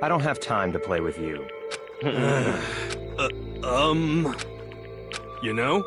I don't have time to play with you. You know?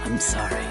I'm sorry.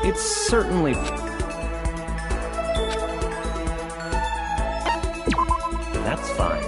It's certainly... That's fine.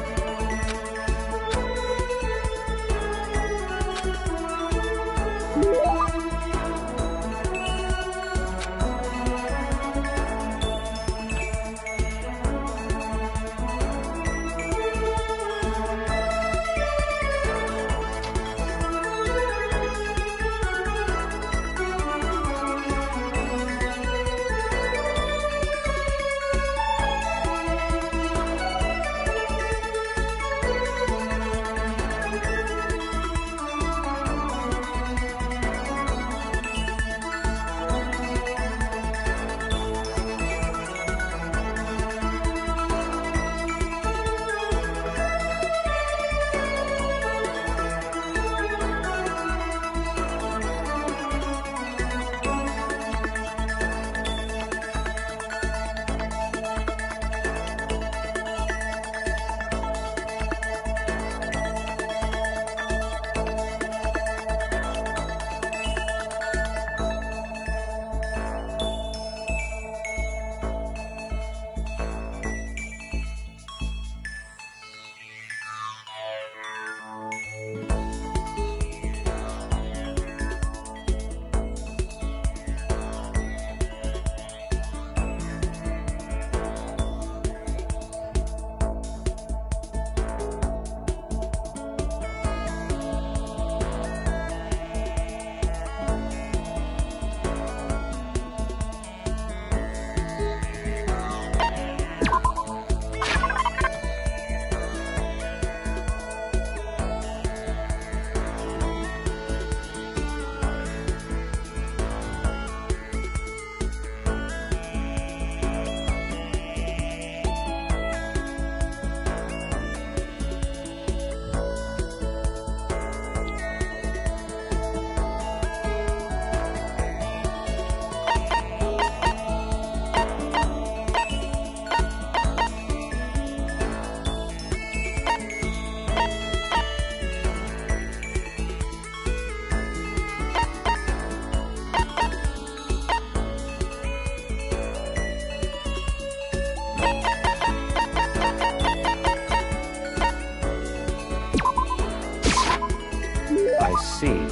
I see.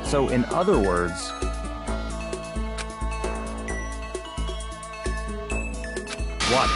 So, in other words, what?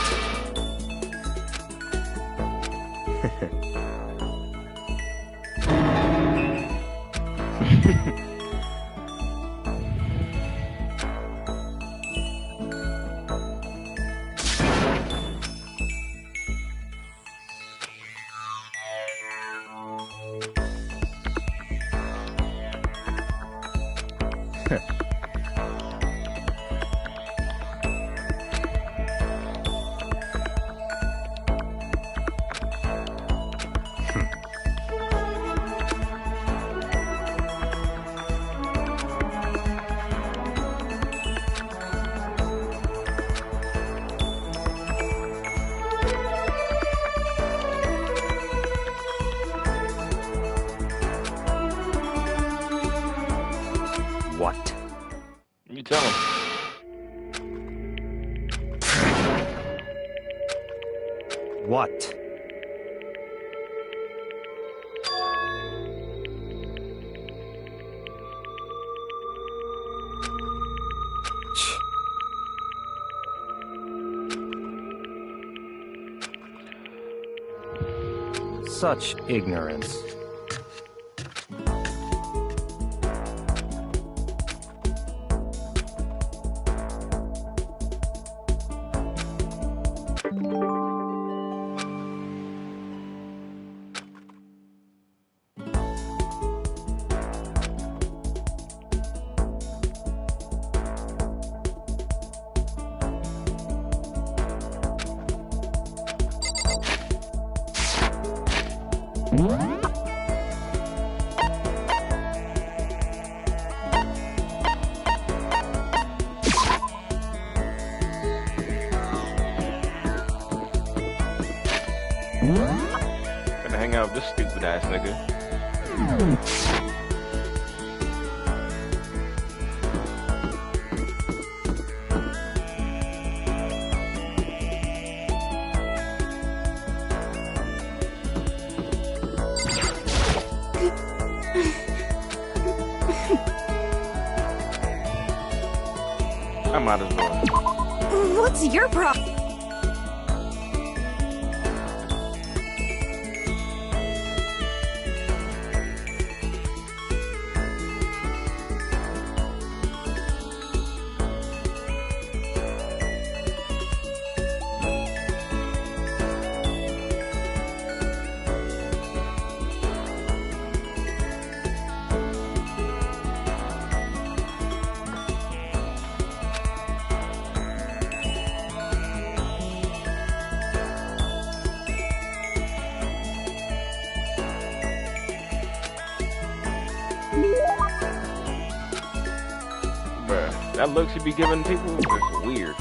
What? You tell him. What? Such ignorance. Gonna hang out with this stupid ass nigga. I might as well. What's your problem? Bruh, that look she be giving people is weird.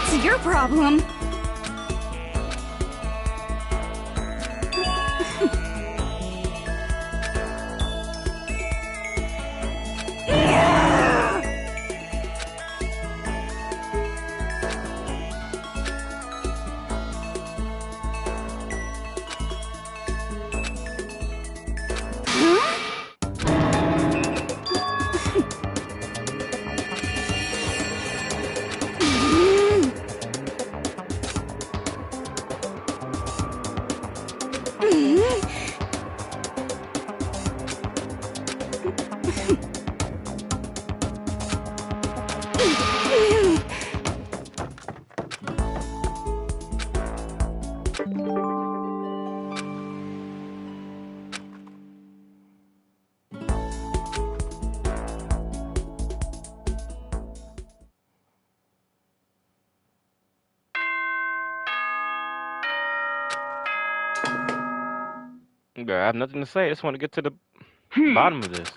What's your problem? Okay, I have nothing to say. I just want to get to the bottom of this.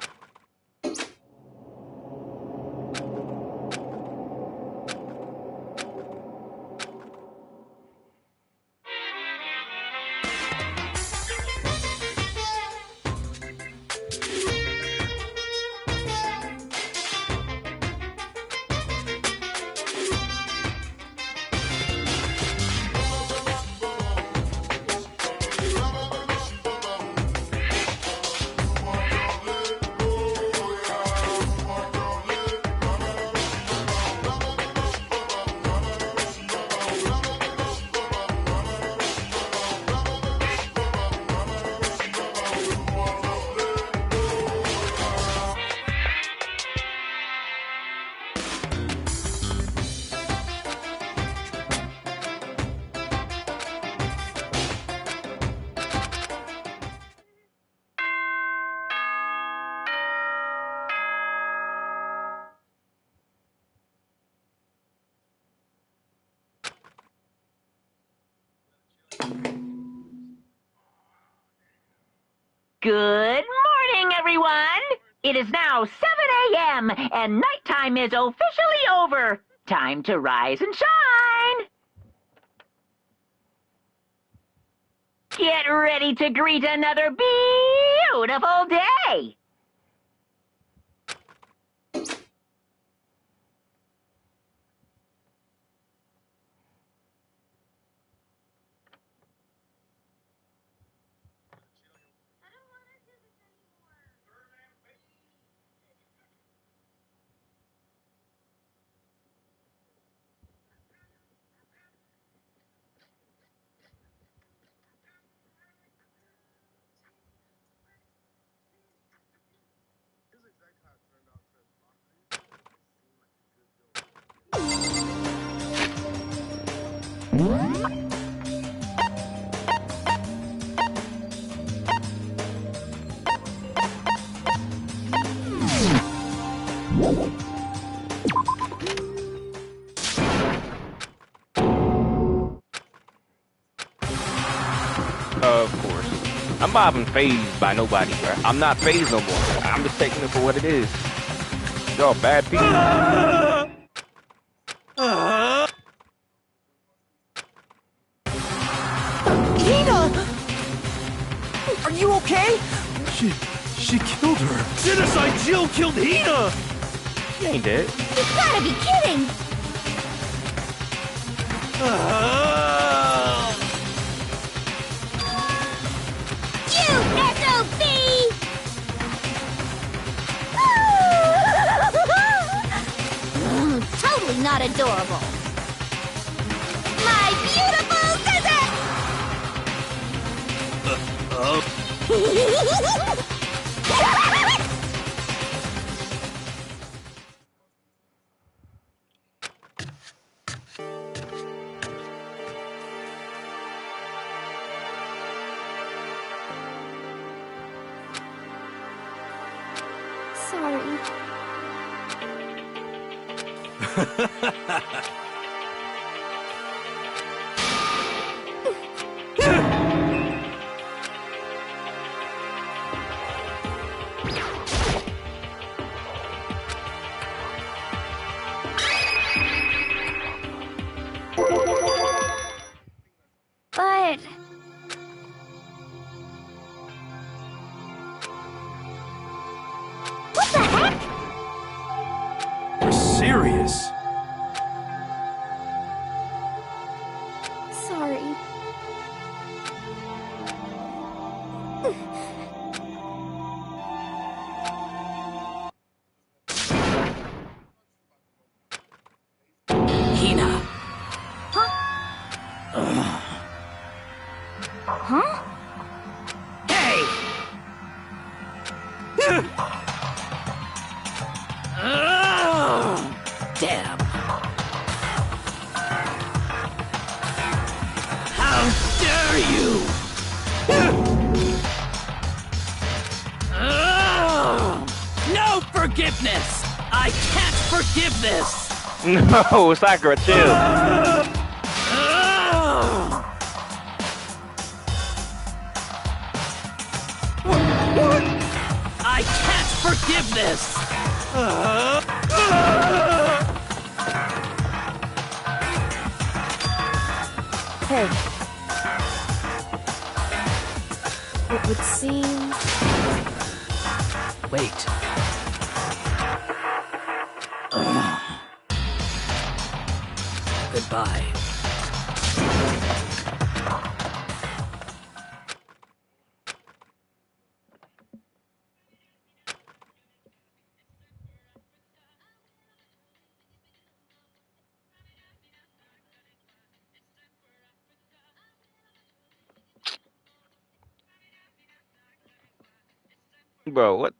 Good morning, everyone! It is now 7 a.m. and nighttime is officially over. Time to rise and shine! Get ready to greet another beautiful day! Of course. I'm not even phased by nobody, bro. I'm not phased no more. I'm just taking it for what it is. Y'all bad people. Hina! Are you okay? She killed her. Genocide Jill killed Hina! She ain't dead. You gotta be kidding! You SOB! Totally not adorable. My beautiful scissors! Sorry. serious. Sorry. Hina. Huh? Hey! Damn. How dare you! No forgiveness! I can't forgive this! No, Sakura, chill. I can't forgive this! Hey. It would seem... Wait. Goodbye. Bro, what?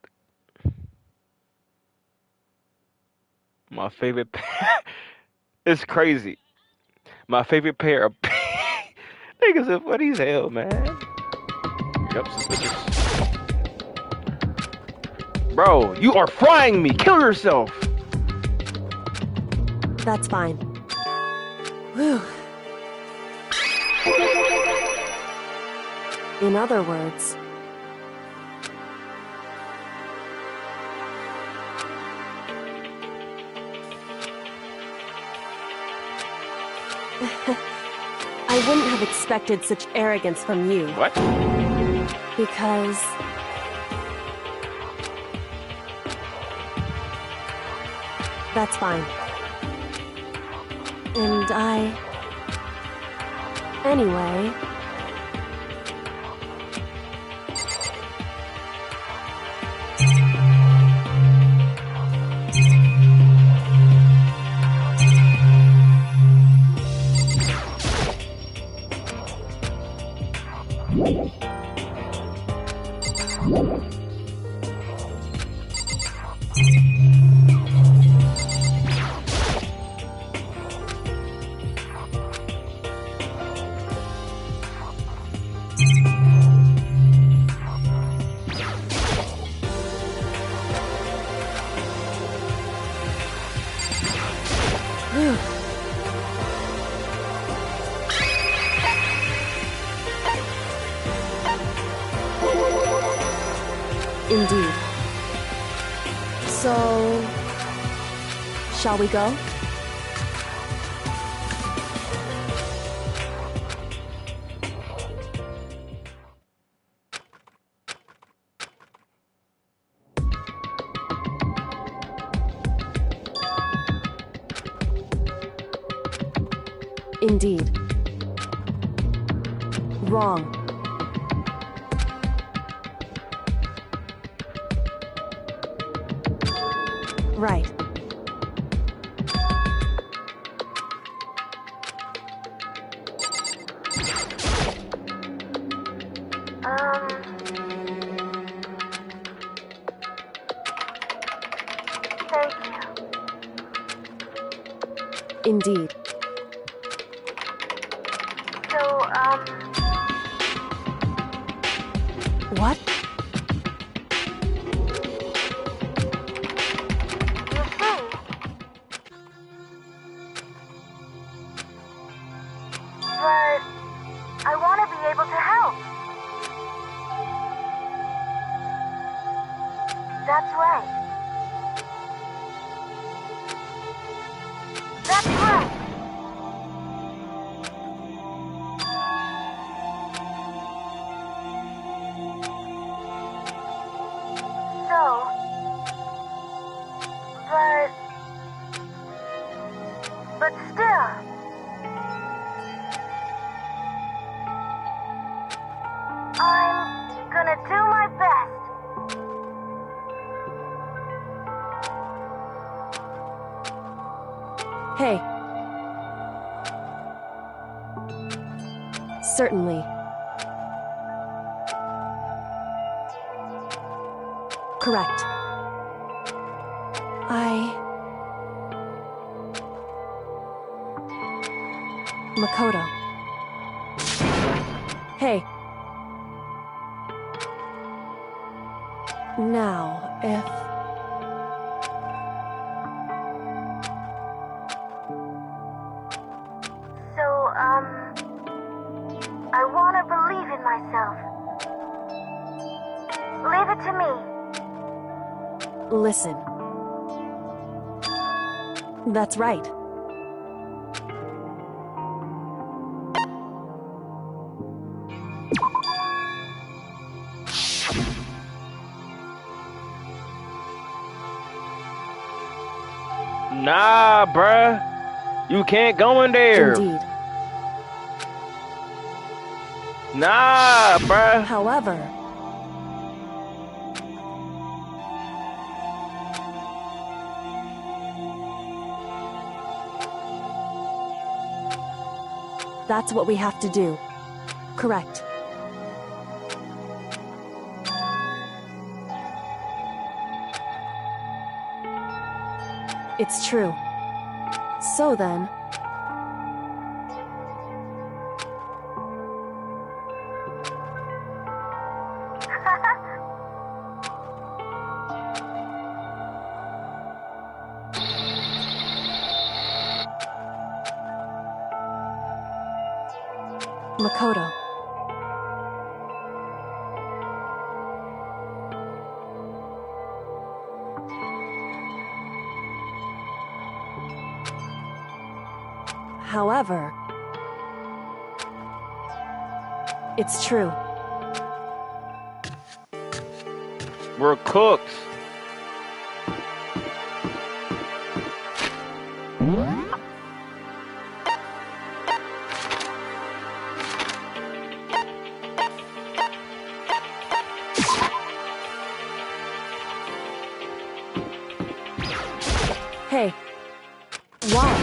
My favorite pair. It's crazy. My favorite pair of niggas are funny as hell, man. Yup, suspicious. Bro, you are frying me. Kill yourself. That's fine. Whew. In other words... I wouldn't have expected such arrogance from you. What? Because... That's fine. And Anyway... Indeed. So... shall we go? Indeed. Wrong. Right. Thank you. Indeed. So, What? you see, but I want to be able to help. That's right. That's right. So, but But still. I'm gonna do my best. Hey. Certainly. Correct. Makoto. Hey. Now, if... So, I want to believe in myself. Leave it to me. Listen. That's right. Nah, bruh. You can't go in there. Indeed. Nah, bruh. However... That's what we have to do. Correct. It's true. So then... Makoto. However, it's true. We're cooked. Hey, why?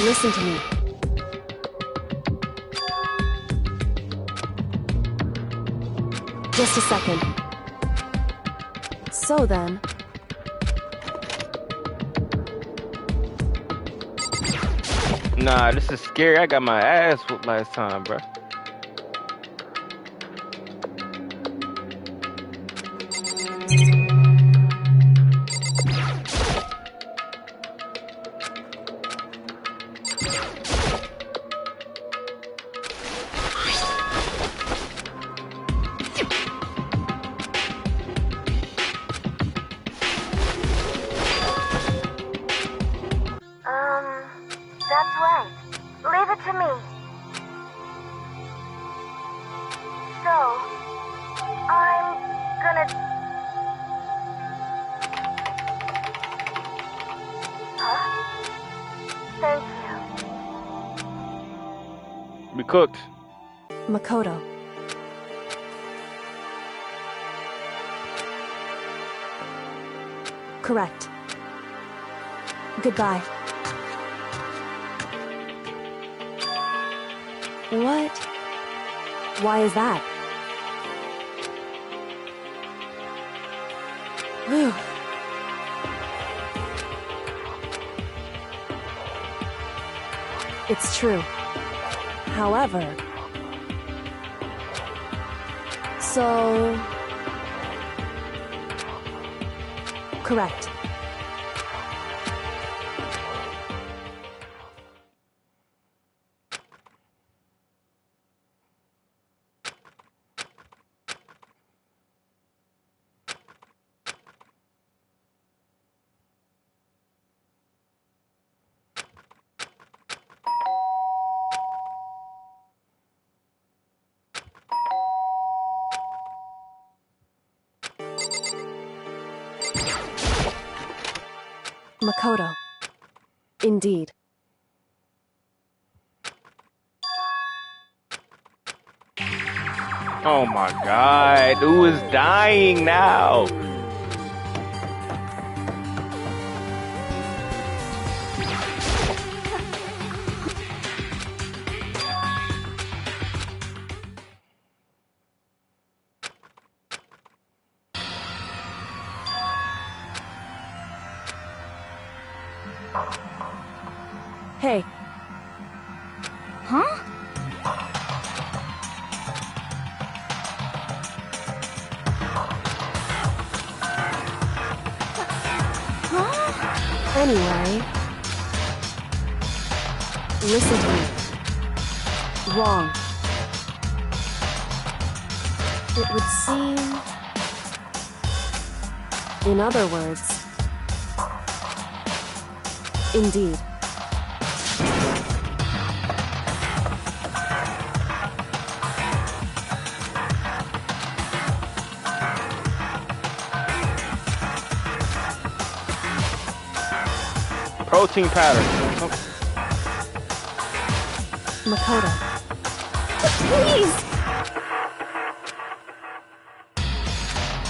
Listen to me. Just a second. So then... Nah, this is scary. I got my ass whooped last time, bruh. That's right. Leave it to me. So, I'm gonna... Huh? Thank you. We cooked. Makoto. Correct. Goodbye. What? Why is that? Whew. It's true. However... So... Correct. Makoto. Indeed. Oh my god, who is dying now? Hey. Huh? Anyway, listen to me. Wrong. It would seem... In other words... Indeed. Protein powder. Oh, Makoto. Please!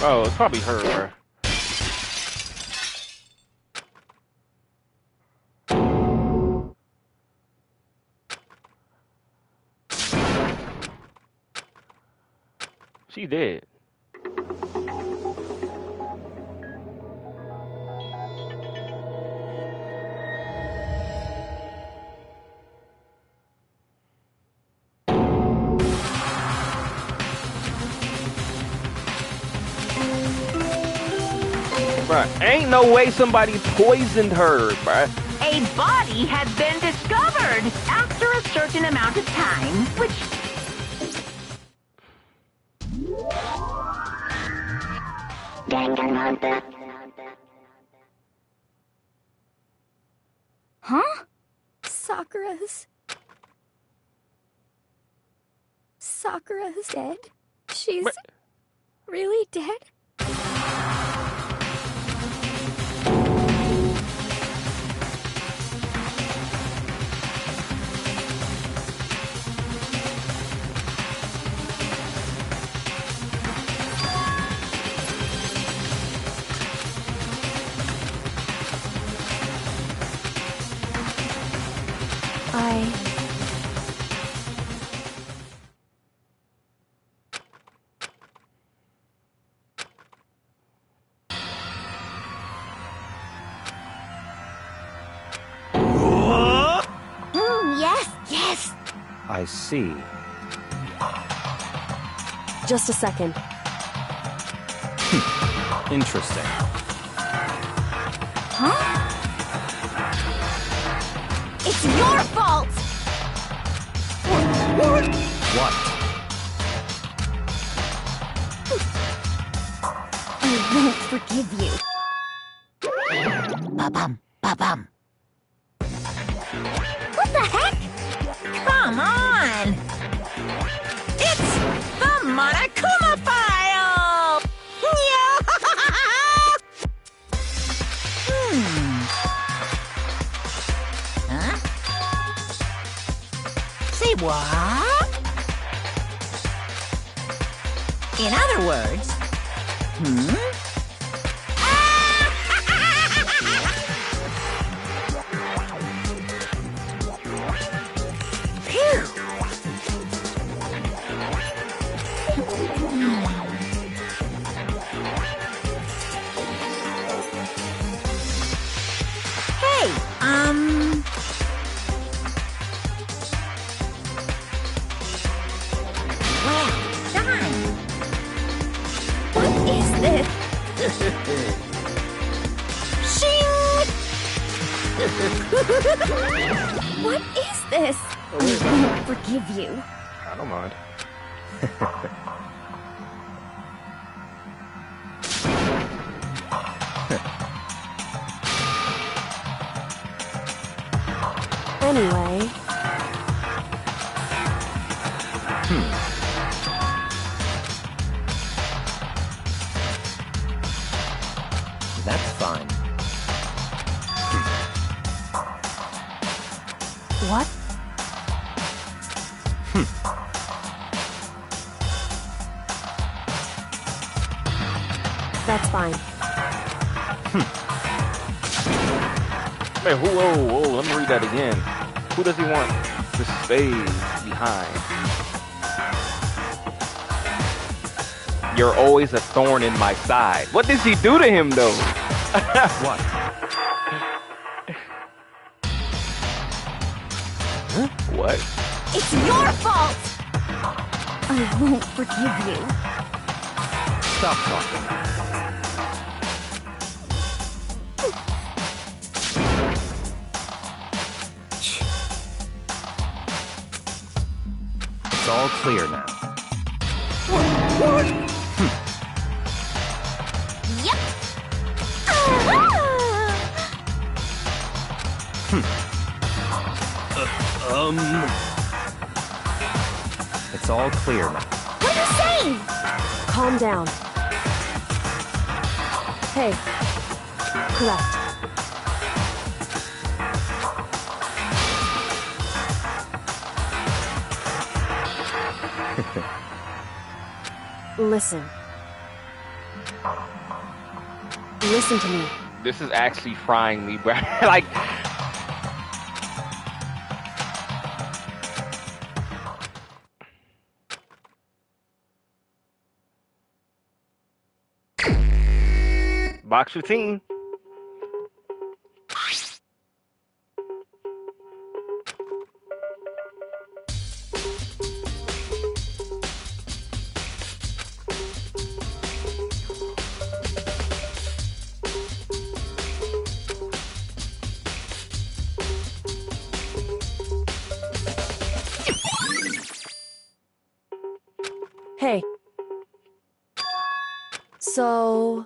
oh, it's probably her, bro. She did. Bruh, ain't no way somebody poisoned her, bruh. A body has been discovered after a certain amount of time, which... Danganronpa. Huh? Sakura's dead? She's What? really dead? Yes! I see. Just a second. Interesting. Huh? It's your fault! What? I won't forgive you. Ba-bum, ba-bum. What the heck? Come on! It's the Monokuma file! Huh? Say what? In other words, What is this? I won't forgive you. I don't mind. Anyway... That's fine. What? That's fine. Man, whoa, let me read that again. Who does he want to stay behind? You're always a thorn in my side. What does he do to him, though? What? Huh? What? It's your fault! I won't forgive you. Stop talking. It's all clear now. Yep. It's all clear now. What are you saying? Calm down. Hey. Correct. Listen. Listen to me. This is actually frying me, bro. Like, box routine. Hey. So...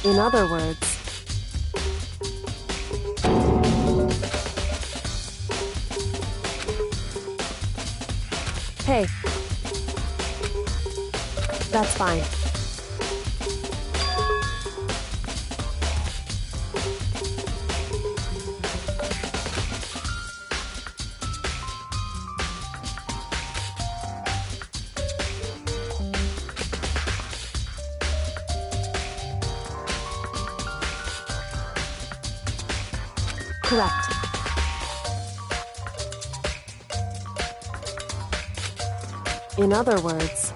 In other words... Hey. That's fine. Correct. In other words...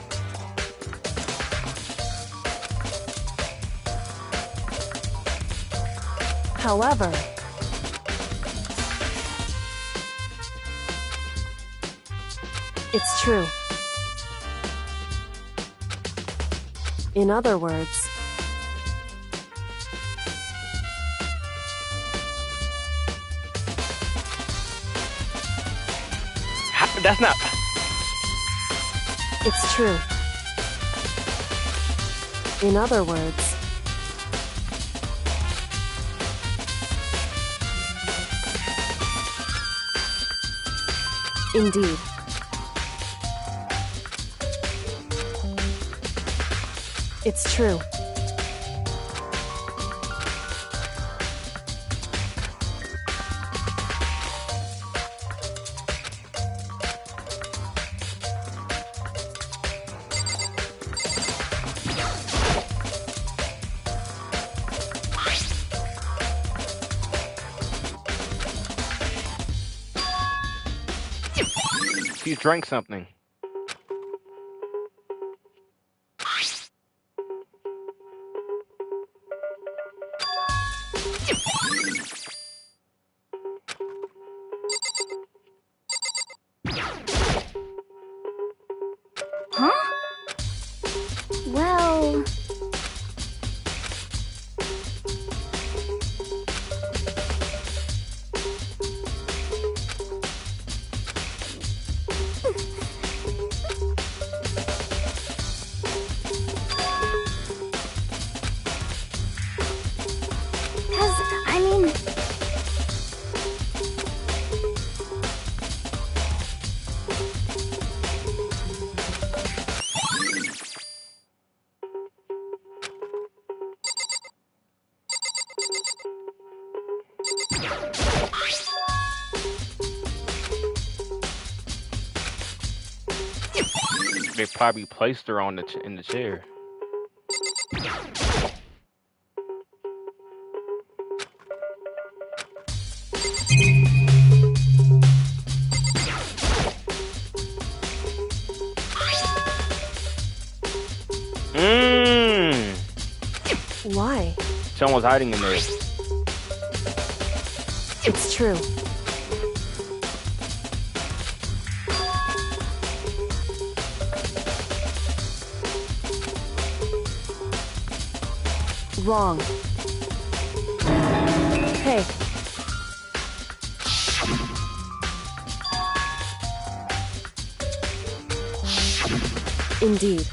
However... It's true. In other words... That's not. It's true. In other words... Indeed. It's true. He drank something. Huh? Well... They probably placed her on in the chair. Why? Someone's hiding in there. It's true. Wrong. Hey. Indeed.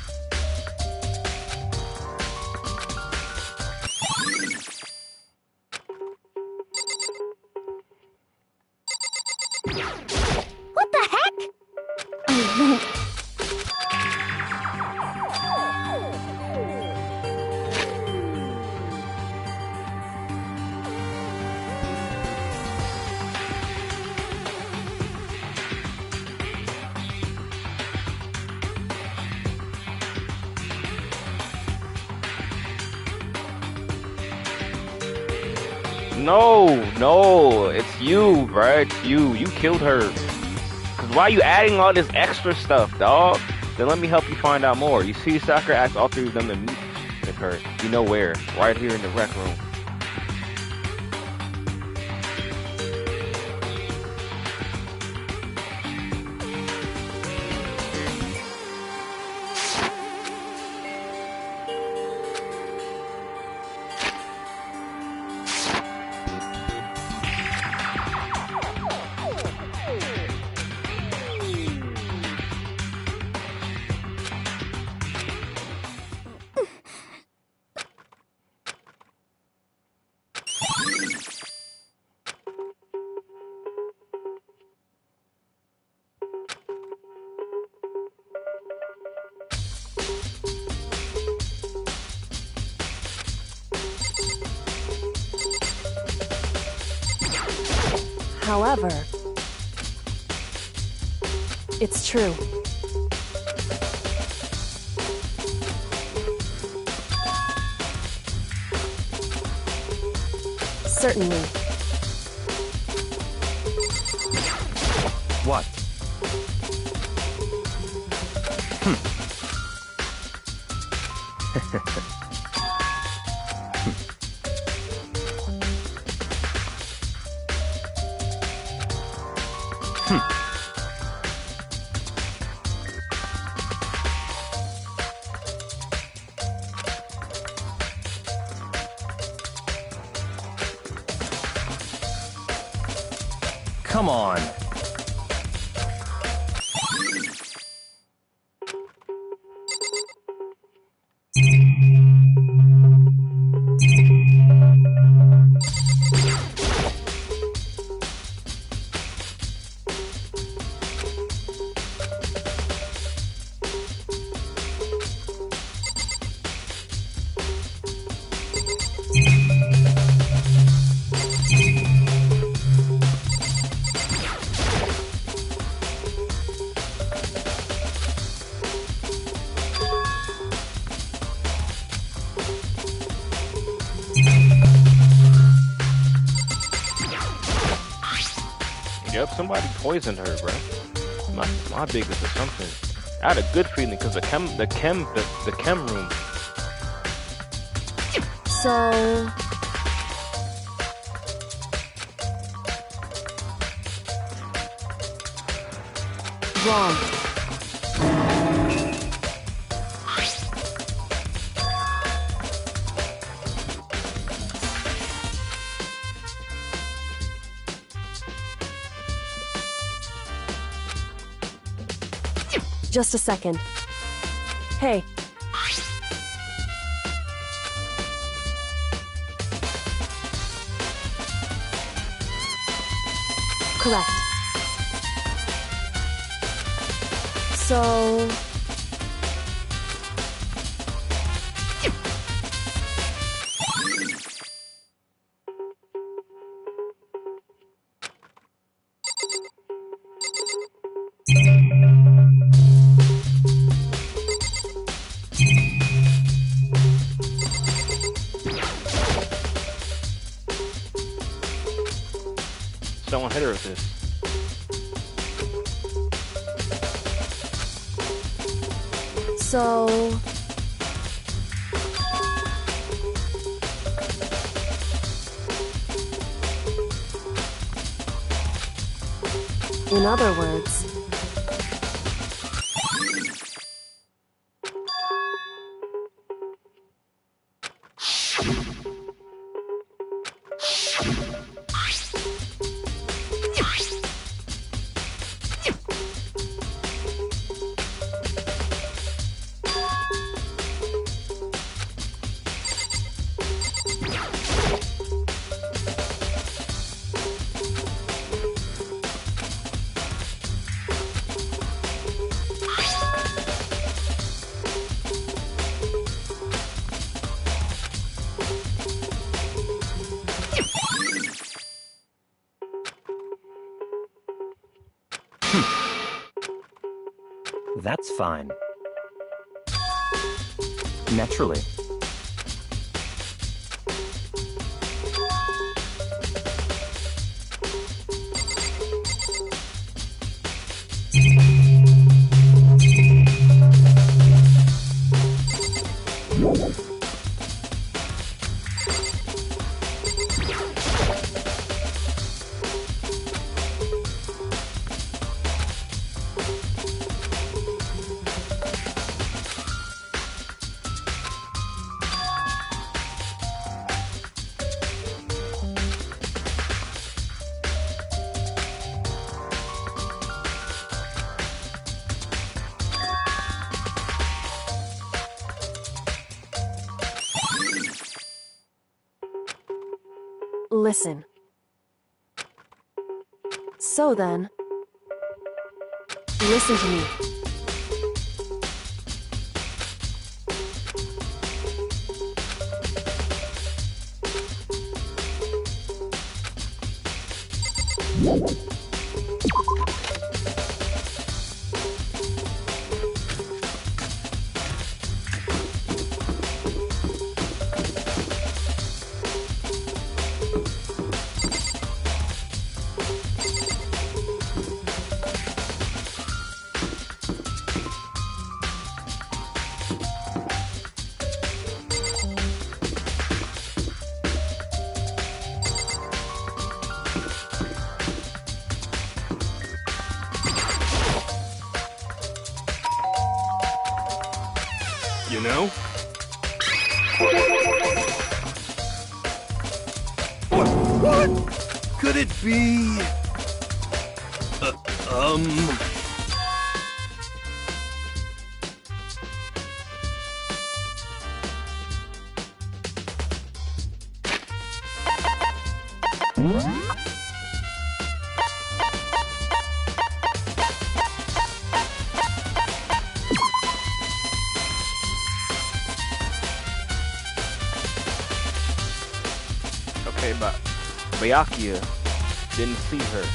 What the heck? I won't. No, it's you, bruh. It's you. You killed her. Cause why are you adding all this extra stuff, dog? Then let me help you find out more. You see, Sakura asked all three of them to meet with her. You know where? Right here in the rec room. However, it's true. Certainly. What? Come on. Yep, somebody poisoned her, bro. My biggest assumption. I had a good feeling because the chem room. So... wrong. Just a second. Hey. Correct. So... So... In other words... That's fine. Naturally. Listen. So then... Listen to me. You know? What? Could it be... Okay, but Byakuya didn't see her.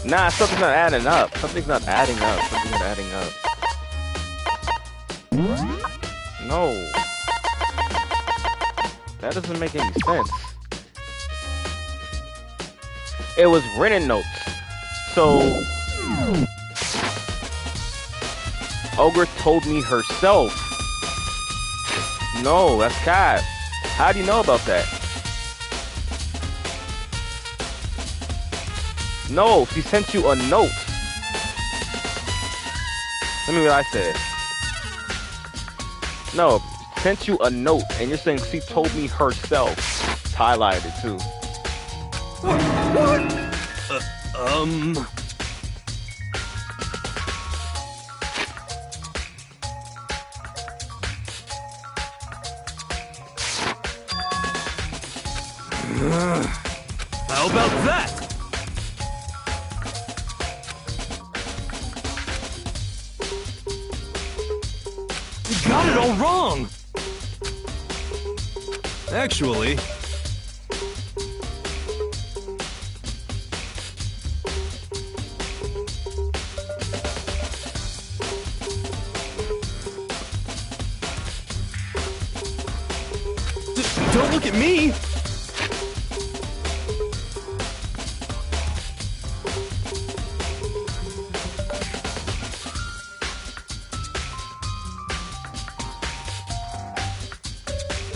Nah, something's not adding up. Something's not adding up. Something's not adding up. No. That doesn't make any sense. It was written notes. So Ogre told me herself. No, that's Kat. How do you know about that? No, she sent you a note. Let me read what I said. No, sent you a note, and you're saying she told me herself. It's highlighted too. What? How about that? You got it all wrong! Actually... Don't look at me!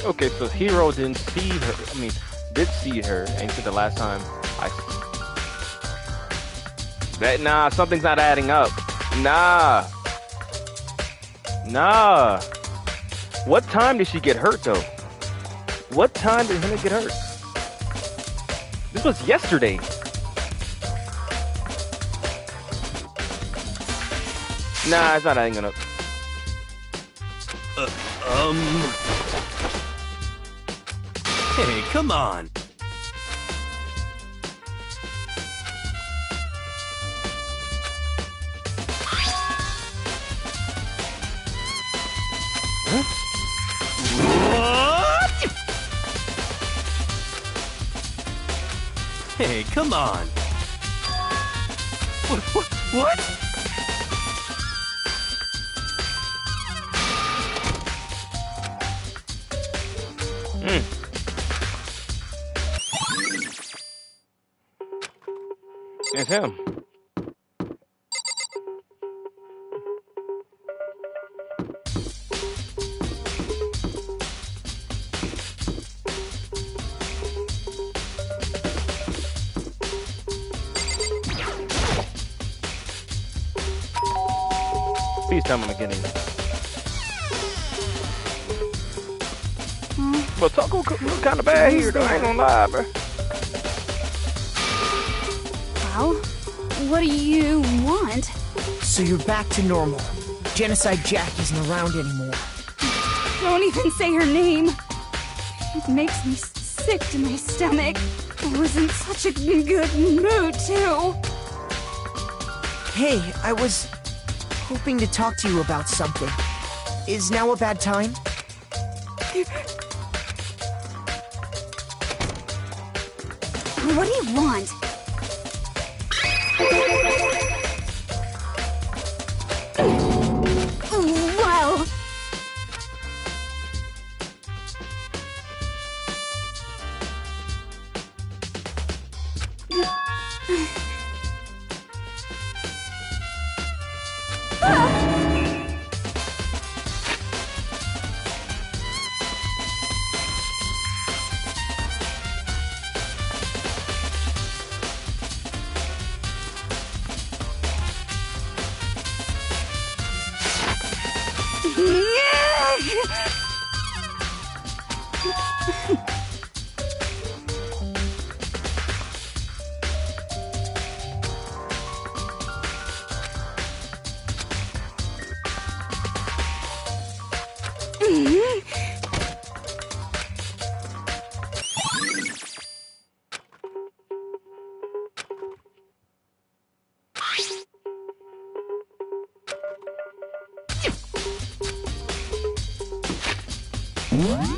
Okay, so Hero didn't see her. I mean, did see her, and said the last time nah, something's not adding up. Nah. What time did she get hurt though? What time did Hina get hurt? This was yesterday. Nah, it's not adding up. Hey, come on. Huh? What? Hey, come on. What? It's him. Please tell me I'm getting it. But Taco look kind of bad here, though. I ain't gonna lie, bro. Well, what do you want? So you're back to normal. Genocide Jack isn't around anymore. Don't even say her name. It makes me sick to my stomach. I was in such a good mood, too. Hey, I was hoping to talk to you about something. Is now a bad time? What do you want? Well...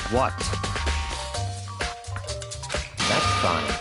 What? That's fine.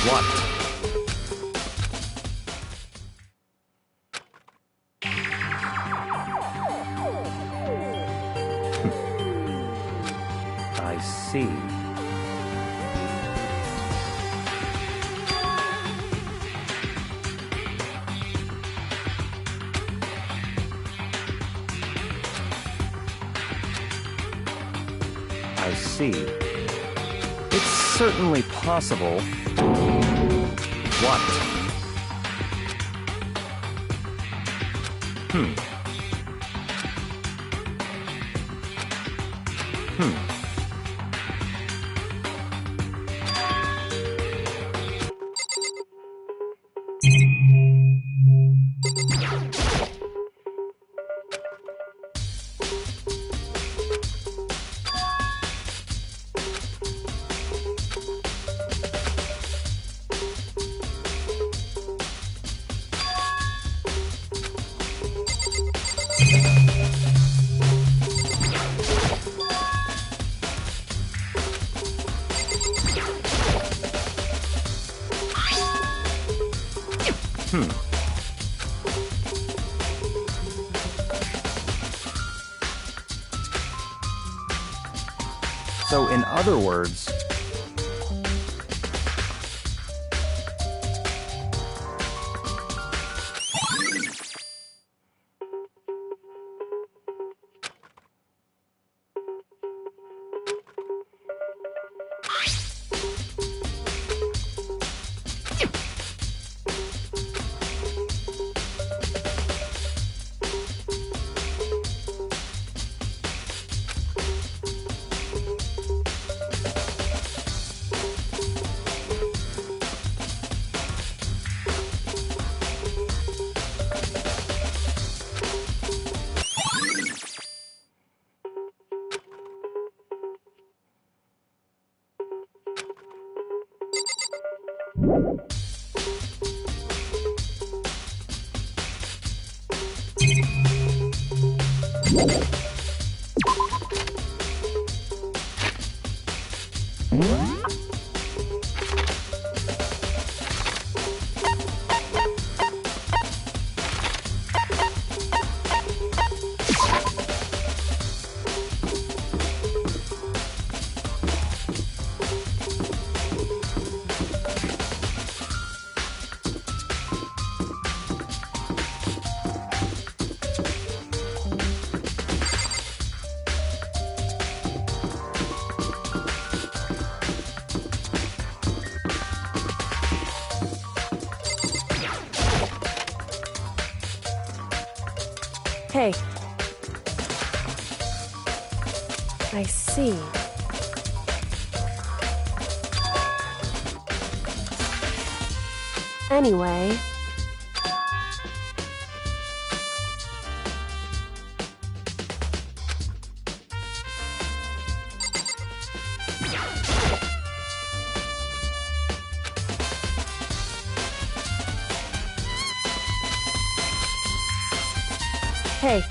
What? I see. I see. It's certainly possible. What? So, in other words, Hey. I see. Anyway... Hey.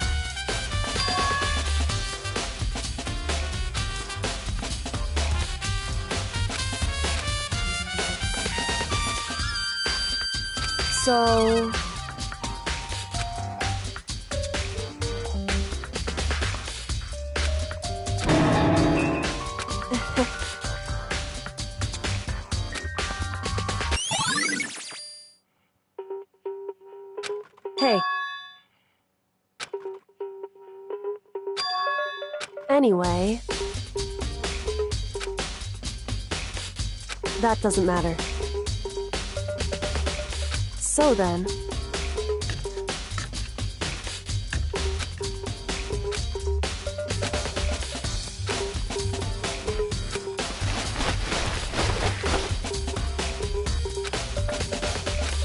So... Hey. Anyway... That doesn't matter. So then...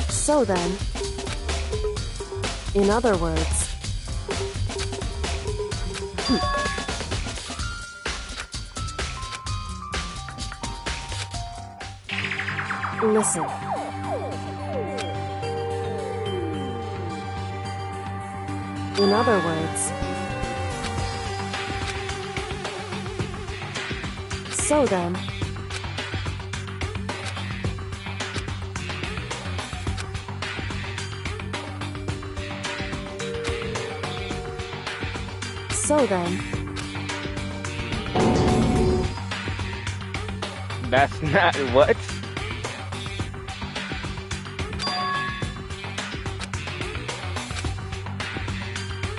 So then... In other words... Listen. In other words... So then... So then... That's not what?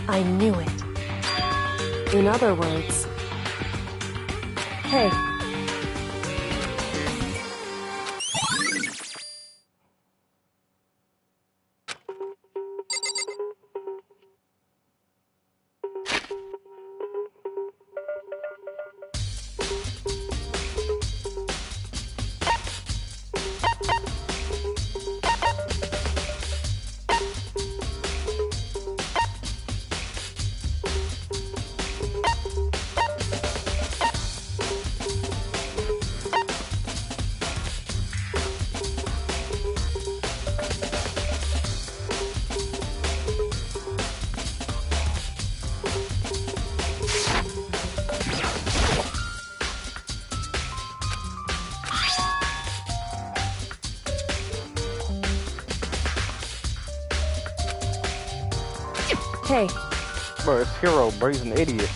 I knew it. In other words... Hey. Hey. Bro, it's Hero, bro. He's an idiot.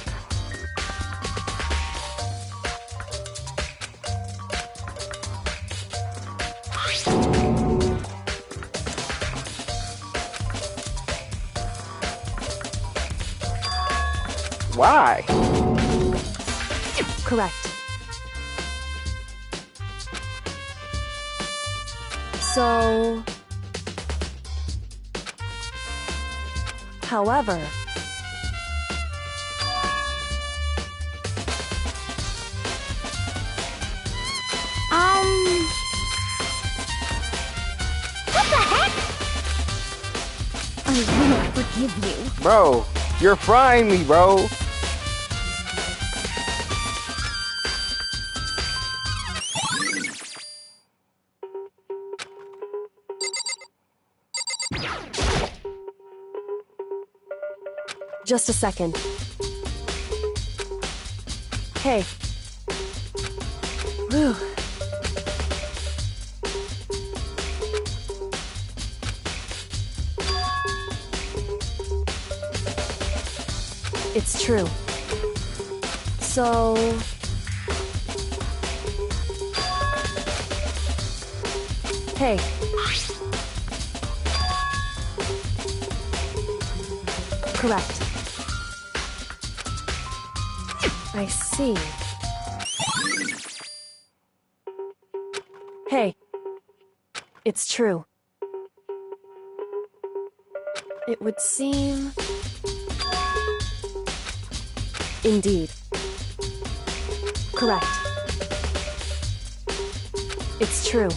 Why? Correct. So... However... What the heck? I won't forgive you. Bro, you're frying me, bro. Just a second. Hey. Whew. It's true. So... Hey. Correct. I see. Hey. It's true. It would seem... Indeed. Correct. It's true.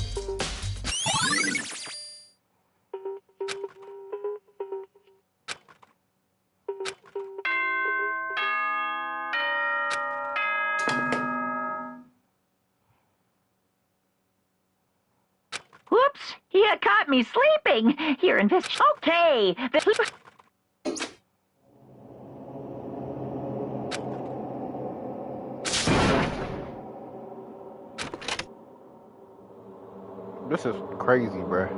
Whoops! You caught me sleeping. Here in this. Okay. This is crazy, bruh.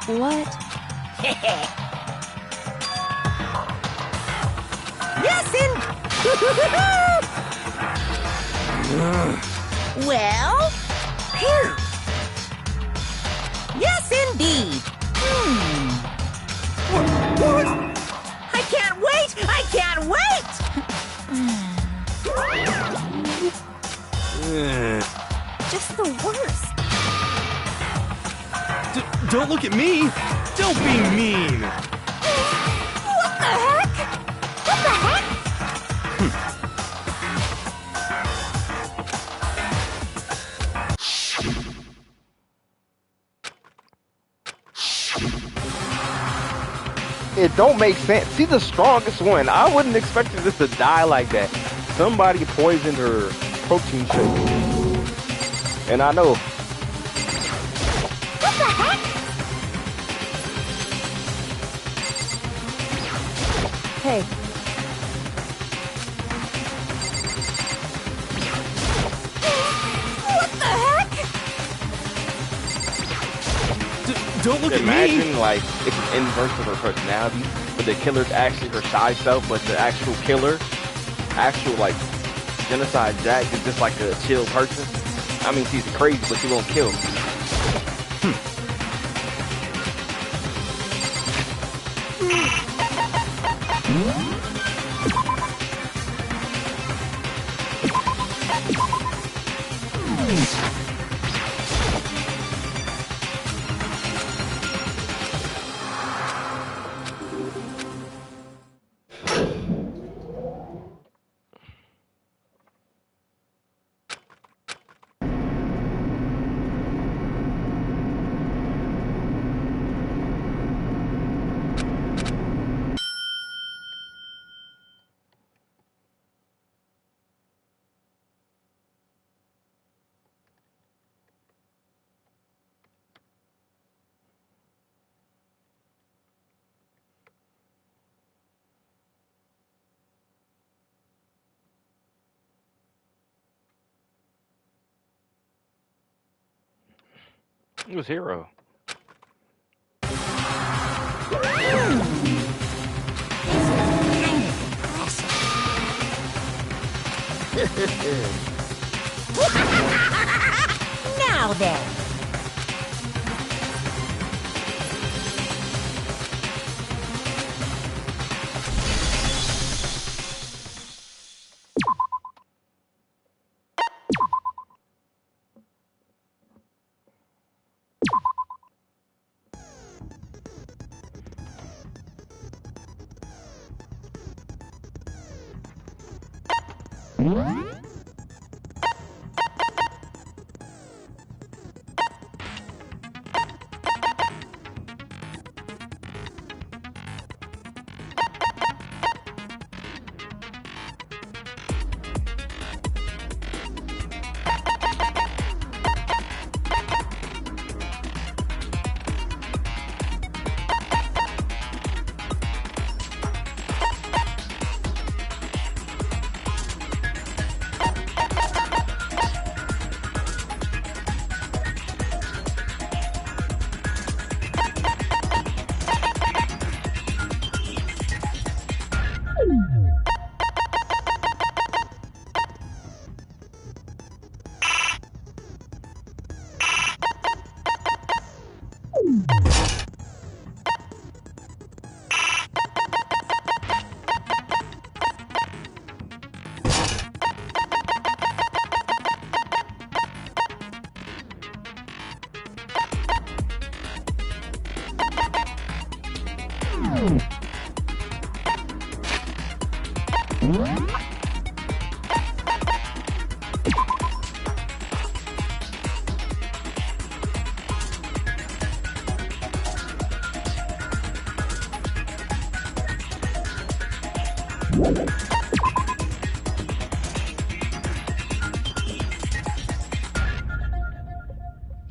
What? Yes, well, here. Yes, indeed. What? I can't wait! I can't wait! Just the worst. Don't look at me! Don't be mean! What the heck? What the heck? It don't make sense. She's the strongest one. I wouldn't expect her just to die like that. Somebody poisoned her protein shake. And I know. What the heck? Hey, What the heck? Don't look at me! Imagine like it's an inverse of her personality, but the killer's actually her shy self, but the actual killer, actual like genocide Jack is just like a chill person. I mean, she's crazy, but she won't kill. It was Hero. Now then.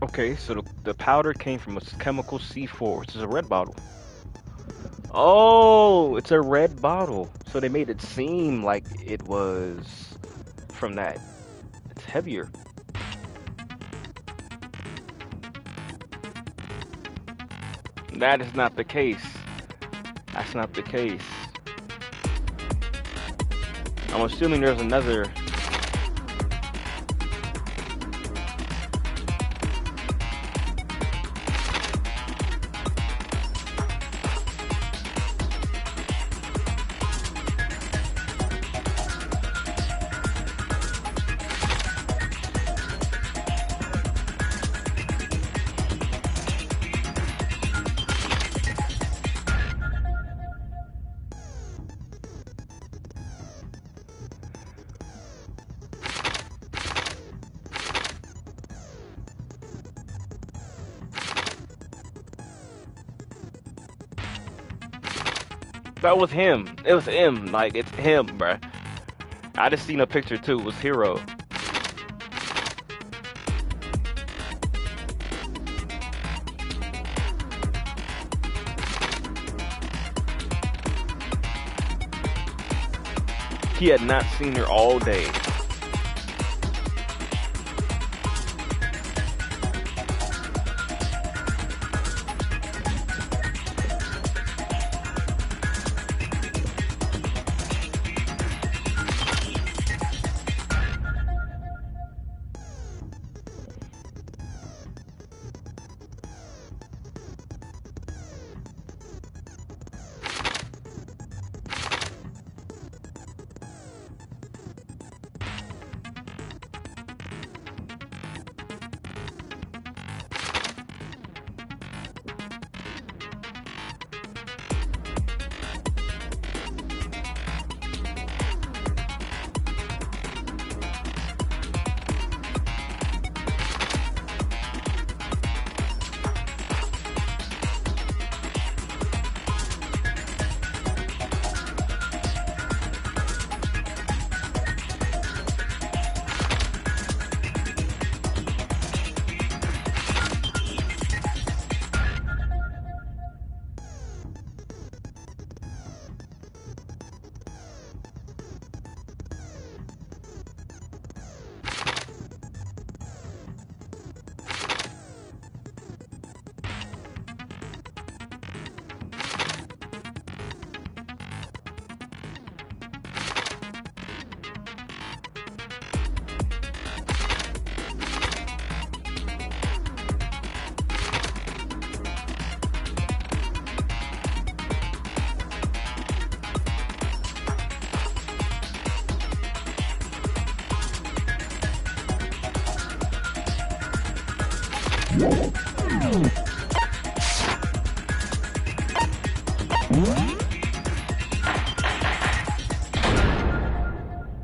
Okay, so the powder came from a chemical C4, which is a red bottle. Oh, it's a red bottle. So they made it seem like it was from that. It's heavier. That is not the case. That's not the case. I'm assuming there's another. That was him. It was him. Like, it's him, bruh. I just seen a picture too. It was Hero. He had not seen her all day.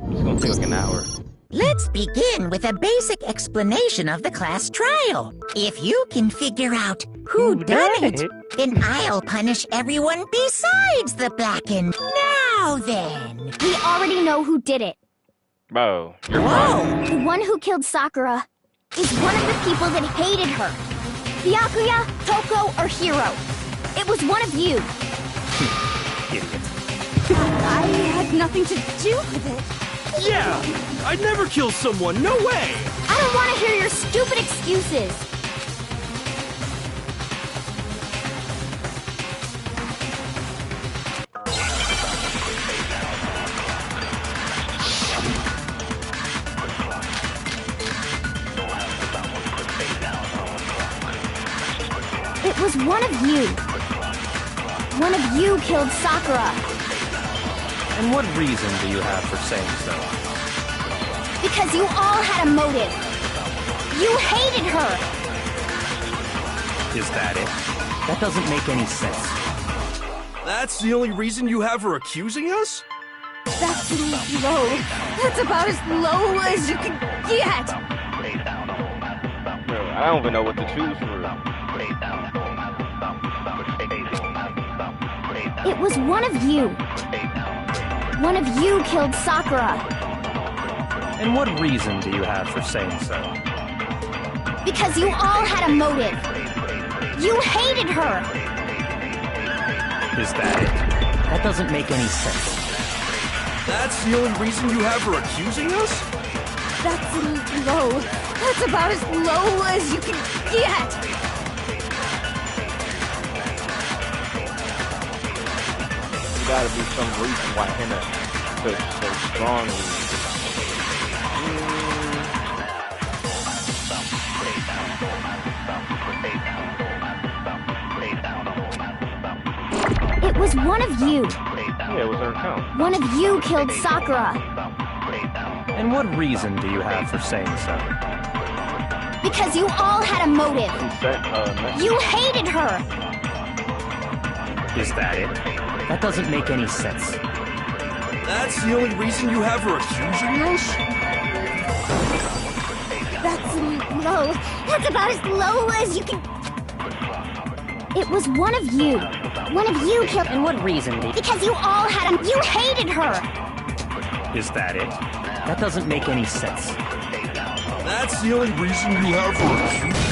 It's gonna take like an hour. Let's begin with a basic explanation of the class trial. If you can figure out who done it, then I'll punish everyone besides the Blackened. Now then. We already know who did it. Bro, you're Whoa! right. The one who killed Sakura is one of the people that hated her. Byakuya, Toko, or Hiro. It was one of you. Idiot. I had nothing to do with it. Yeah! I'd never kill someone, no way! I don't want to hear your stupid excuses. It was one of you. One of you killed Sakura. And what reason do you have for saying so? Because you all had a motive. You hated her. Is that it? That doesn't make any sense. That's the only reason you have for accusing us? That's low. That's about as low as you can get. Bro, I don't even know what to choose for. It was one of you. One of you killed Sakura. And what reason do you have for saying so? Because you all had a motive. You hated her. Is that it? That doesn't make any sense. That's the only reason you have for accusing us? That's low. That's about as low as you can get. There gotta be some reason why Hina took so strongly. It was one of you. Yeah, it was her account. One of you killed Sakura. And what reason do you have for saying so? Because you all had a motive. You hated her. Is that it? That doesn't make any sense. That's the only reason you have for accusing us? That's low. That's about as low as you can... It was one of you. One of you killed... And what reason? Because you all had a... You hated her! Is that it? That doesn't make any sense. That's the only reason you have for accusing us?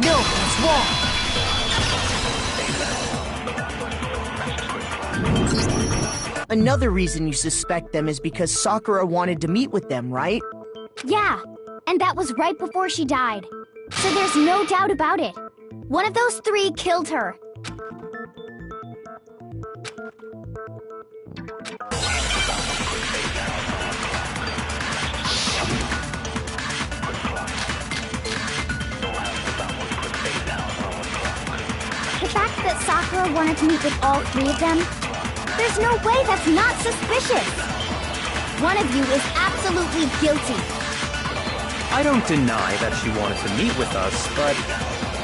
No, it's wrong! Another reason you suspect them is because Sakura wanted to meet with them, right? Yeah, and that was right before she died. So there's no doubt about it. One of those three killed her. The fact that Sakura wanted to meet with all three of them, there's no way that's not suspicious. One of you is absolutely guilty. I don't deny that she wanted to meet with us, but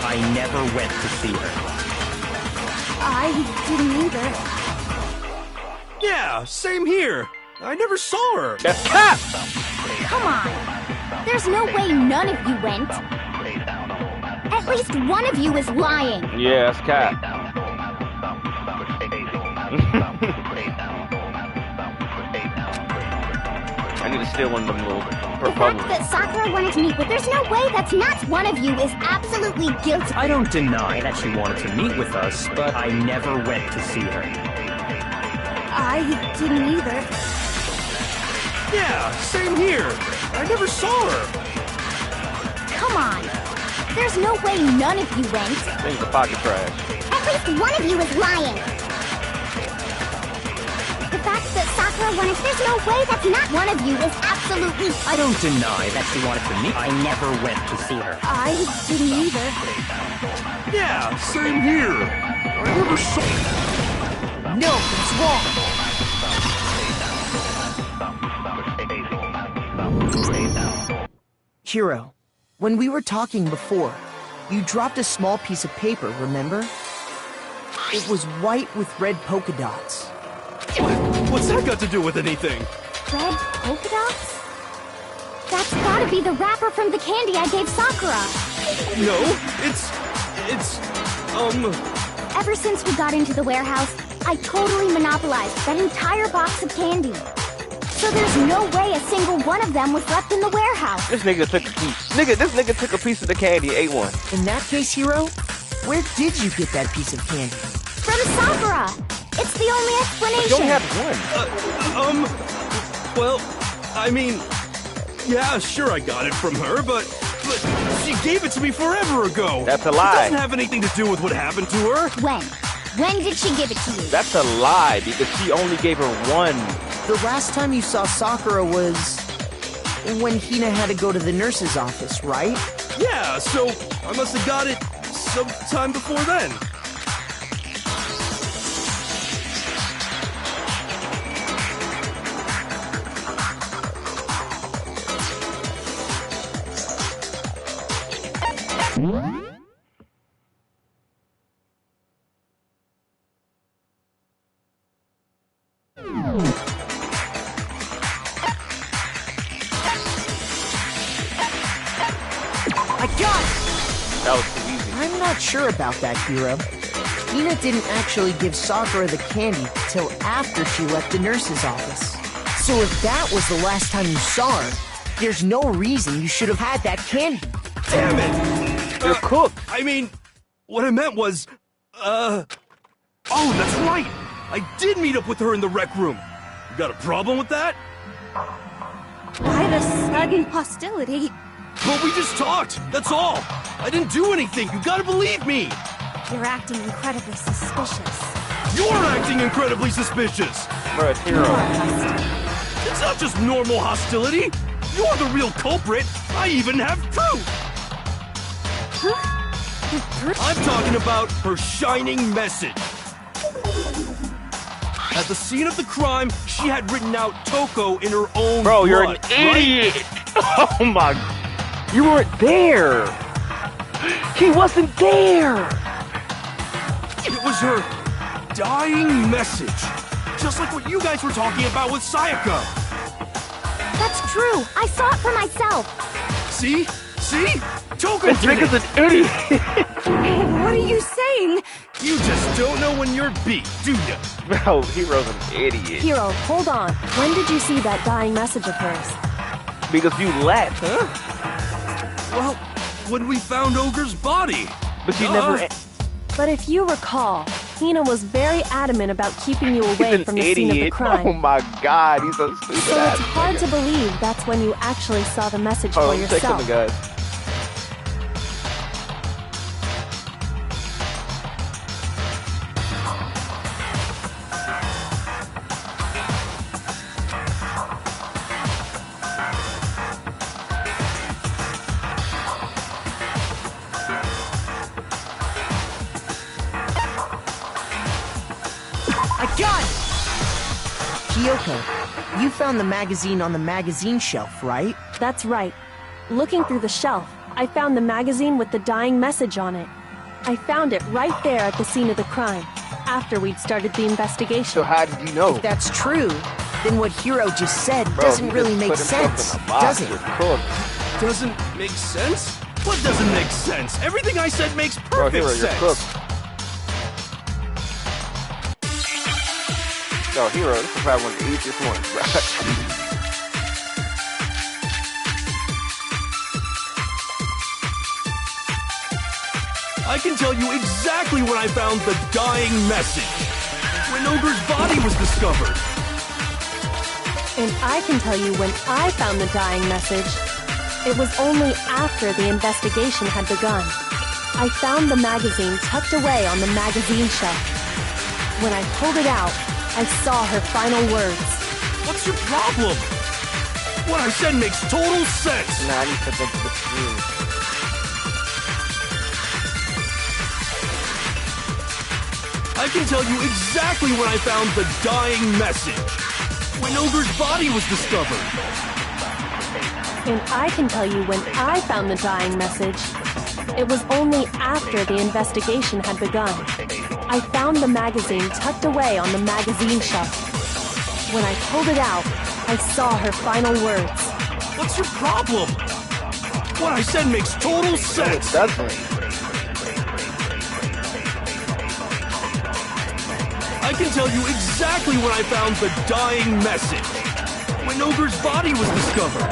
I never went to see her. I didn't either. Yeah, same here. I never saw her. That's cap! Come on. There's no way none of you went. At least one of you is lying. Yeah, that's cap. I need to steal one of them little The fact that Sakura wanted to meet with, there's no way that's not one of you is absolutely guilty. I don't deny that she wanted to meet with us, but I never went to see her. I didn't either. Yeah, same here. I never saw her. Come on. There's no way none of you went. Things are pocket trash. At least one of you is lying. The fact that Sakura wanted, there's no way that's not one of you is absolutely... I don't deny that she wanted to meet. I never went to see her. I didn't either. Yeah, same here. I never saw... No, it's wrong! Hiro, when we were talking before, you dropped a small piece of paper, remember? It was white with red polka dots. What's that got to do with anything? Red polka dots? That's gotta be the wrapper from the candy I gave Sakura. No, it's... Ever since we got into the warehouse, I totally monopolized that entire box of candy. So there's no way a single one of them was left in the warehouse. This nigga took a piece. This nigga took a piece of the candy, ate one. In that case, Hiro, where did you get that piece of candy? From Sakura. It's the only explanation. You only have one. Well, I mean, yeah, sure I got it from her, but she gave it to me forever ago. That's a lie. It doesn't have anything to do with what happened to her. When? When did she give it to you? That's a lie, because she only gave her one. The last time you saw Sakura was when Hina had to go to the nurse's office, right? Yeah, so I must have got it sometime before then. I got it! That was too easy. I'm not sure about that, Hiro. Hina didn't actually give Sakura the candy till after she left the nurse's office. So if that was the last time you saw her, there's no reason you should have had that candy. Damn it! You're cooked. I mean, what I meant was, oh, that's right! I did meet up with her in the rec room. You got a problem with that? Why the sudden hostility? Well, we just talked, that's all. I didn't do anything, you gotta believe me. You're acting incredibly suspicious. You're acting incredibly suspicious. Bro, it's Hero. It's not just normal hostility. You're the real culprit. I even have proof. I'm talking about her shining message. At the scene of the crime, she had written out Toko in her own Bro, you're blood, an idiot. Oh my. You weren't there. He wasn't there. It was her dying message. Just like what you guys were talking about with Sayaka. That's true. I saw it for myself. See? See? Toko This did nigga's it. an idiot. What are you saying? You just don't know when you're beat, do ya? Bro, Hero's an idiot. Hero, hold on. When did you see that dying message of hers? Because you left. Well, when we found Ogre's body. But you never. But if you recall, Hina was very adamant about keeping you He's away an from the idiot. scene of the crime. Oh my god, he's so stupid. So it's hard to believe that's when you actually saw the message Oh, for let me take yourself. something, guys. I got it! Kyoko, you found the magazine on the magazine shelf, right? That's right. Looking through the shelf, I found the magazine with the dying message on it. I found it right there at the scene of the crime, after we'd started the investigation. So how did you know? If that's true, then what Hiro just said Bro, doesn't he really just make put himself sense, in a box. does it? You're cooked. Doesn't make sense? What doesn't make sense? Everything I said makes Bro, perfect Hero, you're sense. cooked. Yo, Hero, this is probably one of the easiest ones, bro. I can tell you exactly when I found the dying message. When Ogre's body was discovered. And I can tell you when I found the dying message. It was only after the investigation had begun. I found the magazine tucked away on the magazine shelf. When I pulled it out, I saw her final words. What's your problem? What I said makes total sense. Nah, I need to think of the screen. I can tell you exactly when I found the dying message. When Ogre's body was discovered. And I can tell you when I found the dying message. It was only after the investigation had begun. I found the magazine tucked away on the magazine shelf. When I pulled it out, I saw her final words. What's your problem? What I said makes total sense. It doesn't. I can tell you exactly when I found the dying message. When Ogre's body was discovered.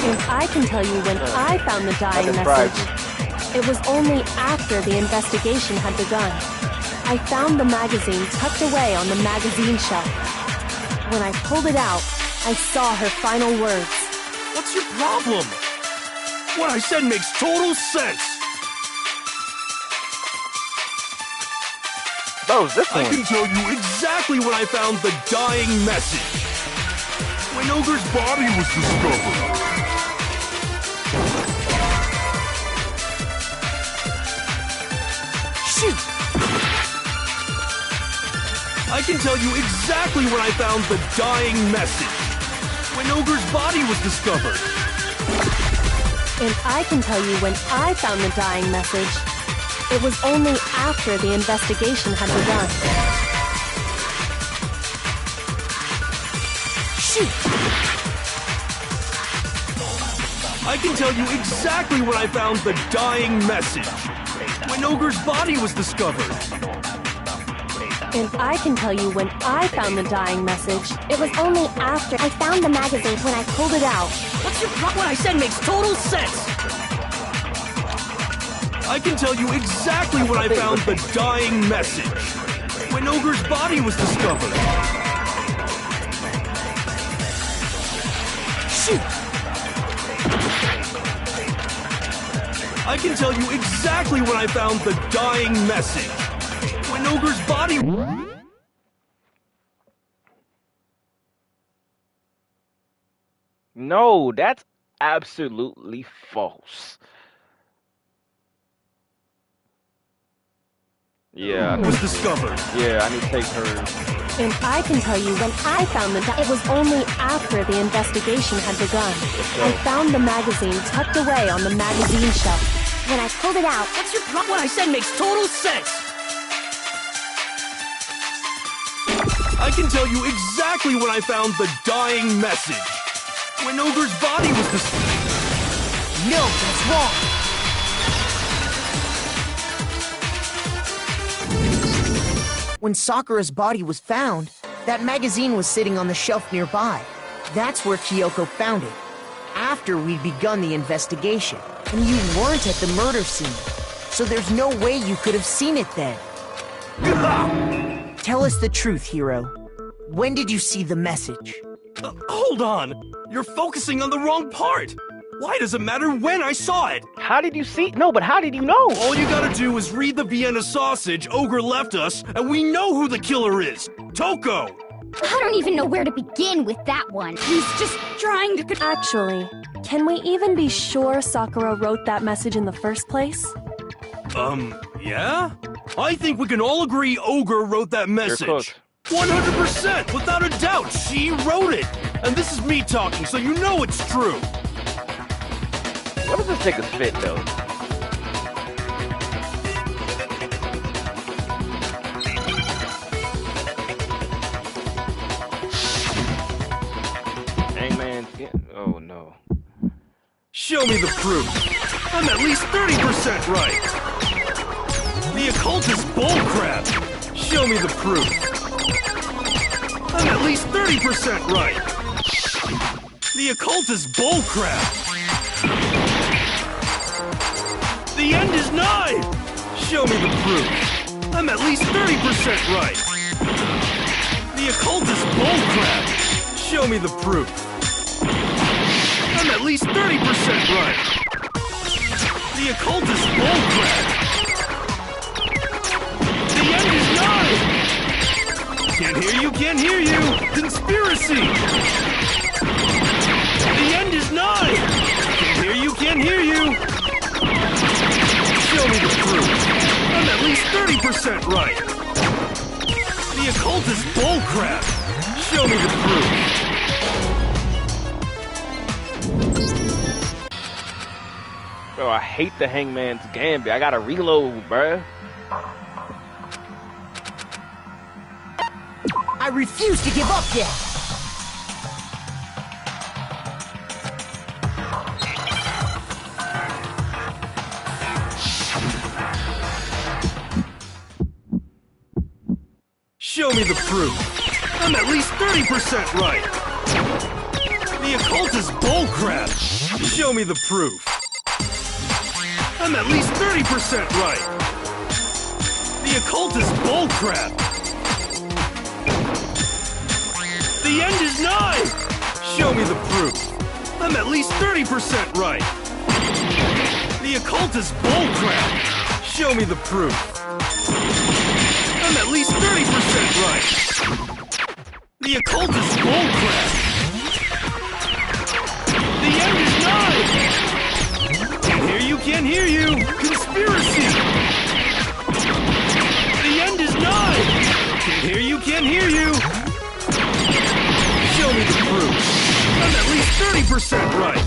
And I can tell you when I found the dying message. It was only after the investigation had begun. I found the magazine tucked away on the magazine shelf. When I pulled it out, I saw her final words. What's your problem? What I said makes total sense. Bro, this one. I can tell you exactly when I found the dying message. When Ogre's body was discovered. Shoot! I can tell you exactly when I found the dying message. When Ogre's body was discovered. And I can tell you when I found the dying message. It was only after the investigation had begun. Shoot! I can tell you exactly when I found the dying message. When Ogre's body was discovered. And I can tell you when I found the dying message. It was only after I found the magazine when I pulled it out. What's your problem? What I said makes total sense. I can tell you exactly when I found the dying message. When Ogre's body was discovered. Shoot! I can tell you exactly when I found the dying message. When Ogre's body... No, that's absolutely false. Yeah. was discovered. Yeah, I need to take her. And I can tell you when I found it was only after the investigation had begun. I found the magazine tucked away on the magazine shelf. When I pulled it out, What's your problem? What I said makes total sense. I can tell you exactly when I found the dying message. When Ogre's body was discovered. No, that's wrong. When Sakura's body was found, that magazine was sitting on the shelf nearby. That's where Kyoko found it, after we'd begun the investigation. And you weren't at the murder scene, so there's no way you could have seen it then. Tell us the truth, Hiro. When did you see the message? Hold on! You're focusing on the wrong part! Why does it matter when I saw it? How did you see? No, but how did you know? All you gotta do is read the Vienna sausage Ogre left us, and we know who the killer is! Toko! I don't even know where to begin with that one. He's just trying to... Actually, can we even be sure Sakura wrote that message in the first place? Yeah? I think we can all agree Ogre wrote that message. You're cooked. 100%! Without a doubt, she wrote it! And this is me talking, so you know it's true! What does this nigga spit, though? Hangman, oh no. Show me the proof! I'm at least 30% right! The occult is bullcrap! Show me the proof! I'm at least 30% right! The occult is bullcrap! The end is nigh! Show me the proof! I'm at least 30% right! The occult is bullcrap! Show me the proof! I'm at least 30% right! The occult is bullcrap! The end is nigh! Can't hear you, can't hear you! Conspiracy! The end is nigh! Can't hear you, can't hear you! Show me the proof! I'm at least 30% right! The occult is bullcrap! Show me the proof! Bro, I hate the Hangman's Gambit. I gotta reload, bruh. I refuse to give up yet! Show me the proof! I'm at least 30% right! The occult is bullcrap! Show me the proof! I'm at least 30% right! The occult is bullcrap! The end is nigh! Show me the proof! I'm at least 30% right! The occult is bullcrap! Show me the proof! I'm at least 30% right! The occult is bullcrap! The end is nigh! Can't hear you, can't hear you! Conspiracy! The end is nigh! Can't hear you, can't hear you! Show me the proof! I'm at least 30% right!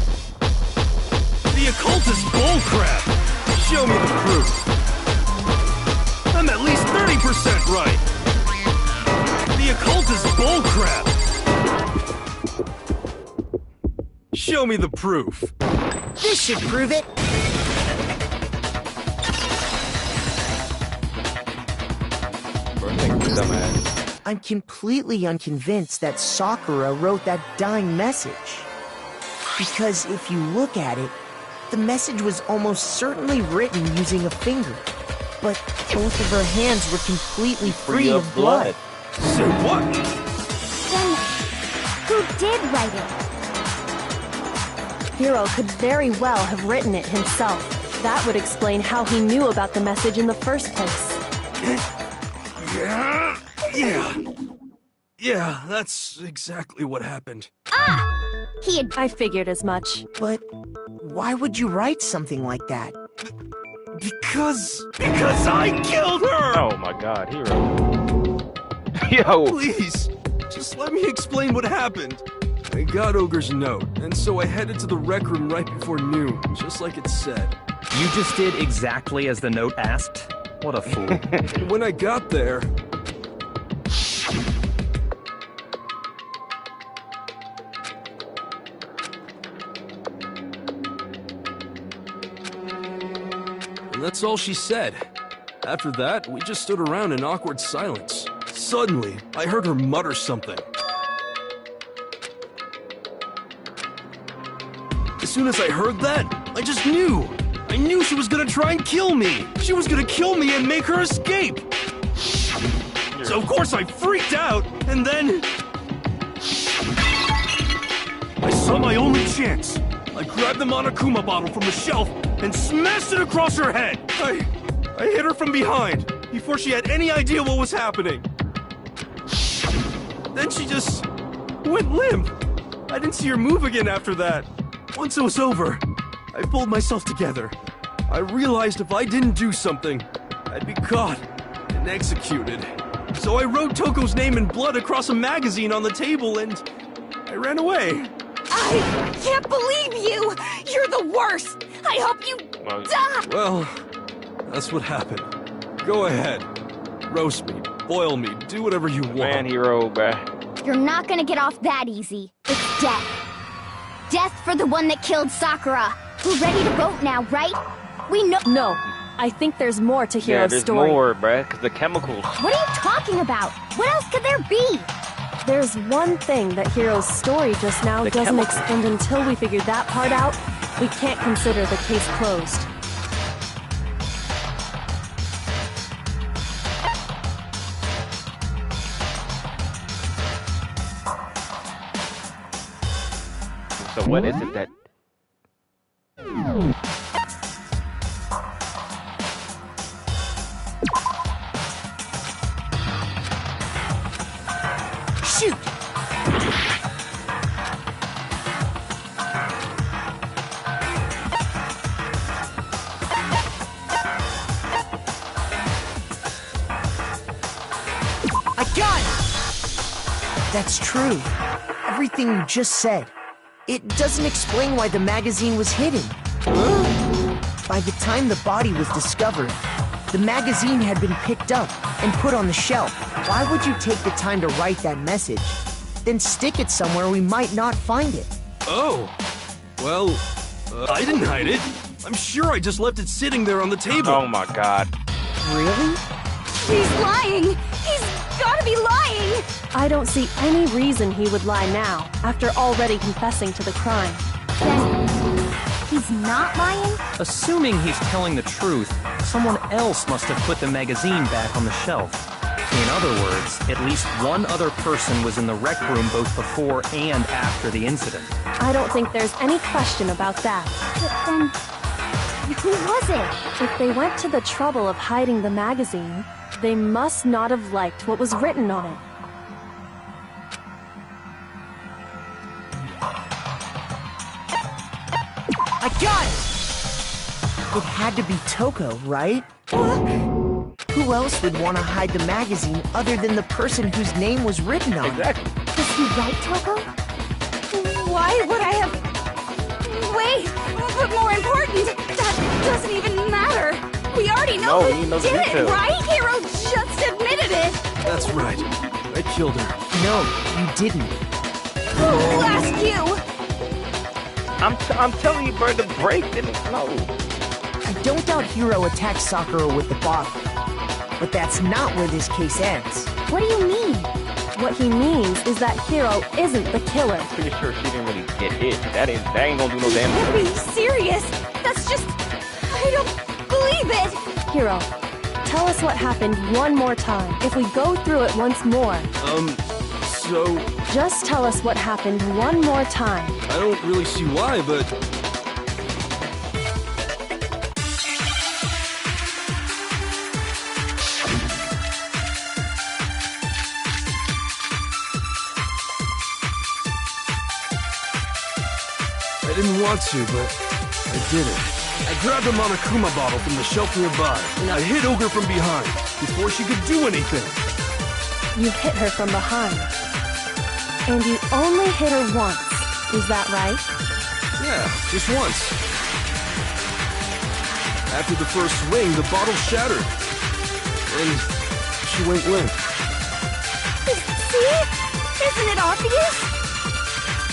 The occult is bullcrap! Show me the proof! I'm at least 30% right! The occult is bullcrap! Show me the proof! This should prove it! Bro, dumbass. I'm completely unconvinced that Sakura wrote that dying message. Because if you look at it, the message was almost certainly written using a finger. But both of her hands were completely free of blood. Say what? Then, who did write it? Hiro could very well have written it himself. That would explain how he knew about the message in the first place. Yeah, that's exactly what happened. He had... I figured as much. But why would you write something like that? Because I killed her! Oh my god, Hiro. Yo! Please, just let me explain what happened. I got Ogre's note, and so I headed to the rec room right before noon, just like it said. You just did exactly as the note asked? What a fool. And when I got there... And that's all she said. After that, we just stood around in awkward silence. Suddenly, I heard her mutter something. As soon as I heard that, I just knew. I knew she was gonna try and kill me. She was gonna kill me and make her escape. So of course I freaked out, and then... I saw my only chance. I grabbed the Monokuma bottle from the shelf and smashed it across her head. I hit her from behind before she had any idea what was happening. Then she just went limp. I didn't see her move again after that. Once it was over, I pulled myself together. I realized if I didn't do something, I'd be caught and executed. So I wrote Toko's name in blood across a magazine on the table and I ran away. I can't believe you! You're the worst! I hope you die! Well, that's what happened. Go ahead. Roast me, boil me, do whatever you want. Man, Hiro, bruh. You're not gonna get off that easy. It's death. Death for the one that killed Sakura. We're ready to vote now, right? We know- No, I think there's more to Yeah, Hiro's there's story. more, bruh, 'cause the chemicals. What are you talking about? What else could there be? There's one thing that Hiro's story just now The doesn't chemicals. and until we figure that part out, we can't consider the case closed. So what is it that... Shoot! I got it! That's true. Everything you just said. It doesn't explain why the magazine was hidden. By the time the body was discovered, the magazine had been picked up and put on the shelf. Why would you take the time to write that message, then stick it somewhere we might not find it? Oh. Well, I didn't hide it. I'm sure I just left it sitting there on the table. Oh my god. Really? He's lying! He's gotta be lying! I don't see any reason he would lie now, after already confessing to the crime. Then he's not lying? Assuming he's telling the truth, someone else must have put the magazine back on the shelf. In other words, at least one other person was in the rec room both before and after the incident. I don't think there's any question about that. But then, who was it? If they went to the trouble of hiding the magazine, they must not have liked what was written on it. I got it! It had to be Toko, right? Who else would want to hide the magazine other than the person whose name was written on it? Exactly. Was he right, Toko? Why would I have... Wait, but more important, that doesn't even matter. We already know No, who he knows did it, details. right? Hiro just admitted it. That's right. I killed her. No, you didn't. Who asked you? I'm telling you, bro, the break didn't know. I don't doubt Hiro attacked Sakura with the bottle. But that's not where this case ends. What do you mean? What he means is that Hiro isn't the killer. Pretty sure she didn't really get hit. That ain't gonna do no Are damage. you serious? That's just... I don't believe it! Hiro, tell us what happened one more time. If we go through it once more, So... just tell us what happened one more time. I don't really see why, but... I didn't want to, but I did it. I grabbed a Monokuma bottle from the shelf nearby, and I hit Ogre from behind, before she could do anything. You hit her from behind. And you only hit her once. Is that right? Yeah, just once. After the first swing, the bottle shattered. And she went limp. See? Isn't it obvious?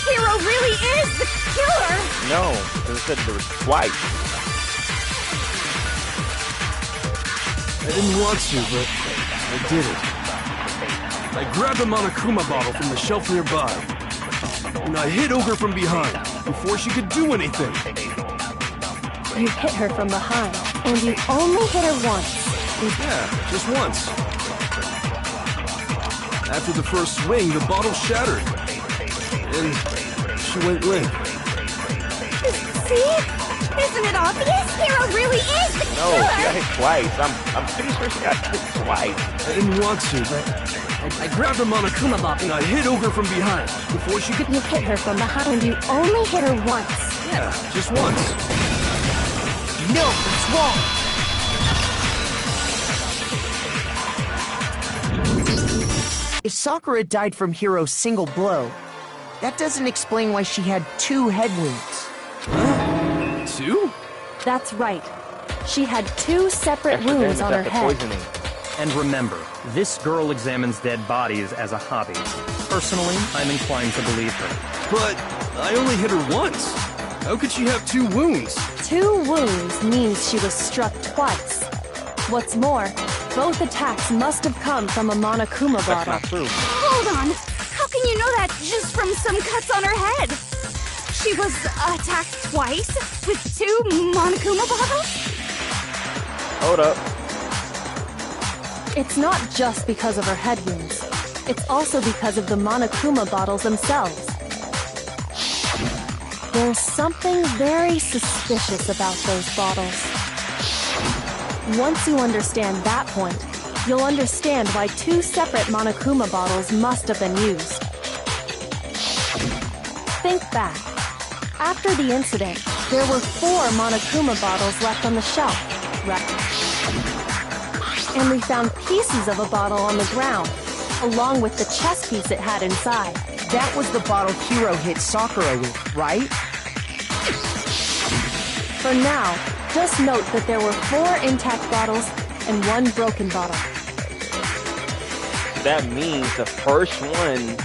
Hiro really is the killer! No, because it said there was twice. I didn't want to, but I did it. I grabbed a Monokuma bottle from the shelf nearby, and I hit Ogre from behind, before she could do anything. You hit her from behind, and you only hit her once. Yeah, just once. After the first swing, the bottle shattered, and she went limp. See? Isn't it obvious? Hiro really is the No, killer! she got hit twice. I'm pretty sure she got hit twice. I didn't want to, but I grabbed a Monokuma bottle, and I hit Ogre from behind, before she could... You hit her from behind, and you only hit her once. Yeah, just once. No, it's wrong. If Sakura died from Hiro's single blow, that doesn't explain why she had 2 head wounds. 2? That's right. She had 2 separate Extra wounds damage on her after head. poisoning. And remember, this girl examines dead bodies as a hobby. Personally, I'm inclined to believe her. But I only hit her once. How could she have 2 wounds? 2 wounds means she was struck twice. What's more, both attacks must have come from a Monokuma That's bottle. not true. Hold on. How can you know that just from some cuts on her head? She was attacked twice with 2 Monokuma bottles? Hold up. It's not just because of her head wounds. It's also because of the Monokuma bottles themselves. There's something very suspicious about those bottles. Once you understand that point, you'll understand why 2 separate Monokuma bottles must have been used. Think back. After the incident, there were 4 Monokuma bottles left on the shelf, right? And we found pieces of a bottle on the ground, along with the chess piece it had inside. That was the bottle Hiro hit Sakura with, right? For now, just note that there were 4 intact bottles and 1 broken bottle. That means the first one...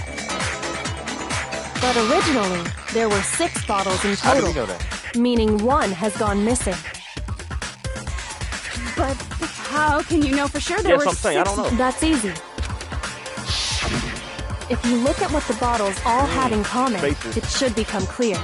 But originally, there were 6 bottles in How do total, we know that? meaning 1 has gone missing. But how can you know for sure there Yes, were I'm saying, I 6... don't know. That's easy. If you look at what the bottles all had in common, faces. it should become clear.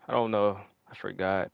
I don't know. I forgot.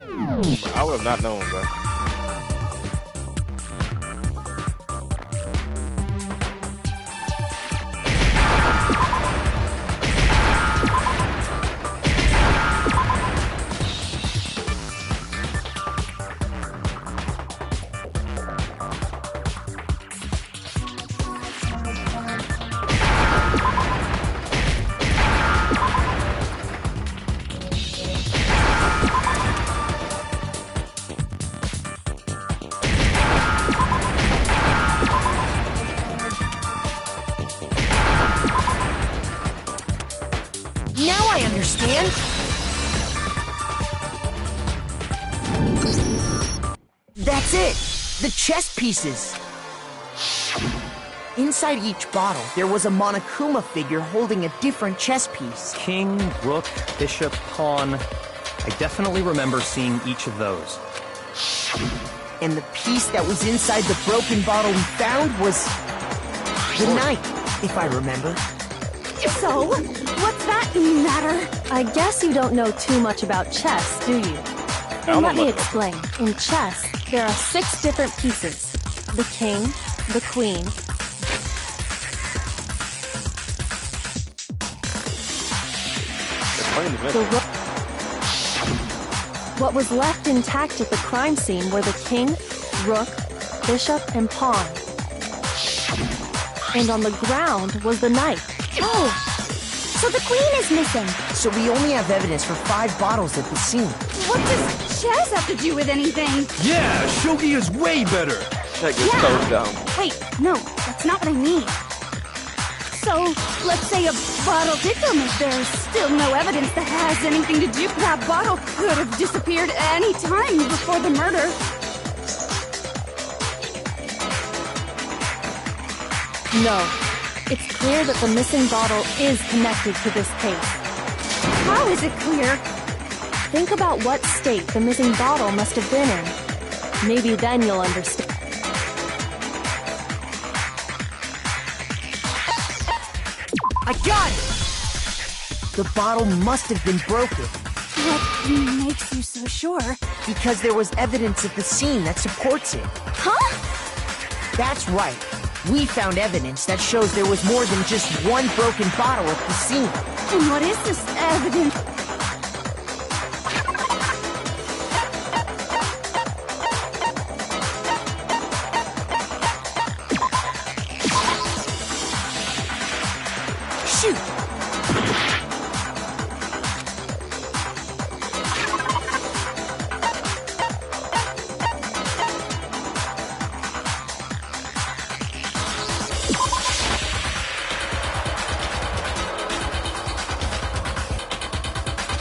I would have not known, bro. Now I understand. That's it! The chess pieces! Inside each bottle, there was a Monokuma figure holding a different chess piece. King, rook, bishop, pawn. I definitely remember seeing each of those. And the piece that was inside the broken bottle we found was the knight, if I remember. So, what's that matter? I guess you don't know too much about chess, do you? Then let me explain. In chess, there are 6 different pieces. The king, the queen, the rook. What was left intact at the crime scene were the king, rook, bishop, and pawn. And on the ground was the knight. Oh, so the queen is missing. So we only have evidence for 5 bottles at the scene. What does chess have to do with anything? Yeah, shogi is way better. That gets so dumb. Wait, no, that's not what I mean. So, let's say a bottle did come up. There's still no evidence that has anything to do. That bottle could have disappeared any time before the murder. No. It's clear that the missing bottle is connected to this case. How is it clear? Think about what state the missing bottle must have been in. Maybe then you'll understand. I got it! The bottle must have been broken. What makes you so sure? Because there was evidence at the scene that supports it. Huh? That's right. We found evidence that shows there was more than just one broken bottle at the scene. And what is this evidence? Shoot!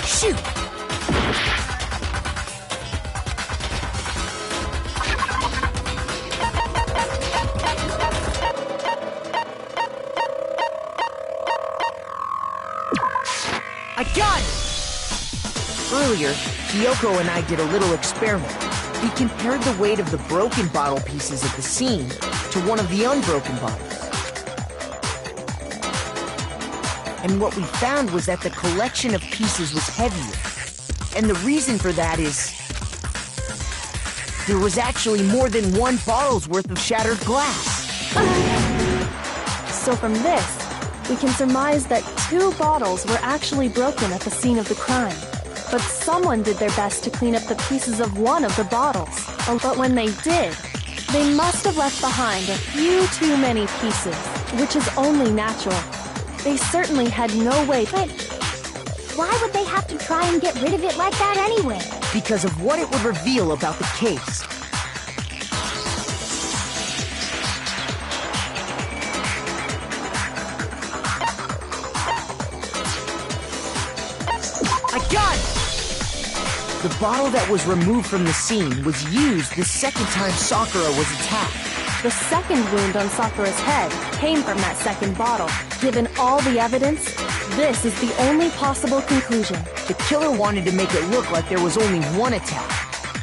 Shoot! I got it! Earlier, Kyoko and I did a little experiment. We compared the weight of the broken bottle pieces at the scene to one of the unbroken bottles. And what we found was that the collection of pieces was heavier. And the reason for that is there was actually more than one bottle's worth of shattered glass. So from this, we can surmise that 2 bottles were actually broken at the scene of the crime. But someone did their best to clean up the pieces of one of the bottles. But when they did, they must have left behind a few too many pieces, which is only natural. They certainly had no way. But why would they have to try and get rid of it like that anyway? Because of what it would reveal about the case. I got it! The bottle that was removed from the scene was used the second time Sakura was attacked. The second wound on Sakura's head came from that second bottle. Given all the evidence, this is the only possible conclusion. The killer wanted to make it look like there was only one attack,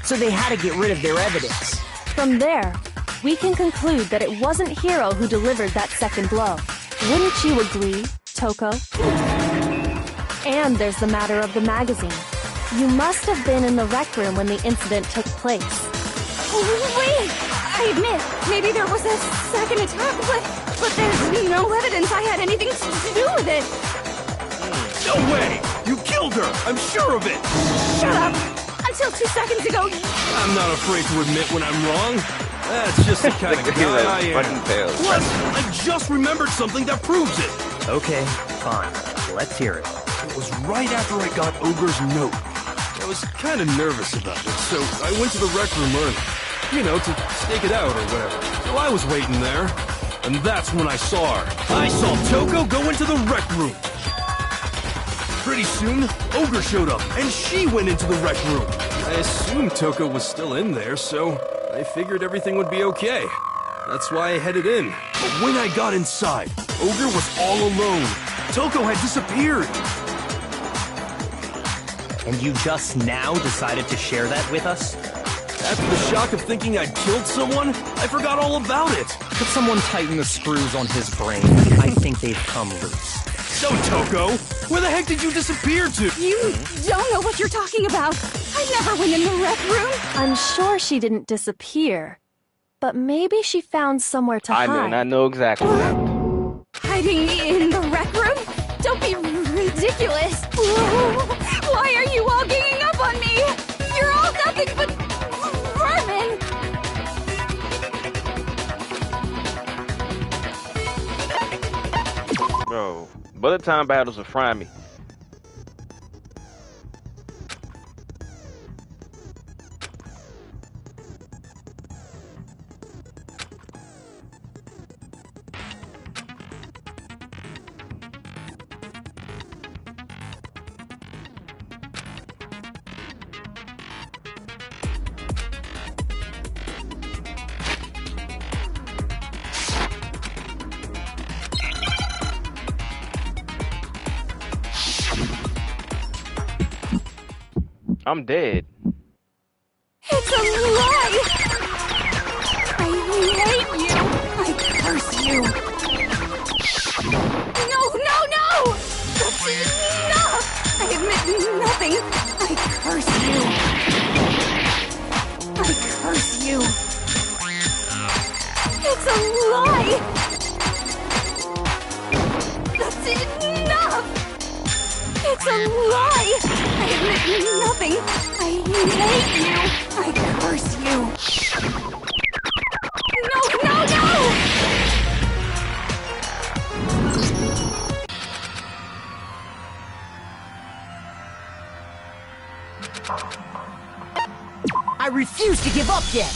so they had to get rid of their evidence. From there, we can conclude that it wasn't Hiro who delivered that second blow. Wouldn't you agree, Toko? And there's the matter of the magazine. You must have been in the rec room when the incident took place. Wait! I admit, maybe there was a second attack, but there's no evidence I had anything to do with it. No way! You killed her! I'm sure of it! Shut up! Until 2 seconds ago, I'm not afraid to admit when I'm wrong. That's just the kind of guy I am. Plus, I just remembered something that proves it. Okay, fine. Let's hear it. It was right after I got Ogre's note. I was kind of nervous about it, so I went to the rec room early. You know, to stake it out or whatever. So I was waiting there, and that's when I saw her. I saw Toko go into the rec room. Pretty soon, Ogre showed up, and she went into the rec room. I assumed Toko was still in there, so I figured everything would be okay. That's why I headed in. But when I got inside, Ogre was all alone. Toko had disappeared. And you just now decided to share that with us? After the shock of thinking I'd killed someone, I forgot all about it. Could someone tighten the screws on his brain? I think they've come loose. So, Toko, where the heck did you disappear to? you don't know what you're talking about. I never went in the rec room. I'm sure she didn't disappear, but maybe she found somewhere to hide. I know exactly what happened. Hiding in the rec room? Don't be ridiculous. Why are you all ganging up on me? You're all nothing but vermin. Bro, bullet time battles will fry me. I'm dead. It's a lie! I hate you! I curse you! No! That's enough! I admit nothing! I curse you! I curse you! It's a lie! That's enough! It's a lie! I admit nothing! I hate you! I curse you! No! I refuse to give up yet!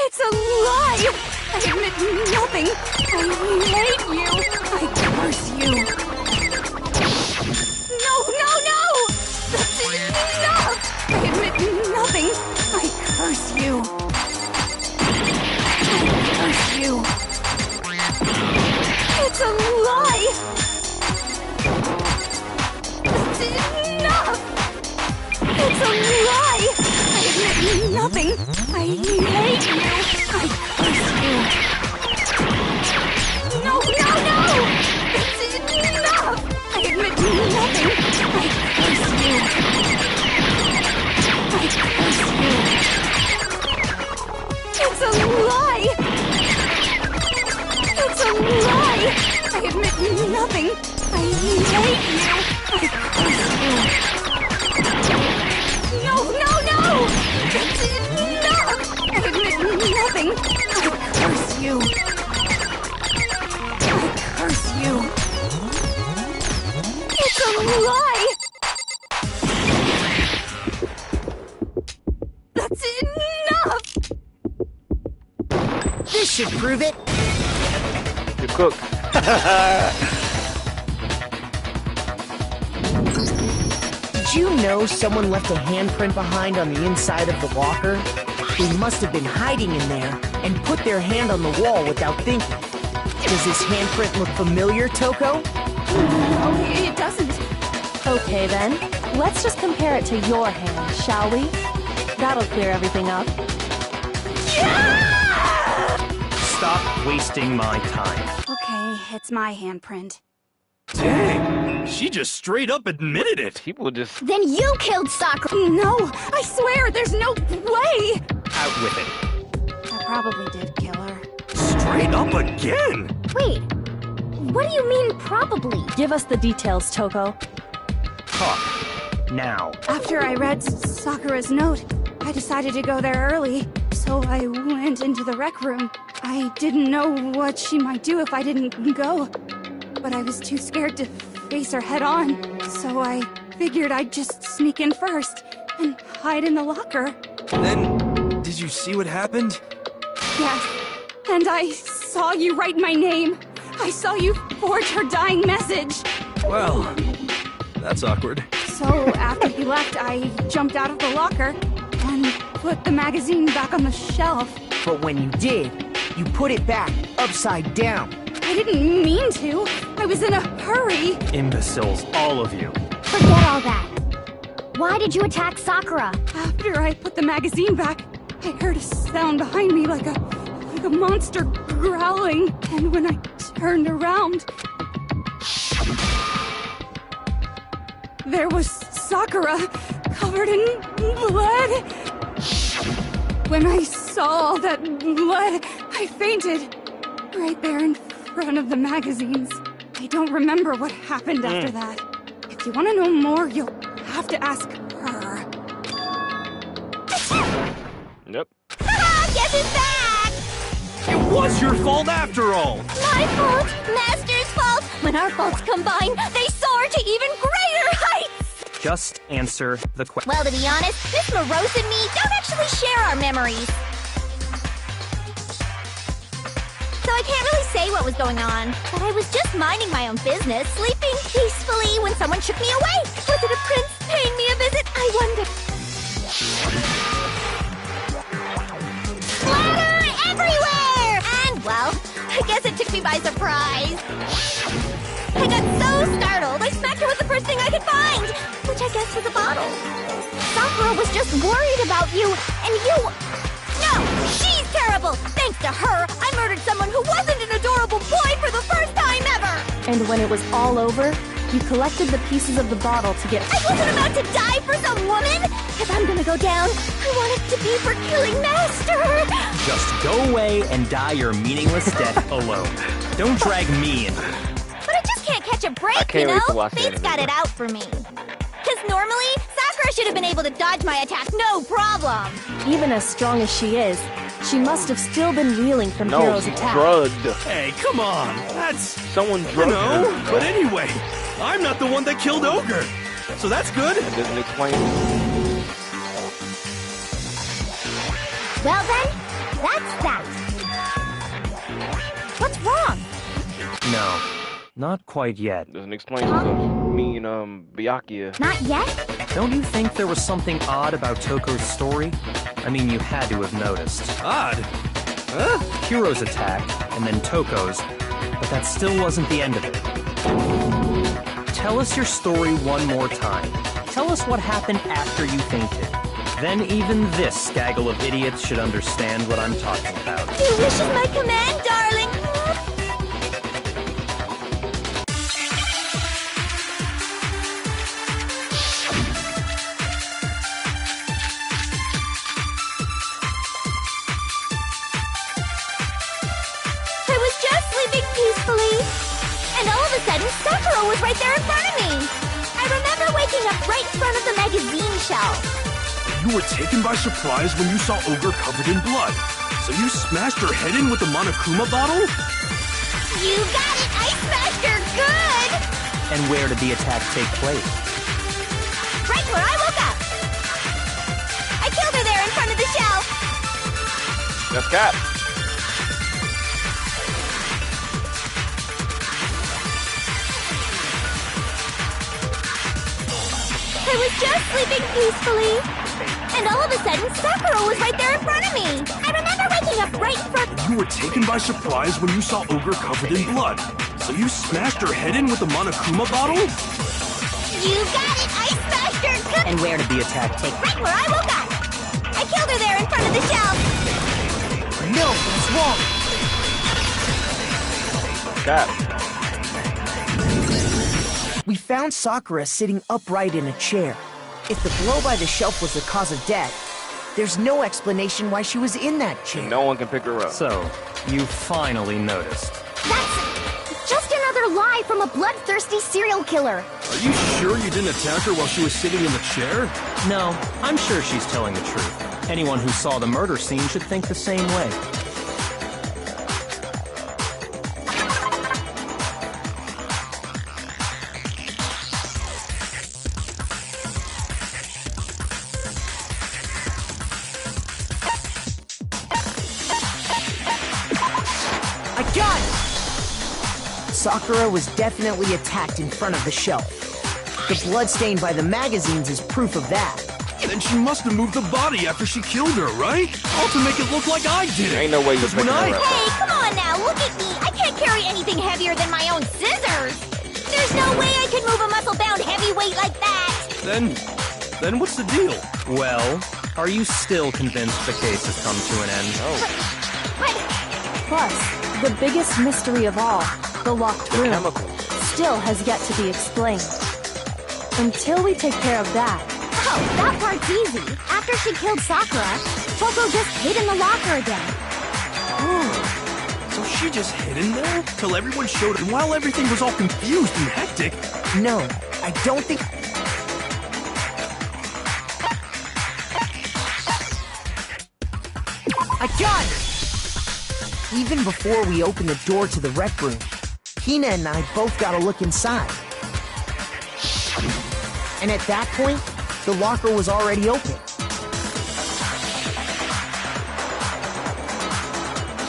It's a lie! I admit nothing! I hate you! I curse you! No! That's enough! I admit nothing! I curse you! I curse you! It's a lie! That's enough! It's a lie! I admit nothing! I hate you! I curse you! No! That's enough! I admit nothing! I curse you! I curse you! It's a lie! It's a lie! I admit nothing! I hate you! I curse you! No! That's enough! I admit nothing! I curse you! I curse you! It's a lie! That's enough! This should prove it! You cook. Did you know someone left a handprint behind on the inside of the locker? They must have been hiding in there and put their hand on the wall without thinking. Does this handprint look familiar, Toko? No, it doesn't. Okay then, Let's just compare it to your hand, shall we? That'll clear everything up. Stop wasting my time. Okay, it's my handprint. Dang, she just straight up admitted it. People just... Then you killed Sakura! No, I swear, there's no way! Out with it. I probably did kill her. Straight up again? Wait, what do you mean probably? Give us the details, Toko. Talk. Now. After I read Sakura's note, I decided to go there early, so I went into the rec room. I didn't know what she might do if I didn't go, but I was too scared to face her head on, so I figured I'd just sneak in first and hide in the locker. Then, did you see what happened? Yes, and I saw you write my name. I saw you forge her dying message. Well, that's awkward. So after you left, I jumped out of the locker and put the magazine back on the shelf. But when you did, you put it back upside down. I didn't mean to. I was in a hurry. Imbeciles, all of you. Forget all that. Why did you attack Sakura? After I put the magazine back, I heard a sound behind me like a monster growling. And when I turned around, there was Sakura covered in blood. When I saw all that blood, I fainted right there in front of the magazines. I don't remember what happened after that. If you want to know more, you'll have to ask her. Yep. Guess who's back? It was your fault after all. My fault, Master's fault. When our faults combine, they soar to even greater heights. Just answer the question. Well, to be honest, Miss Morose and me don't actually share our memories. So I can't really say what was going on. But I was just minding my own business, sleeping peacefully when someone shook me away. Was it a prince paying me a visit? I wonder. Splatter everywhere! And, well, I guess it took me by surprise. I got so startled, I smacked her with the first thing I could find, which I guess was a bottle. Sakura was just worried about you, and you... No, she's terrible! Thanks to her, I murdered someone who wasn't an adorable boy for the first time ever! And when it was all over, you collected the pieces of the bottle to get... I wasn't about to die for some woman! If I'm gonna go down, I want it to be for killing Master! Just go away and die your meaningless death alone. Don't drag me in. But I just can't catch a break, I can't you wait to know? watch the Fate's anime. got it out for me. Because normally, Sakura should have been able to dodge my attack, no problem! Even as strong as she is, she must have still been reeling from No, Hero's she's attack. drugged. Hey, come on. That's... Someone You drugged know, her. but anyway, I'm not the one that killed Ogre. So that's good. That doesn't explain. Well then, that's that. What's wrong? No, not quite yet. Doesn't explain stuff. Me and Byakuya. Not yet? Don't you think there was something odd about Toko's story? I mean, you had to have noticed. Odd. Huh? Hiro's attack, and then Toko's, but that still wasn't the end of it. Tell us your story one more time. Tell us what happened after you fainted. Then even this gaggle of idiots should understand what I'm talking about. Your wish is my command, darling. I was just sleeping peacefully, and all of a sudden, Sakura was right there in front of me. I remember waking up right in front of the magazine shelf. You were taken by surprise when you saw Ogre covered in blood. So you smashed her head in with the Monokuma bottle? You got it! I smashed her good! And where did the attack take place? Right where I woke up! I killed her there in front of the shelf! That's Cap. I was just sleeping peacefully, and all of a sudden, Sakura was right there in front of me! I remember waking up right in front... You were taken by surprise when you saw Ogre covered in blood. So you smashed her head in with the Monokuma bottle? You got it! I smashed And where did the attack take place? Right where I woke up! I killed her there in front of the shelf! No, that's wrong. Stop. We found Sakura sitting upright in a chair. If the blow by the shelf was the cause of death, there's no explanation why she was in that chair. No one can pick her up. So, you finally noticed. That's just another lie from a bloodthirsty serial killer. Are you sure you didn't attack her while she was sitting in the chair? No, I'm sure she's telling the truth. Anyone who saw the murder scene should think the same way. I got it! Sakura was definitely attacked in front of the shelf. The blood stained by the magazines is proof of that. Then she must have moved the body after she killed her, right? All to make it look like I did it. Ain't no way you're 'Cause when picking her up. Hey, come on now, look at me! I can't carry anything heavier than my own scissors! There's no way I can move a muscle-bound heavyweight like that! Then what's the deal? Well, are you still convinced the case has come to an end? But Plus, the biggest mystery of all, the locked room, still has yet to be explained. Until we take care of that, oh, that part's easy. After she killed Sakura, Toko just hid in the locker again. So she just hid in there till everyone showed up, and while everything was all confused and hectic. No, I don't think... I got it! Even before we opened the door to the rec room, Hina and I both got a look inside. And at that point, the locker was already open.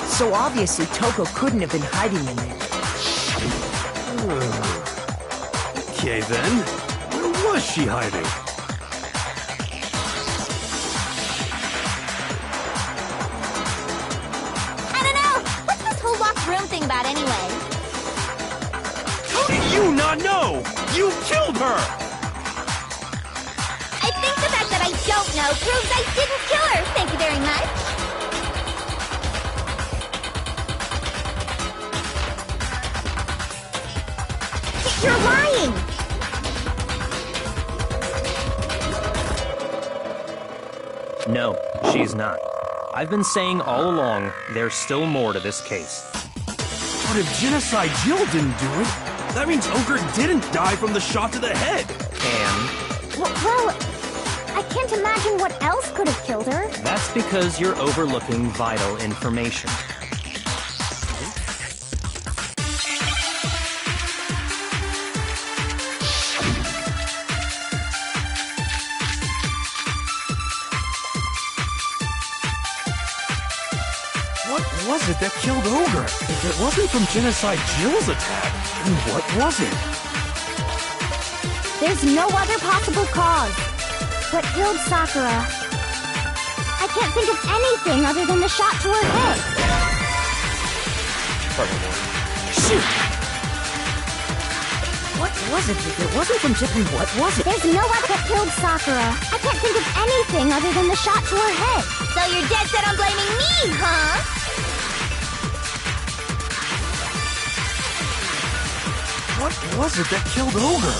So obviously Toko couldn't have been hiding in there. Okay then, where was she hiding? I don't know! What's this whole locked room thing about anyway? How do you not know? You killed her! I think the fact that I don't know proves I didn't kill her! Thank you very much! You're lying! No, she's not. I've been saying all along, there's still more to this case. But if Genocide Jill didn't do it, that means Ogre didn't die from the shot to the head. And Well, I can't imagine what else could have killed her. that's because you're overlooking vital information. What was it that killed Ogre? If it wasn't from Genocide Jill's attack, then what was it? There's no other possible cause. What killed Sakura? I can't think of anything other than the shot to her head. Shoot! What was it? If it wasn't from Jiffy, what was it? There's no other that killed Sakura. I can't think of anything other than the shot to her head. So you're dead set on blaming me, huh? What was it that killed Ogre?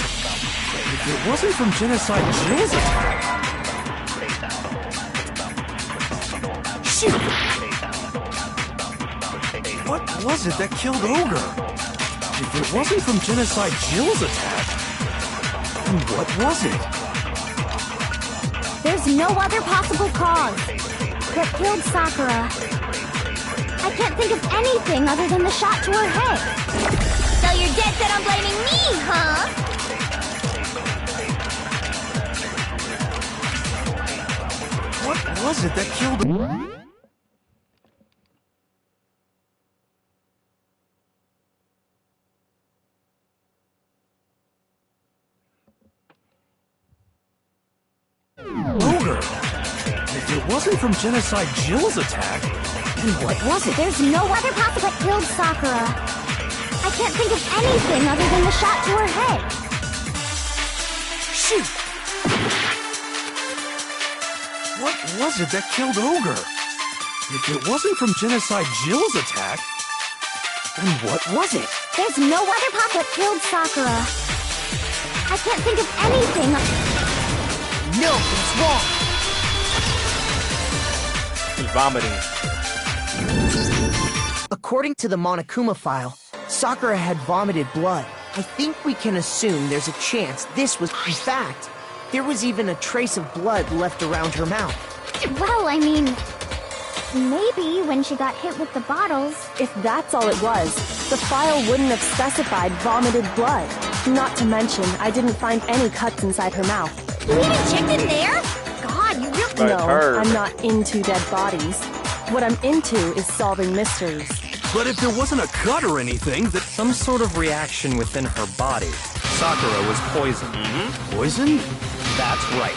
If it wasn't from Genocide Jill's attack... Shoot! What was it that killed Ogre? If it wasn't from Genocide Jill's attack, then what was it? There's no other possible cause. What killed Sakura? I can't think of anything other than the shot to her head. So you're dead set on blaming me, huh? What was it that killed... Ogre! If it wasn't from Genocide Jill's attack, then what was it? There's no other possible that killed Sakura. I can't think of anything other than the shot to her head. Shoot! What was it that killed Ogre? If it wasn't from Genocide Jill's attack, then what was it? There's no other pop that killed Sakura. I can't think of anything. No, it's wrong. He's vomiting. According to the Monokuma file, Sakura had vomited blood. I think we can assume there's a chance this was in fact. There was even a trace of blood left around her mouth. Well, I mean, maybe when she got hit with the bottles. If that's all it was, the file wouldn't have specified vomited blood. Not to mention, I didn't find any cuts inside her mouth. You even checked in there? God, you really... But No, her- I'm not into dead bodies. What I'm into is solving mysteries. But if there wasn't a cut or anything, that Some sort of reaction within her body. Sakura was poisoned. poison? That's right.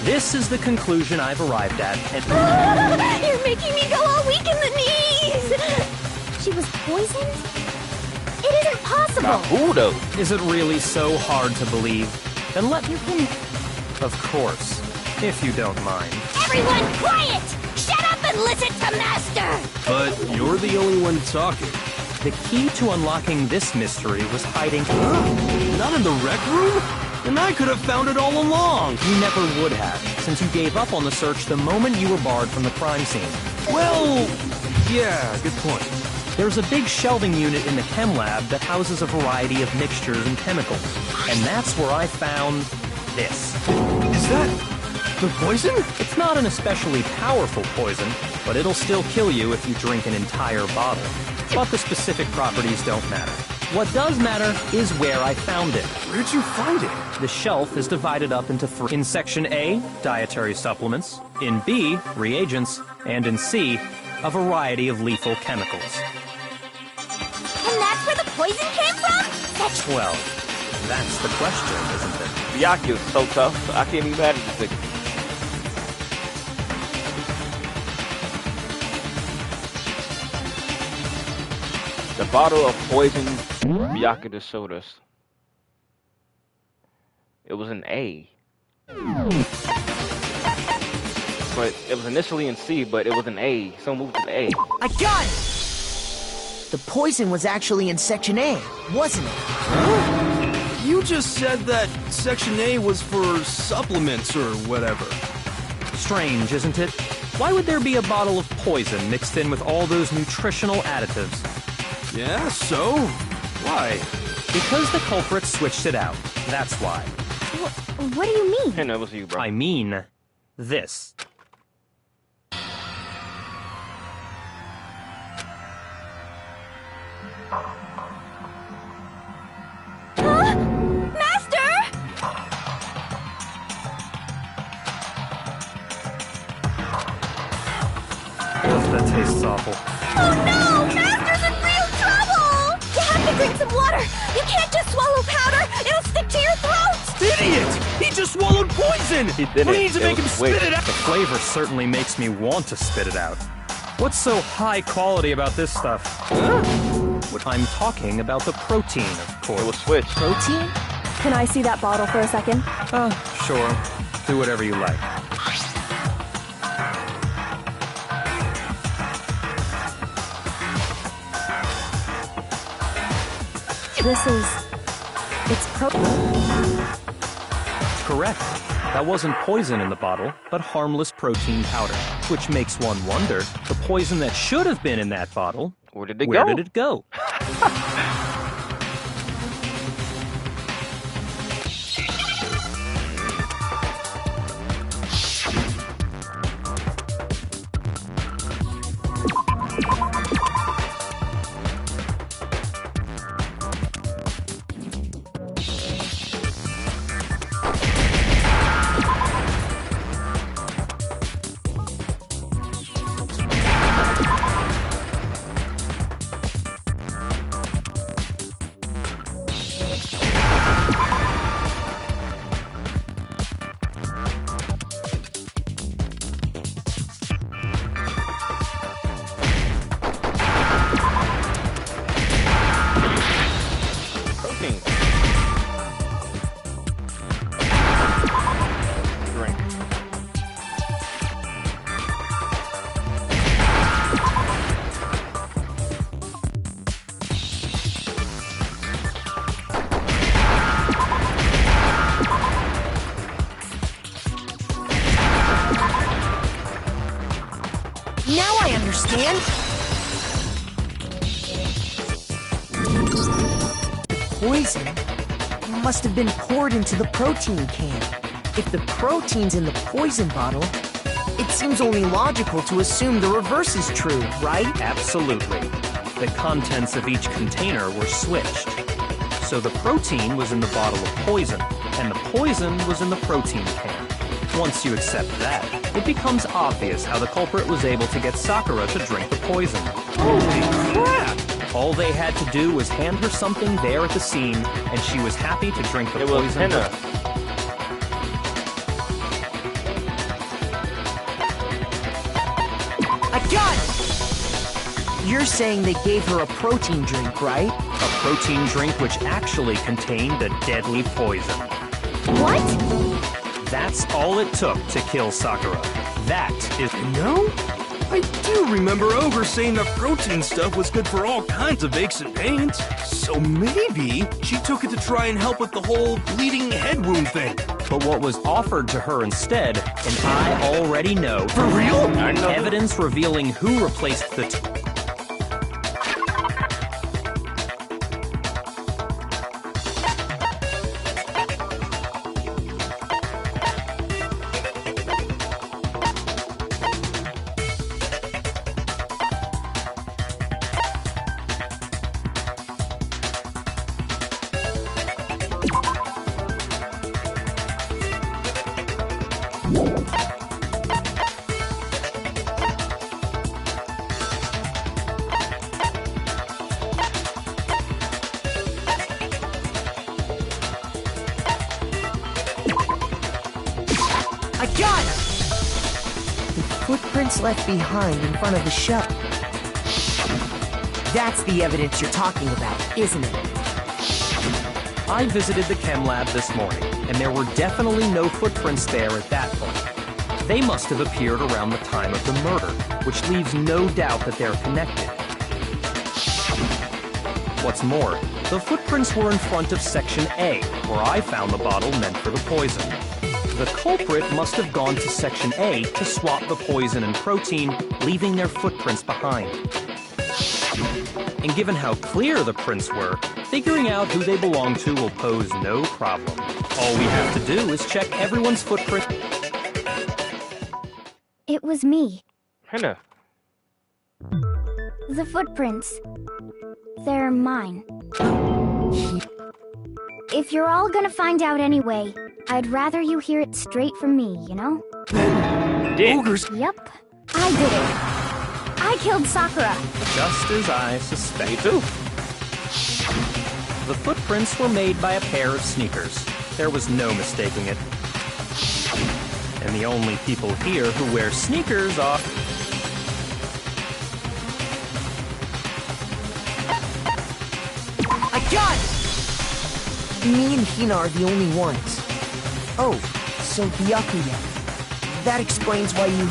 This is the conclusion I've arrived at, and You're making me go all weak in the knees! She was poisoned? It isn't possible! Now, who though? is it really so hard to believe? Then let me... Of course, if you don't mind. Everyone quiet! Shut up and listen to Master! But you're the only one talking. The key to unlocking this mystery was hiding... Not in the rec room? And I could have found it all along. You never would have, since you gave up on the search the moment you were barred from the crime scene. Well, yeah, good point. There's a big shelving unit in the chem lab that houses a variety of mixtures and chemicals. And that's where I found this. Is that the poison? It's not an especially powerful poison, but it'll still kill you if you drink an entire bottle. But the specific properties don't matter. What does matter is where I found it. Where'd you find it? The shelf is divided up into three. In Section A, dietary supplements. In B, reagents. And in C, a variety of lethal chemicals. And that's where the poison came from? Well, that's the question, isn't it? Miyaki is so tough. I can't even imagine this thing. The bottle of poison Miyaki just showed us. It was an A. But it was initially in C, but it was an A. So moved to the A. I got it! The poison was actually in Section A, wasn't it? You just said that Section A was for supplements or whatever. Strange, isn't it? Why would there be a bottle of poison mixed in with all those nutritional additives? Yeah, so? Why? Because the culprits switched it out. That's why. What do you mean? I know it was you, bro. I mean, this. Huh? Master! Ugh, that tastes awful. Oh no! Master's in real trouble! You have to drink some water! You can't just swallow powder! It'll stick to your throat! Idiot! He just swallowed poison! He did We it. need to It make was him spit weird. it out! The flavor certainly makes me want to spit it out. What's so high quality about this stuff? I'm talking about the protein, of course. It was switched. Protein? Can I see that bottle for a second? Sure. Do whatever you like. It's Correct. That wasn't poison in the bottle, but harmless protein powder. Which makes one wonder, the poison that should have been in that bottle, Where did it where go? did it go? Now I understand! The poison must have been poured into the protein can. If the protein's in the poison bottle, it seems only logical to assume the reverse is true, right? Absolutely. The contents of each container were switched. So the protein was in the bottle of poison, and the poison was in the protein can. Once you accept that, it becomes obvious how the culprit was able to get Sakura to drink the poison. Holy crap! All they had to do was hand her something there at the scene, and she was happy to drink the It was poison. Hina. I got it! You're saying they gave her a protein drink, right? A protein drink which actually contained a deadly poison. What? That's all it took to kill Sakura. That is... No? I do remember Ogre saying the protein stuff was good for all kinds of aches and pains. So maybe she took it to try and help with the whole bleeding head wound thing. But what was offered to her instead, and I already know... For real? I know. Evidence revealing who replaced the... I got it! The footprints left behind in front of the shelf. That's the evidence you're talking about, isn't it? I visited the chem lab this morning, and there were definitely no footprints there at that point. They must have appeared around the time of the murder, which leaves no doubt that they're connected. What's more, the footprints were in front of Section A, where I found the bottle meant for the poison. The culprit must have gone to Section A to swap the poison and protein, leaving their footprints behind. And given how clear the prints were, figuring out who they belong to will pose no problem. All we have to do is check everyone's footprint. It was me. Hina. The footprints. They're mine. If you're all gonna find out anyway, I'd rather you hear it straight from me, you know? Dick. Ogres. Yep. I did it. I killed Sakura. Just as I suspected. The footprints were made by a pair of sneakers. There was no mistaking it. And the only people here who wear sneakers are... I got it! Me and Hina are the only ones. Oh, so Byakuya. That explains why you...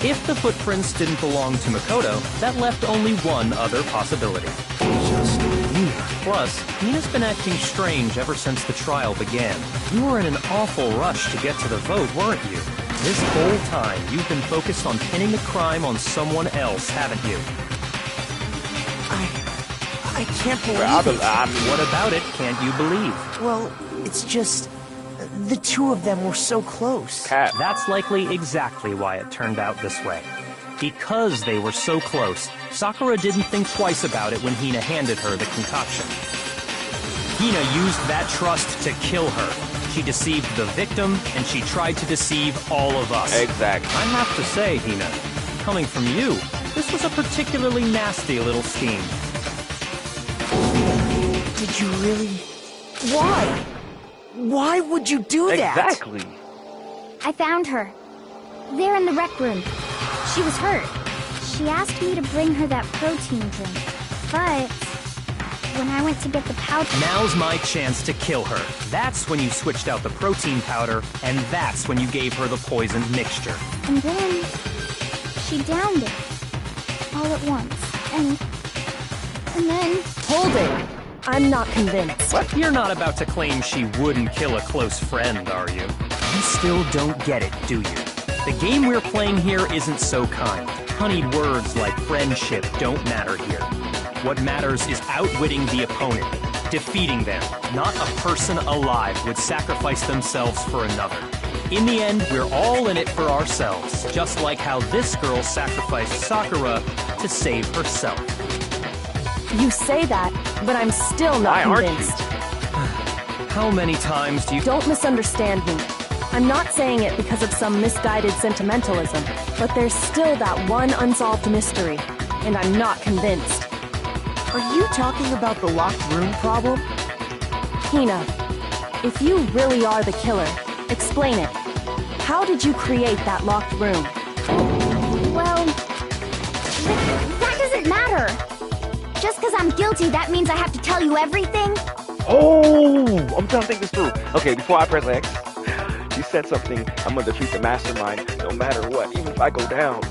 If the footprints didn't belong to Makoto, that left only one other possibility. Just Hina. Plus, Hina's been acting strange ever since the trial began. You were in an awful rush to get to the vote, weren't you? This whole time, you've been focused on pinning the crime on someone else, haven't you? I can't believe it. What about it can't you believe? Well, it's just... the two of them were so close. Cat. That's likely exactly why it turned out this way. Because they were so close, Sakura didn't think twice about it when Hina handed her the concoction. Hina used that trust to kill her. She deceived the victim, and she tried to deceive all of us. Exactly. I have to say, Hina, coming from you, this was a particularly nasty little scheme. Did you really... Why? Why would you do that? Exactly. I found her. There in the rec room. She was hurt. She asked me to bring her that protein drink. But when I went to get the powder... Now's my chance to kill her. That's when you switched out the protein powder, and that's when you gave her the poisoned mixture. And then she downed it. All at once. And then... Hold it! I'm not convinced. What? You're not about to claim she wouldn't kill a close friend, are you? You still don't get it, do you? The game we're playing here isn't so kind. Honeyed words like friendship don't matter here. What matters is outwitting the opponent, defeating them. Not a person alive would sacrifice themselves for another. In the end, we're all in it for ourselves, just like how this girl sacrificed Sakura to save herself. You say that, but I'm still not convinced. How many times do you... Don't misunderstand me. I'm not saying it because of some misguided sentimentalism, but there's still that one unsolved mystery, and I'm not convinced. Are you talking about the locked room problem? Hina, if you really are the killer, explain it. How did you create that locked room? Well, that doesn't matter. Just because I'm guilty, that means I have to tell you everything? Oh, I'm trying to think this through. Okay, before I press X, you said something, I'm gonna defeat the mastermind no matter what, even if I go down.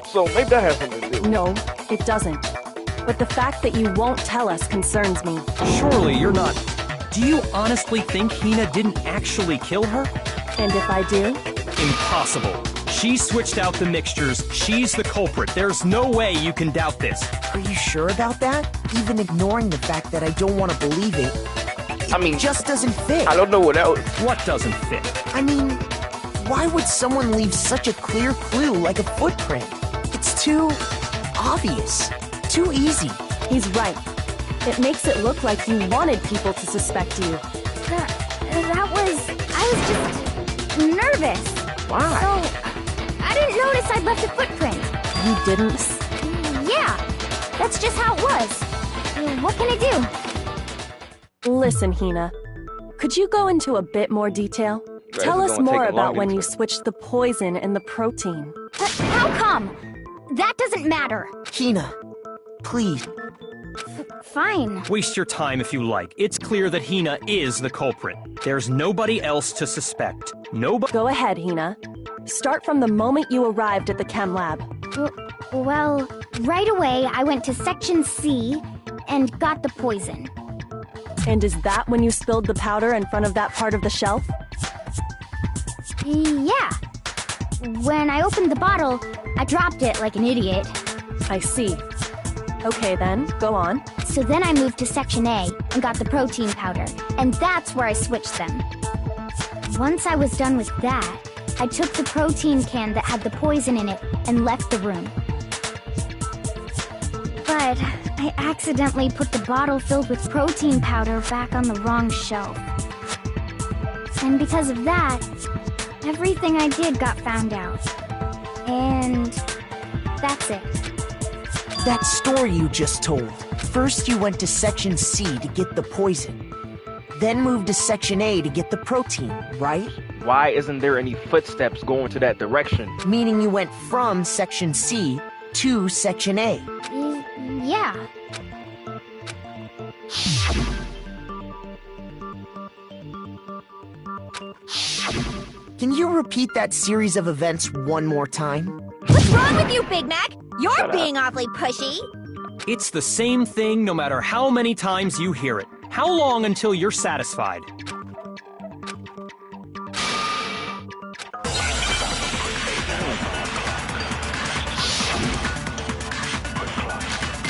So maybe that has something to do. No, it doesn't. But the fact that you won't tell us concerns me. Surely you're not... Do you honestly think Hina didn't actually kill her? And if I do? Impossible. She switched out the mixtures. She's the culprit. There's no way you can doubt this. Are you sure about that? Even ignoring the fact that I don't want to believe it. It just doesn't fit. I don't know what else. What doesn't fit? I mean, why would someone leave such a clear clue like a footprint? It's too obvious. Too easy. He's right. It makes it look like you wanted people to suspect you. I was just nervous. Why? So, I didn't notice I'd left a footprint. You didn't? Yeah, that's just how it was. What can I do? Listen, Hina. Could you go into a bit more detail? Tell us more about when you switched the poison and the protein. How come? That doesn't matter. Hina, please. Fine. Waste your time if you like. It's clear that Hina is the culprit. There's nobody else to suspect. Nobody. Go ahead, Hina. Start from the moment you arrived at the chem lab. Well, right away I went to Section C and got the poison. And is that when you spilled the powder in front of that part of the shelf? Yeah. When I opened the bottle, I dropped it like an idiot. I see. Okay then, go on. So then I moved to Section A and got the protein powder, and that's where I switched them. Once I was done with that, I took the protein can that had the poison in it and left the room. But I accidentally put the bottle filled with protein powder back on the wrong shelf. And because of that, everything I did got found out. And that's it. That story you just told. First you went to Section C to get the poison. Then moved to Section A to get the protein, right? Why isn't there any footsteps going to that direction? Meaning you went from Section C to Section A. Yeah. Can you repeat that series of events one more time? What's wrong with you, Big Mac? You're being awfully pushy. It's the same thing no matter how many times you hear it. How long until you're satisfied? It's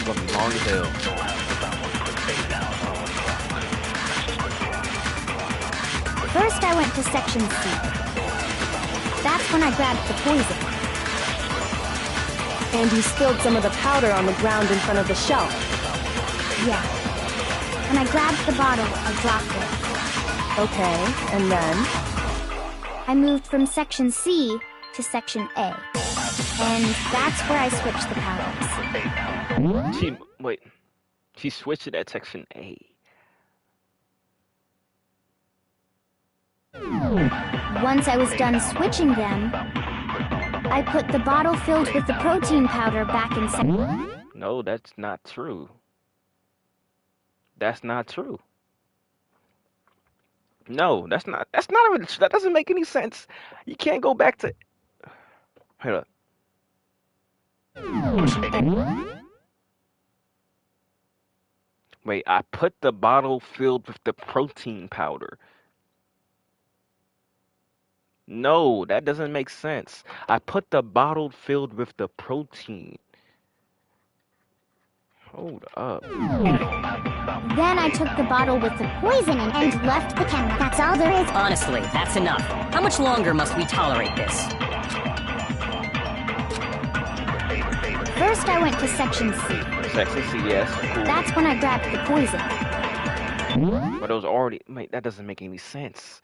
gonna be long as hell. First I went to Section C. That's when I grabbed the poison. And you spilled some of the powder on the ground in front of the shelf. Yeah. When I grabbed the bottle, I dropped it. Okay, and then? I moved from Section C to Section A. And that's where I switched the powders. She switched it at Section A. Once I was done switching them, I put the bottle filled with the protein powder back in Section... No, that's not true. That's not true. No, that's not even, that doesn't make any sense. You can't go back to... Hold up. Wait, I put the bottle filled with the protein powder. No, that doesn't make sense. I put the bottle filled with the protein. Hold up. Then I took the bottle with the poison in and left the camera. That's all there is. Honestly, that's enough. How much longer must we tolerate this? First, I went to section C. Section C, yes. Cool. That's when I grabbed the poison. But it was already... Wait, that doesn't make any sense.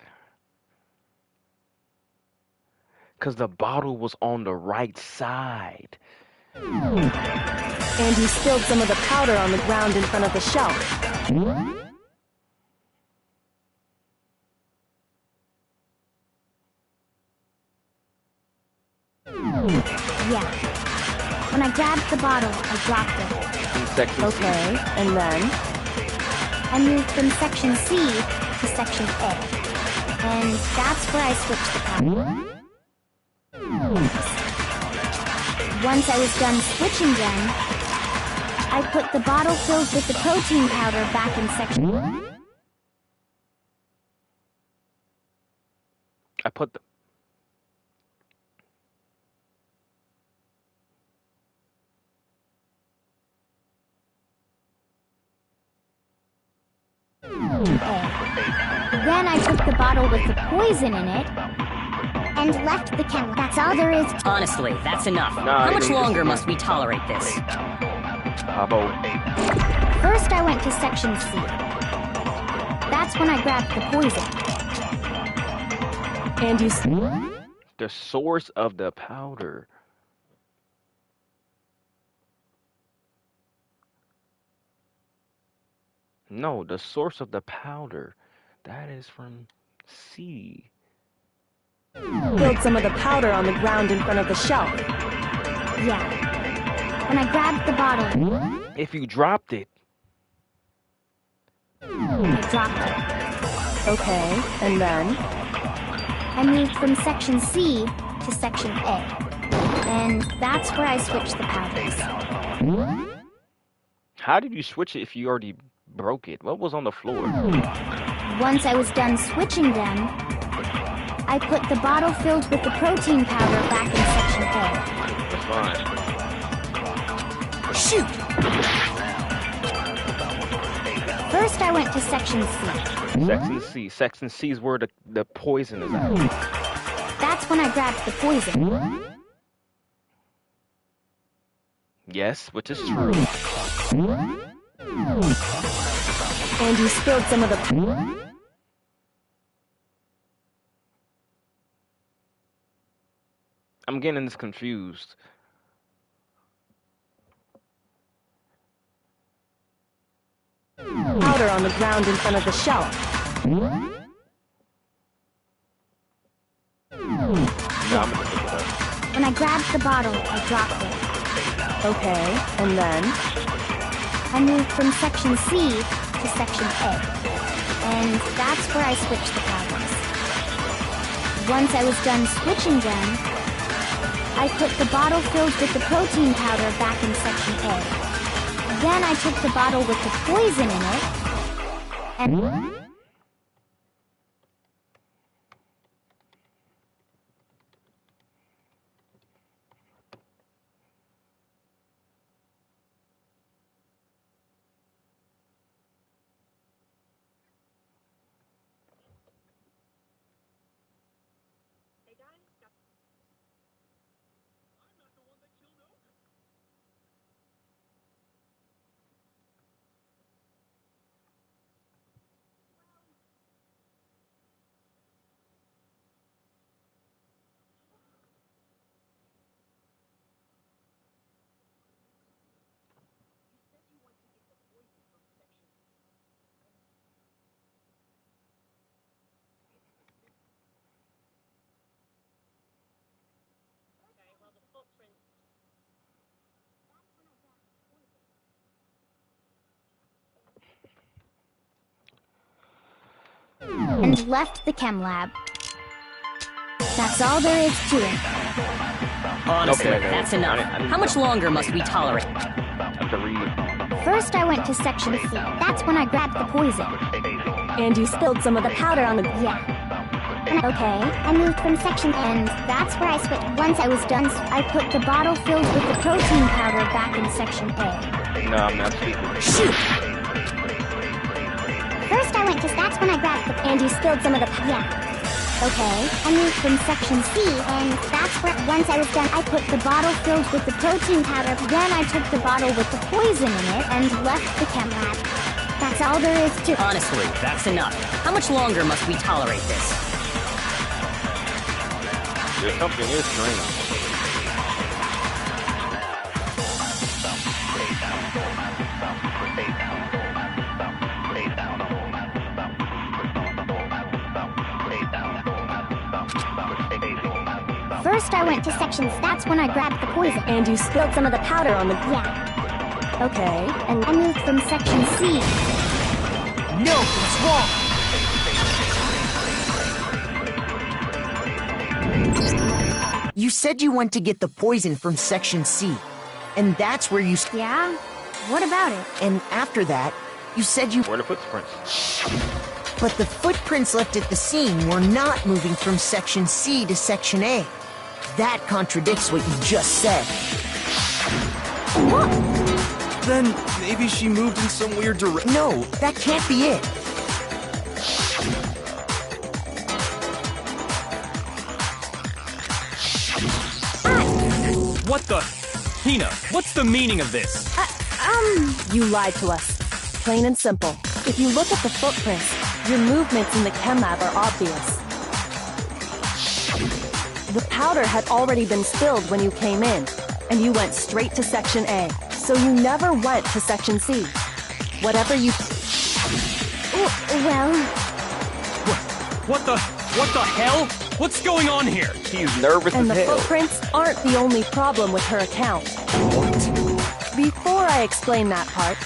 Because the bottle was on the right side. And you spilled some of the powder on the ground in front of the shelf. Yeah. When I grabbed the bottle, I dropped it. In section C. Okay, and then? I moved from section C to section A. And that's where I switched the powder. Once I was done switching them, I put the bottle filled with the protein powder back in section... I put the... Then I took the bottle with the poison in it and left the camera. That's all there is. Honestly, that's enough. Nah, How much longer must we tolerate this? Bravo. First, I went to section C. That's when I grabbed the poison. And you... The source of the powder. No, the source of the powder. That is from C. Spilled some of the powder on the ground in front of the shelf. Yeah. When I grabbed the bottle, If you dropped it. I dropped it. Okay, and then? I moved from section C to section A. And that's where I switched the powders. How did you switch it if you already broke it? What was on the floor? Once I was done switching them, I put the bottle filled with the protein powder back in section A. That's fine. Shoot! First, I went to section C. Section C. Section C is where the poison is at. That's when I grabbed the poison. Yes, which is true. And you spilled some of the... I'm getting this confused. powder on the ground in front of the shelf. No, I'm gonna pick it up. When I grabbed the bottle, I dropped it. Okay, and then? I moved from section C to section A. And that's where I switched the powders. Once I was done switching them, I put the bottle filled with the protein powder back in section A. Then I took the bottle with the poison in it, and... and left the chem lab. That's all there is to it. Honestly, Okay. that's enough. I How much longer must we tolerate? I have to read. First, I went to section C. That's when I grabbed the poison. And you spilled some of the powder on the... Yeah. Okay, I moved from section A, and that's where I switched. Once I was done, I put the bottle filled with the protein powder back in section A. No, I'm not speaking. Shoot! First, I went to... That's when I grabbed the... And you spilled some of the... Yeah. Okay, I moved from section C, and that's where... Once I was done, I put the bottle filled with the protein powder. Then I took the bottle with the poison in it and left the chem lab. That's all there is to... Honestly, that's enough. How much longer must we tolerate this? There's something here strange. First, I went to sections. That's when I grabbed the poison. And you spilled some of the powder on the... Yeah. Okay. And I moved from section C. No, it's wrong! You said you went to get the poison from section C, and that's where you... Yeah? What about it? And after that, you said you... Where are the footprints? But the footprints left at the scene were not moving from section C to section A. That contradicts what you just said. What? Then maybe she moved in some weird direction. No, that can't be it. What the? Hina, what's the meaning of this? You lied to us. Plain and simple. If you look at the footprints, your movements in the chem lab are obvious. The powder had already been spilled when you came in, and you went straight to section A, so you never went to section C. Whatever you... Well... What the hell? What's going on here? He's nervous And as the hell. footprints aren't the only problem with her account. What? Before I explain that part,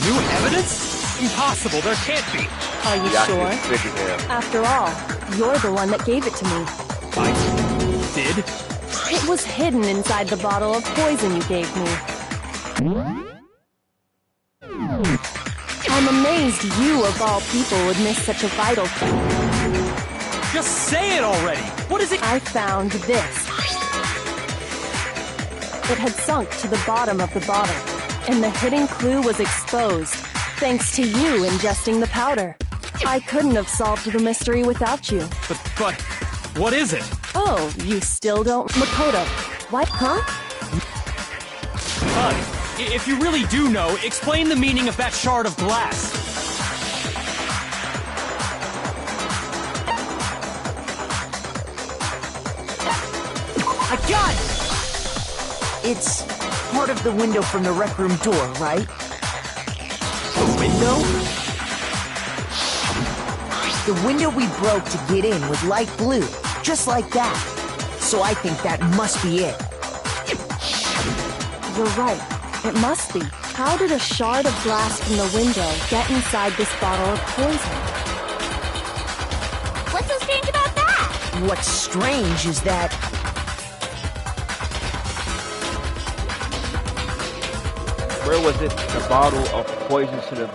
New evidence? Impossible, there can't be. are you Yeah, sure? he's sick as hell. After all, you're the one that gave it to me. I did? It was hidden inside the bottle of poison you gave me. I'm amazed you, of all people, would miss such a vital thing. Just say it already! What is it? I found this. It had sunk to the bottom of the bottle, and the hidden clue was exposed, thanks to you ingesting the powder. I couldn't have solved the mystery without you. But, what is it? Oh, you still don't? Makoto. What? Huh? If you really do know, explain the meaning of that shard of glass. I got it! It's part of the window from the rec room door, right? The window? The window we broke to get in was light blue, just like that. So I think that must be it. You're right. It must be. How did a shard of glass from the window get inside this bottle of poison? What's so strange about that? What's strange is that... Where was it? The bottle of poison to the...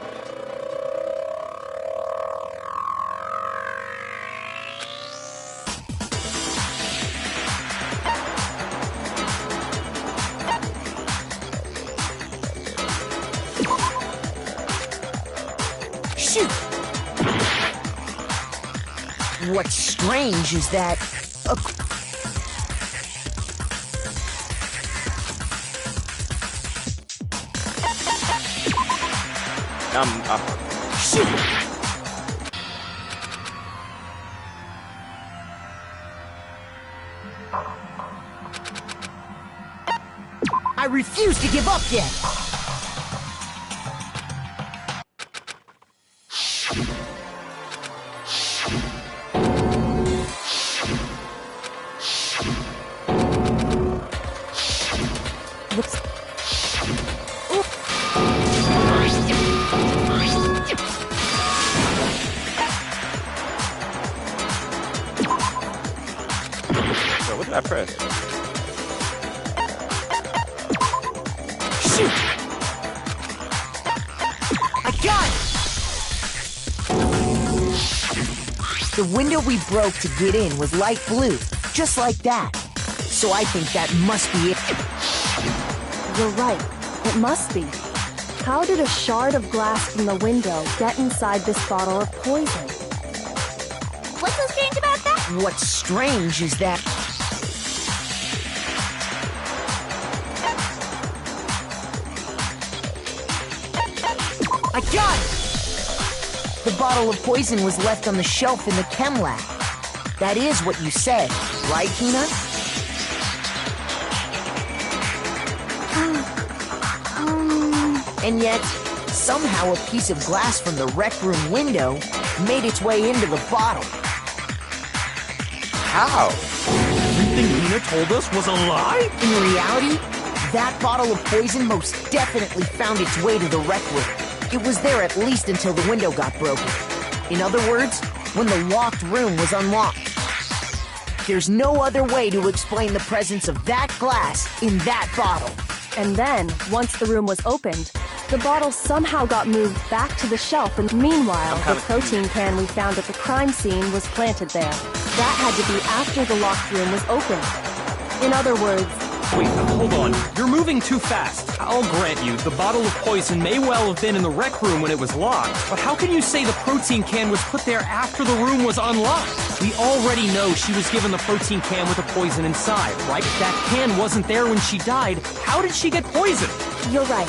Shoot! What's strange is that... Shoot! I refuse to give up yet! Whoops. So what did I press? Shoot! The window we broke to get in was light blue, just like that. So I think that must be it. You're right. It must be. How did a shard of glass from the window get inside this bottle of poison? What's so strange about that? What's strange is that... I got it! The bottle of poison was left on the shelf in the chem lab. That is what you said, right, Hina? And yet, somehow a piece of glass from the rec room window made its way into the bottle. How? Everything Hina told us was a lie? In reality, that bottle of poison most definitely found its way to the rec room. It was there at least until the window got broken. In other words, when the locked room was unlocked. There's no other way to explain the presence of that glass in that bottle. And then, once the room was opened, the bottle somehow got moved back to the shelf, and meanwhile, the protein can we found at the crime scene was planted there. That had to be after the locked room was opened. In other words... Wait, hold on. You're moving too fast. I'll grant you, the bottle of poison may well have been in the rec room when it was locked, but how can you say the protein can was put there after the room was unlocked? We already know she was given the protein can with the poison inside, right? If that can wasn't there when she died, how did she get poisoned? You're right.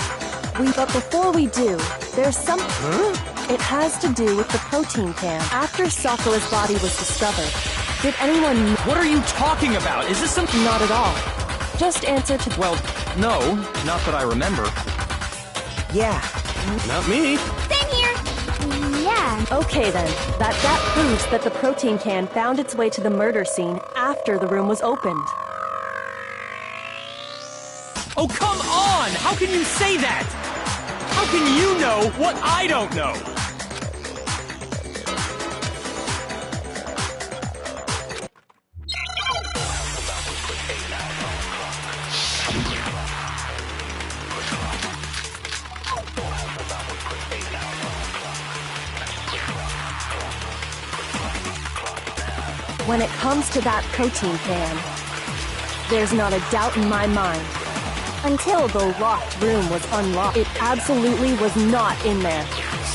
But before we do, there's some... Huh? It has to do with the protein can. After Sakura's body was discovered, did anyone... What are you talking about? Is this something... Not at all. Just answer to... Well, no, not that I remember. Yeah. Not me. Same here. Yeah. Okay then, that proves that the protein can found its way to the murder scene after the room was opened. Oh, come on! How can you say that? How can you know what I don't know? When it comes to that protein can, there's not a doubt in my mind. Until the locked room was unlocked, it absolutely was not in there.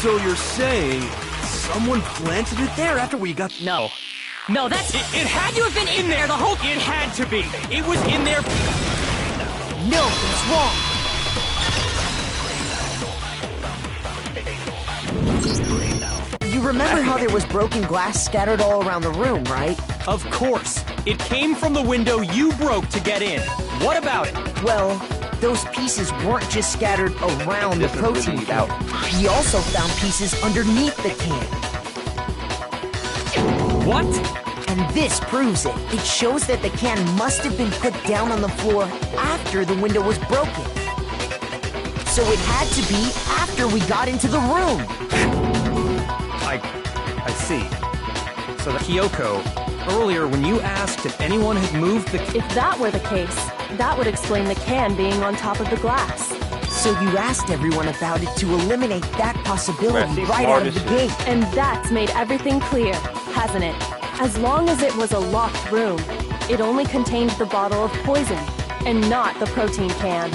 So you're saying someone planted it there after we got... No. No, that's... It had to have been in there the whole... It had to be. It was in there... No, it's wrong. You remember how there was broken glass scattered all around the room, right? Of course. It came from the window you broke to get in. What about it? Well, those pieces weren't just scattered around the protein can. We also found pieces underneath the can. What? And this proves it. It shows that the can must have been put down on the floor after the window was broken. So it had to be after we got into the room. I see. So Kyoko, earlier when you asked if anyone had moved the... If that were the case, that would explain the can being on top of the glass. So you asked everyone about it to eliminate that possibility right out of the gate. And that's made everything clear, hasn't it? As long as it was a locked room, it only contained the bottle of poison, and not the protein can.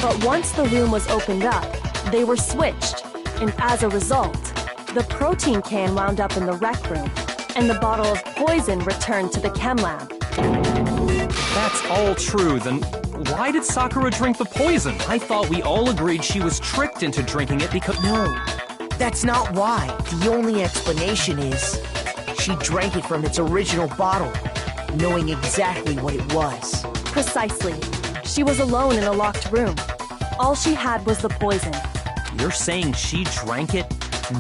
But once the room was opened up, they were switched, and as a result, the protein can wound up in the rec room, and the bottle of poison returned to the chem lab. If that's all true, then why did Sakura drink the poison? I thought we all agreed she was tricked into drinking it because... No, that's not why. The only explanation is she drank it from its original bottle, knowing exactly what it was. Precisely. She was alone in a locked room. All she had was the poison. You're saying she drank it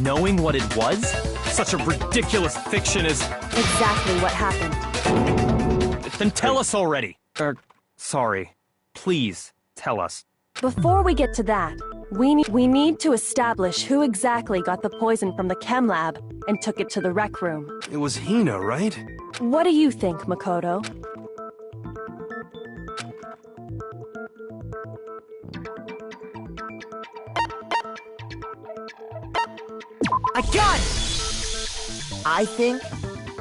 knowing what it was? Such a ridiculous fiction is... Exactly what happened. Then tell us already. Sorry. Please, tell us. Before we get to that, we need to establish who exactly got the poison from the chem lab and took it to the rec room. It was Hina, right? What do you think, Makoto? I got it! I think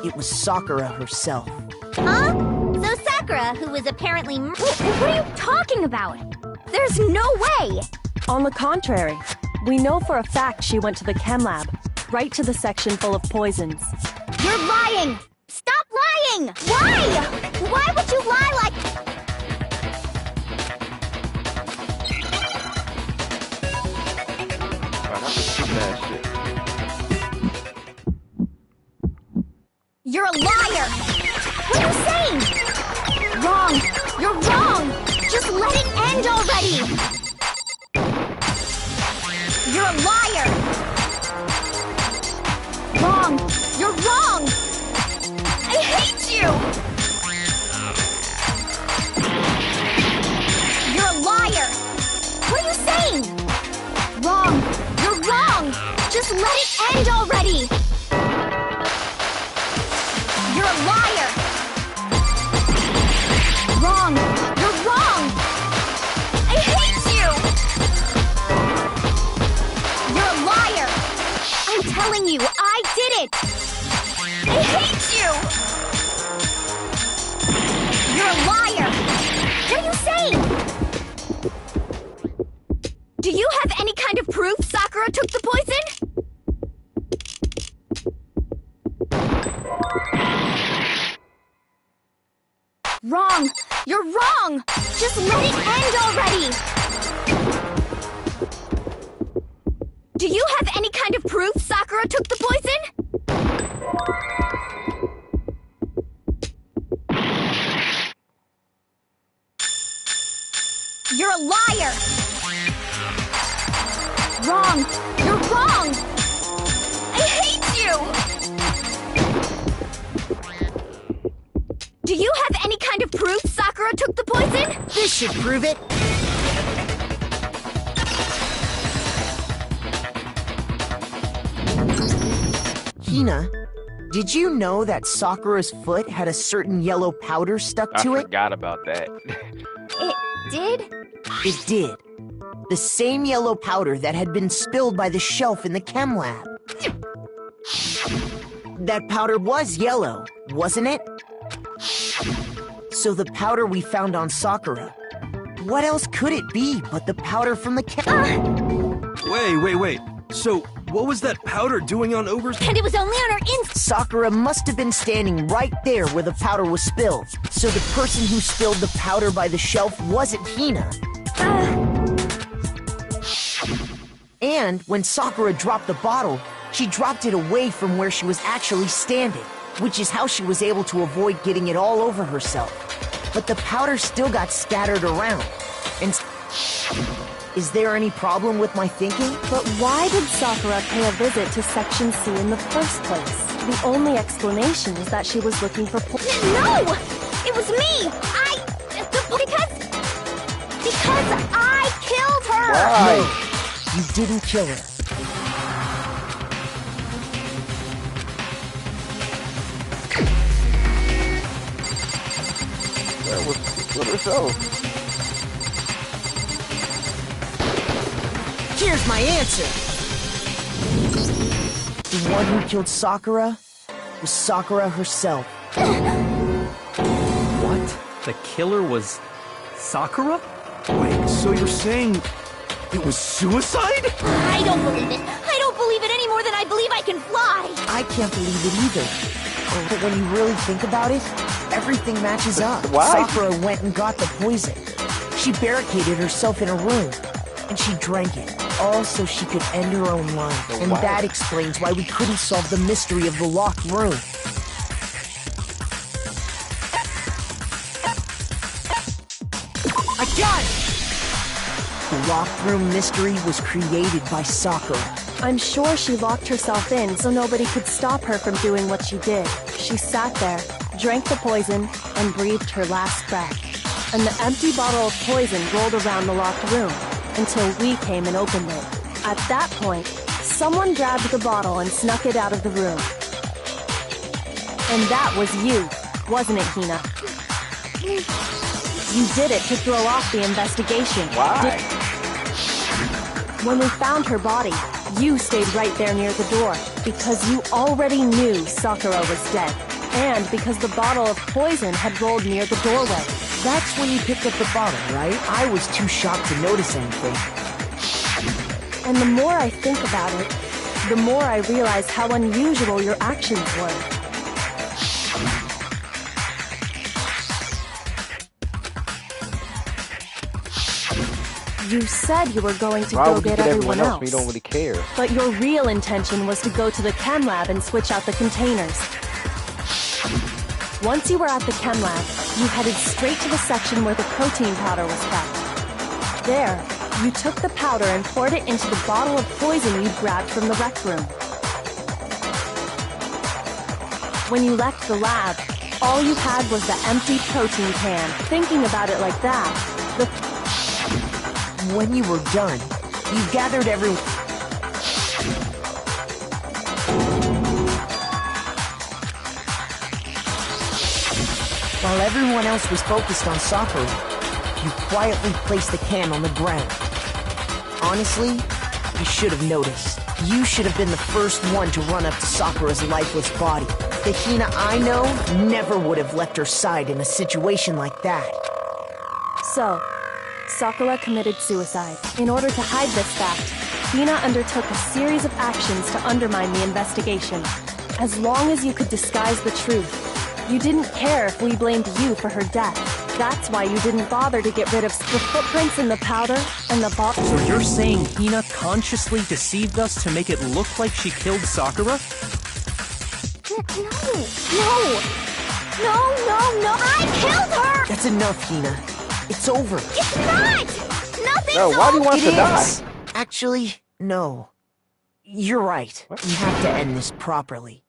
it was Sakura herself. Huh? So Sakura, who was apparently... What are you talking about? There's no way! On the contrary, we know for a fact she went to the chem lab, right to the section full of poisons. You're lying! Stop lying! Why? Why would you lie like... You're a liar! What are you saying? Wrong! You're wrong! Just let it end already! You're a liar! Wrong! You're wrong! I hate you! You're a liar! What are you saying? Wrong! You're wrong! Just let it end already! You're a liar! Wrong! You're wrong! I hate you! You're a liar! I'm telling you, I did it! I hate you! You're a liar! What are you saying? Do you have any kind of proof Sakura took the poison? Wrong! You're wrong! Just let it end already! Do you have any kind of proof Sakura took the poison? You're a liar! Wrong! You're wrong! I hate you! Do you have any kind of proof Sakura took the poison? This should prove it. Hina, did you know that Sakura's foot had a certain yellow powder stuck to I it? forgot about that. It did? It did. The same yellow powder that had been spilled by the shelf in the chem lab. That powder was yellow, wasn't it? So the powder we found on Sakura, what else could it be but the powder from the chem? Wait. So, what was that powder doing on Over's... And it was only on her Sakura must have been standing right there where the powder was spilled. So the person who spilled the powder by the shelf wasn't Hina. And when Sakura dropped the bottle, she dropped it away from where she was actually standing, which is how she was able to avoid getting it all over herself. But the powder still got scattered around. And is there any problem with my thinking? But why did Sakura pay a visit to Section C in the first place? The only explanation is that she was looking for No! It was me! Because I killed her! Why? No, you didn't kill her. Let her go. Here's my answer. The one who killed Sakura was Sakura herself. What? The killer was Sakura? Wait, so you're saying it was suicide? I don't believe it. I don't believe it any more than I believe I can fly. I can't believe it either. But when you really think about it, everything matches up. Why? Sakura went and got the poison. She barricaded herself in a room, and she drank it, all so she could end her own life. And that explains why we couldn't solve the mystery of the locked room. I got it! The locked room mystery was created by Sakura. I'm sure she locked herself in so nobody could stop her from doing what she did. She sat there, drank the poison, and breathed her last breath. And the empty bottle of poison rolled around the locked room until we came and opened it. At that point, someone grabbed the bottle and snuck it out of the room. And that was you, wasn't it, Hina? You did it to throw off the investigation. Why? When we found her body, you stayed right there near the door. Because you already knew Sakura was dead, and because the bottle of poison had rolled near the doorway. That's when you picked up the bottle, right? I was too shocked to notice anything. And the more I think about it, the more I realize how unusual your actions were. You said you were going to go get everyone else. We don't really care. But your real intention was to go to the chem lab and switch out the containers. Once you were at the chem lab, you headed straight to the section where the protein powder was kept. There, you took the powder and poured it into the bottle of poison you grabbed from the rec room. When you left the lab, all you had was the empty protein can. Thinking about it like that, when you were done, you gathered everyone. While everyone else was focused on Sakura, you quietly placed the can on the ground. Honestly, you should have noticed. You should have been the first one to run up to Sakura's lifeless body. The Hina I know never would have left her side in a situation like that. So, Sakura committed suicide. In order to hide this fact, Hina undertook a series of actions to undermine the investigation. As long as you could disguise the truth, you didn't care if we blamed you for her death. That's why you didn't bother to get rid of the footprints in the powder and the bottle. So you're saying Hina consciously deceived us to make it look like she killed Sakura? No, I killed her! That's enough, Hina. It's over. It's not! Nothing's No, why do you want to die? Actually, no. You're right. What? We have to end this properly.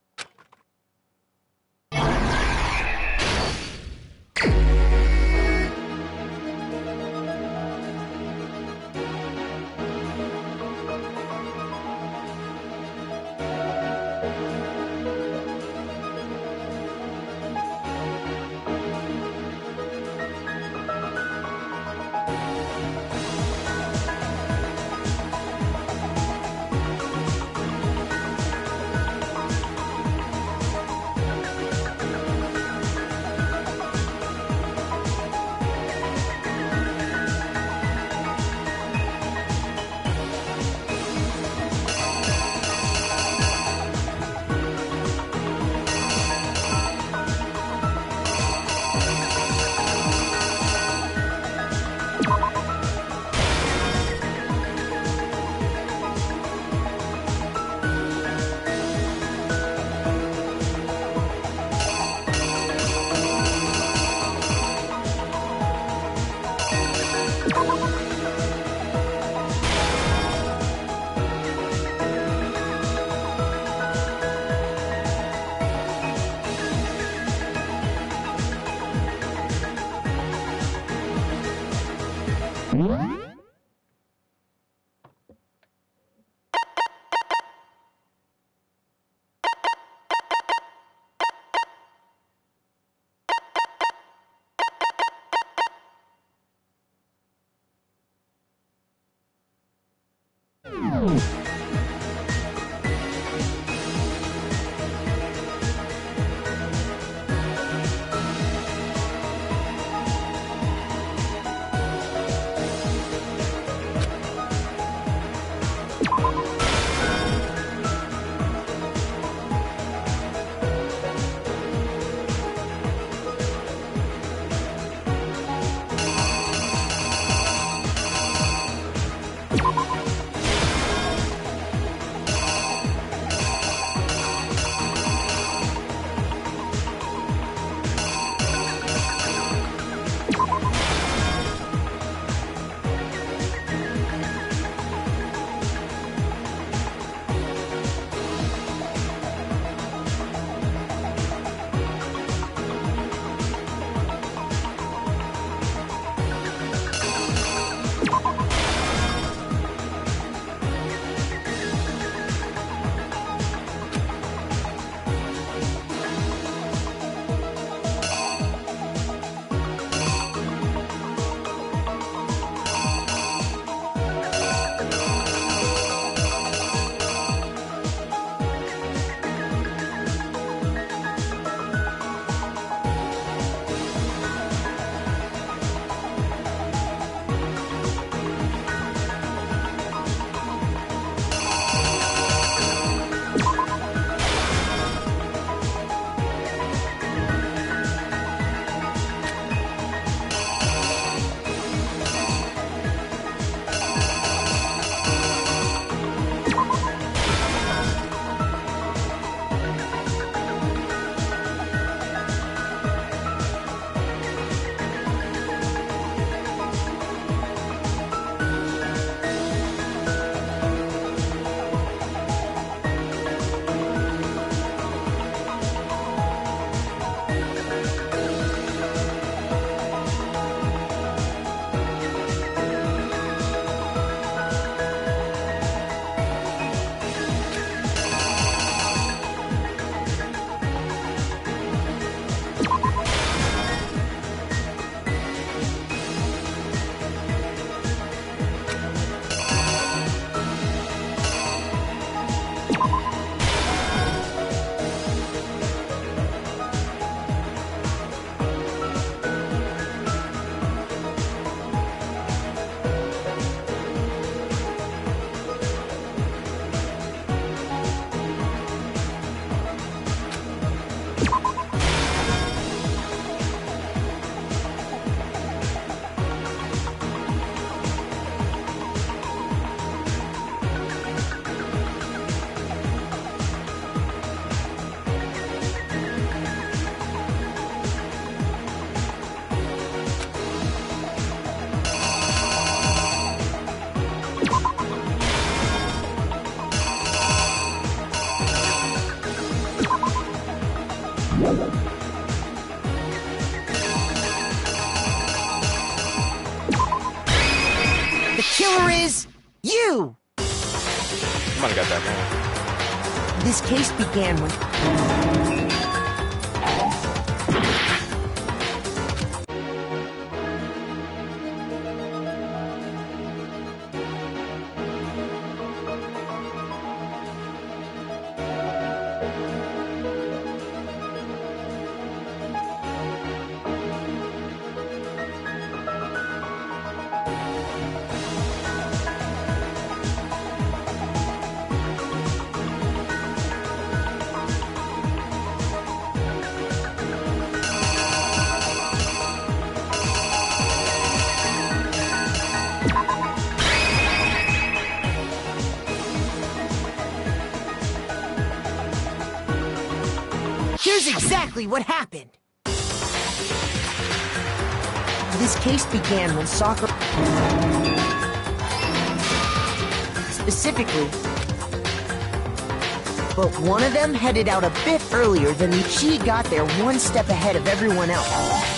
The killer is you! Somebody got that wrong. This case began when... Here's exactly what happened. This case began when Sakura... Specifically... But one of them headed out a bit earlier than the... She got there one step ahead of everyone else.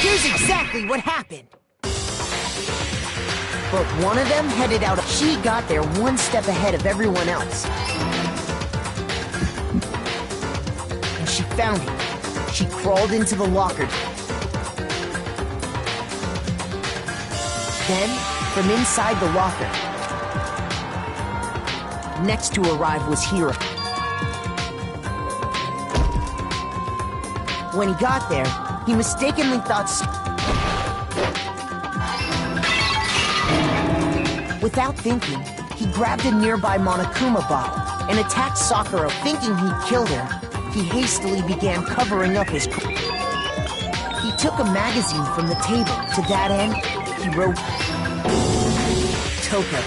Here's exactly what happened. But one of them headed out. She got there one step ahead of everyone else. And she found it. She crawled into the locker. Then, from inside the locker, next to arrive was Hiro. When he got there, he mistakenly thought... Without thinking, he grabbed a nearby Monokuma bottle and attacked Sakura. Thinking he'd killed her, he hastily began covering up his... He took a magazine from the table. To that end, he wrote... Toko.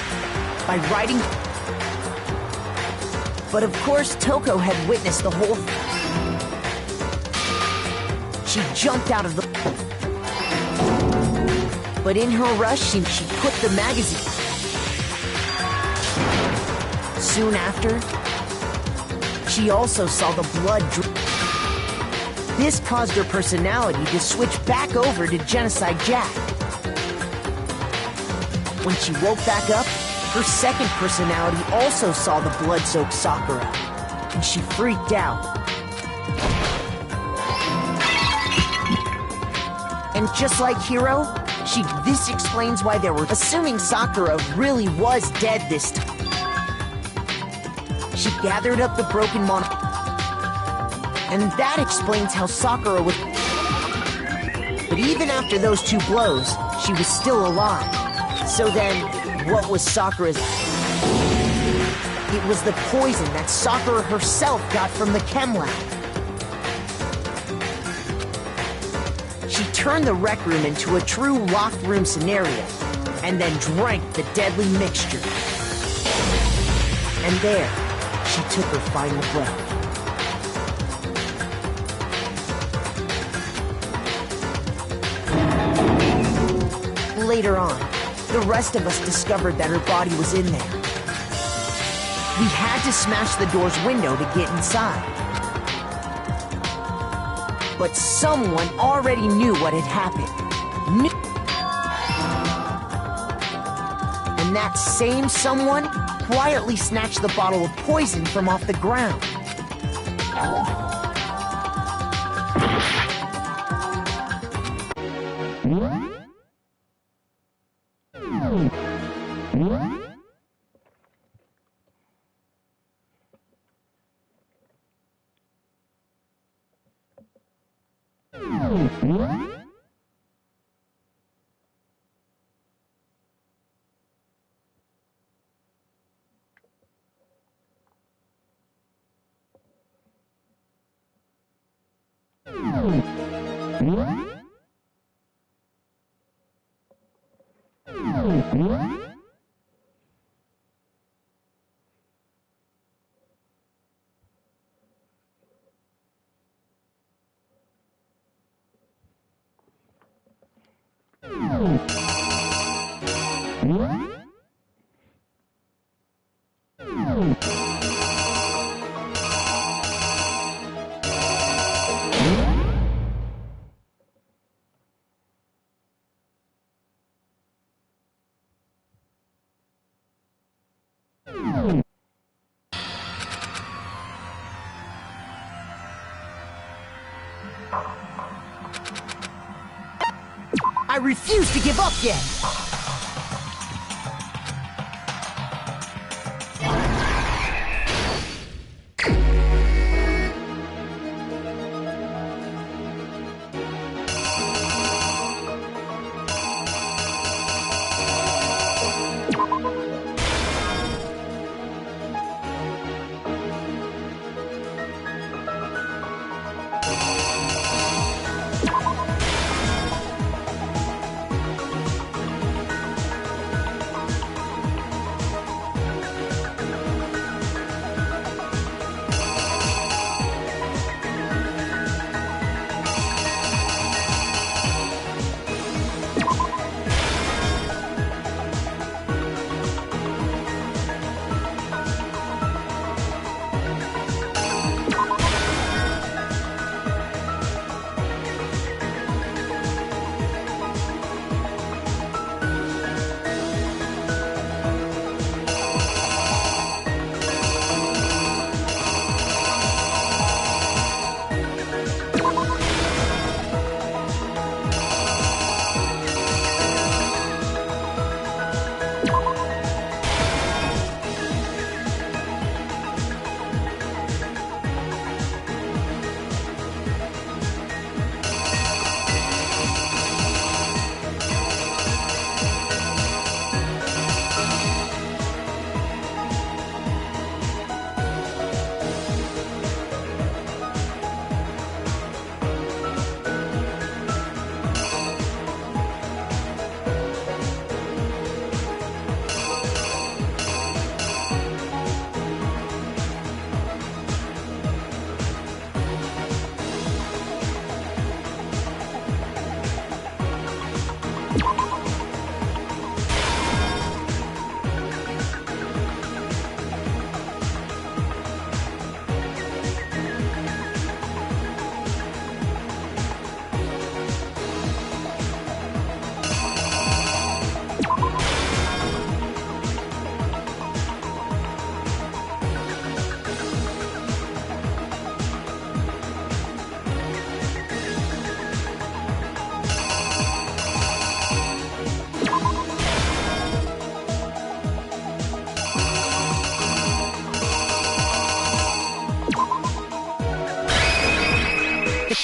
By writing... But of course, Toko had witnessed the whole thing. She jumped out of the... But in her rush, she put the magazine... Soon after, she also saw the blood drip. This caused her personality to switch back over to Genocide Jack. When she woke back up, her second personality also saw the blood-soaked Sakura, and she freaked out. And just like Hiro, this explains why they were assuming Sakura really was dead this time. She gathered up the broken mono... And that explains how Sakura was... But even after those two blows, she was still alive. So then, what was Sakura's... It was the poison that Sakura herself got from the chem lab. She turned the rec room into a true locked room scenario, and then drank the deadly mixture. And there, she took her final breath. Later on, the rest of us discovered that her body was in there. We had to smash the door's window to get inside. But someone already knew what had happened. And that same someone quietly snatched the bottle of poison from off the ground. I refuse to give up yet!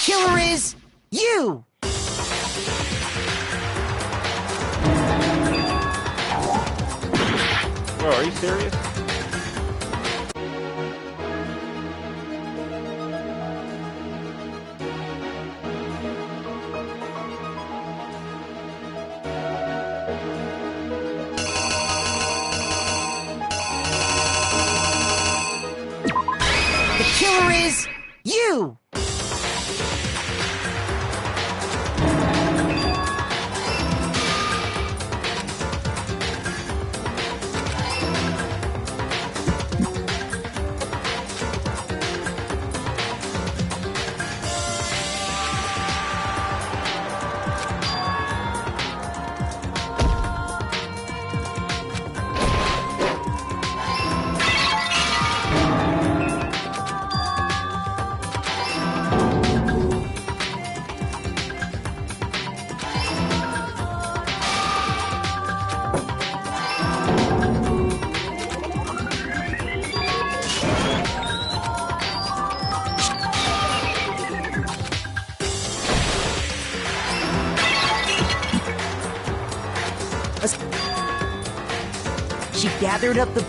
killer is you! Bro, are you serious? The killer is you! She gathered up the...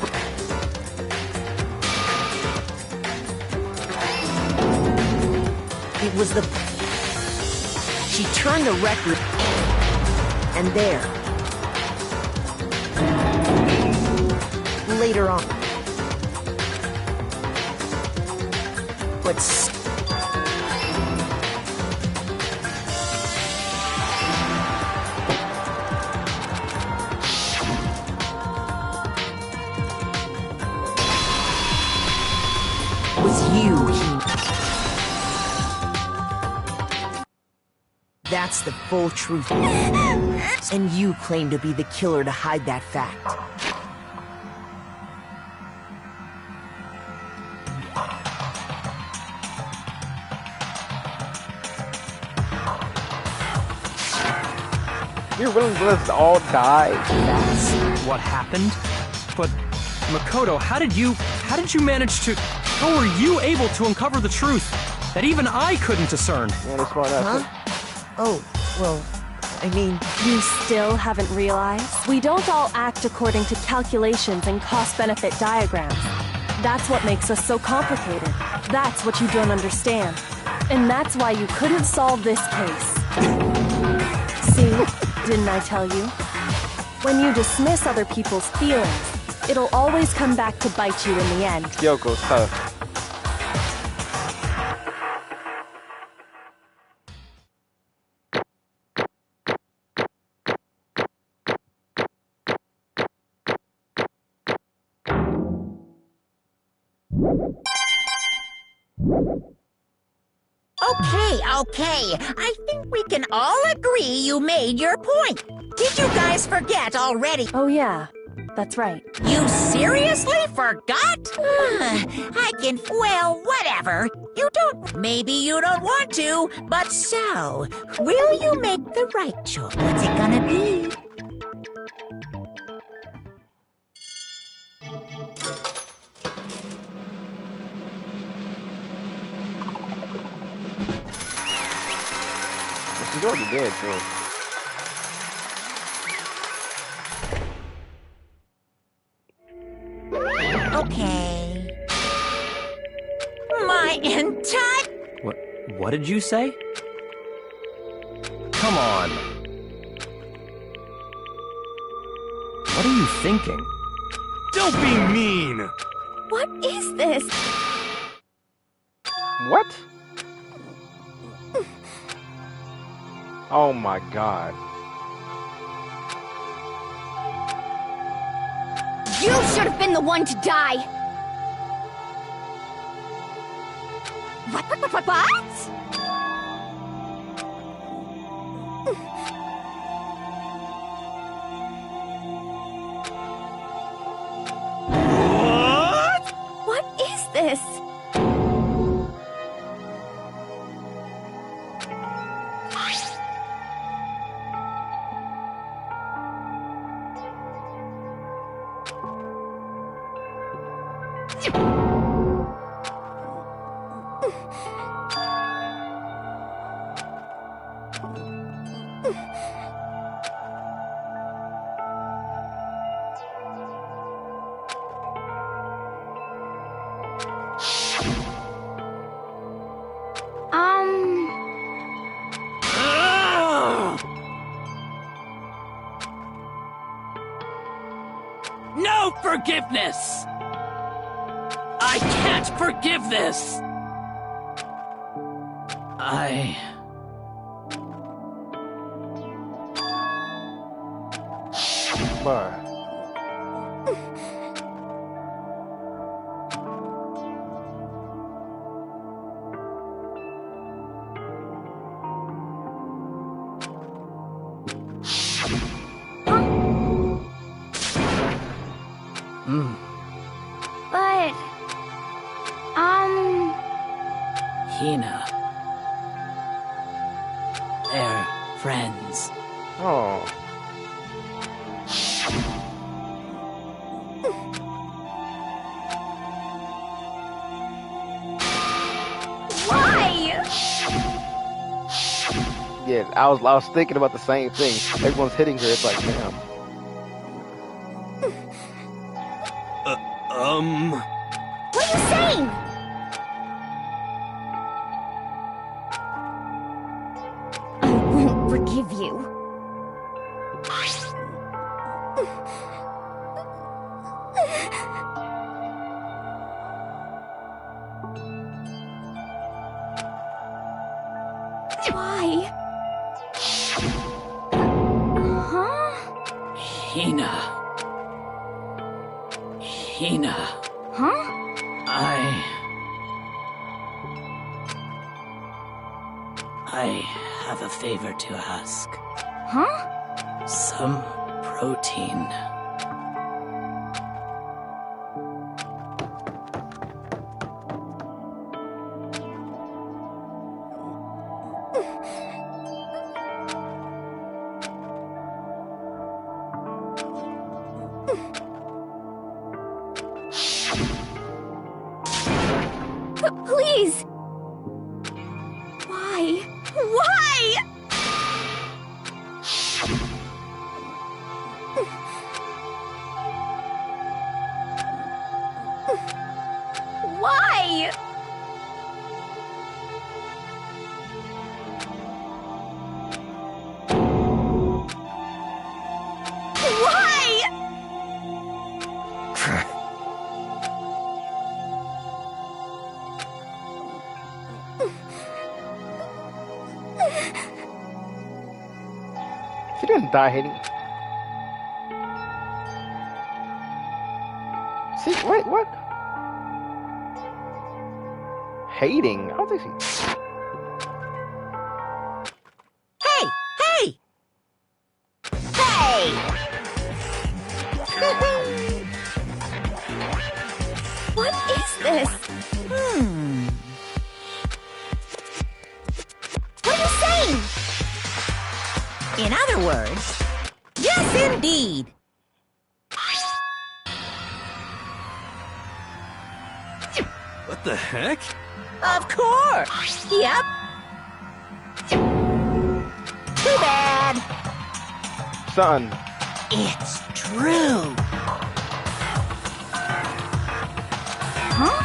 It was the... She turned the record... And there... Later on... But... was you, That's the full truth. And you claim to be the killer to hide that fact. You're willing to let us all die? That's what happened? But, Makoto, how did you manage to... How were you able to uncover the truth that even I couldn't discern? Huh? Oh, well, I mean... You still haven't realized? We don't all act according to calculations and cost-benefit diagrams. That's what makes us so complicated. That's what you don't understand. And that's why you couldn't solve this case. See? Didn't I tell you? When you dismiss other people's feelings, it'll always come back to bite you in the end. Kyoko's tough. Okay. I think we can all agree you made your point. Did you guys forget already? Oh yeah, that's right. You seriously forgot? I can... Well, whatever. Maybe you don't want to, but so, will you make the right choice? What's it gonna be? She's already dead, so... Okay. My entire... What did you say? Come on. What are you thinking? Don't be mean! What is this? What? Oh my god. You should have been the one to die! What? What is this? forgiveness! I can't forgive this! Bruh. But, Hina. They're friends. Oh. why? Yeah, I was thinking about the same thing. Everyone's hitting her. It's like, damn. What are you saying? I won't forgive you. Why? Huh? Hina. Hina. Huh? I have a favor to ask. Huh? Some protein. Please! Why? Why? Why? She didn't die hating. See, wait, what? Hating? I don't think she... Hey! Hey! Hey! What is this? What are you saying? In other words, yes, indeed. What the heck? Of course. Yep. Too bad. Son. It's true. Huh?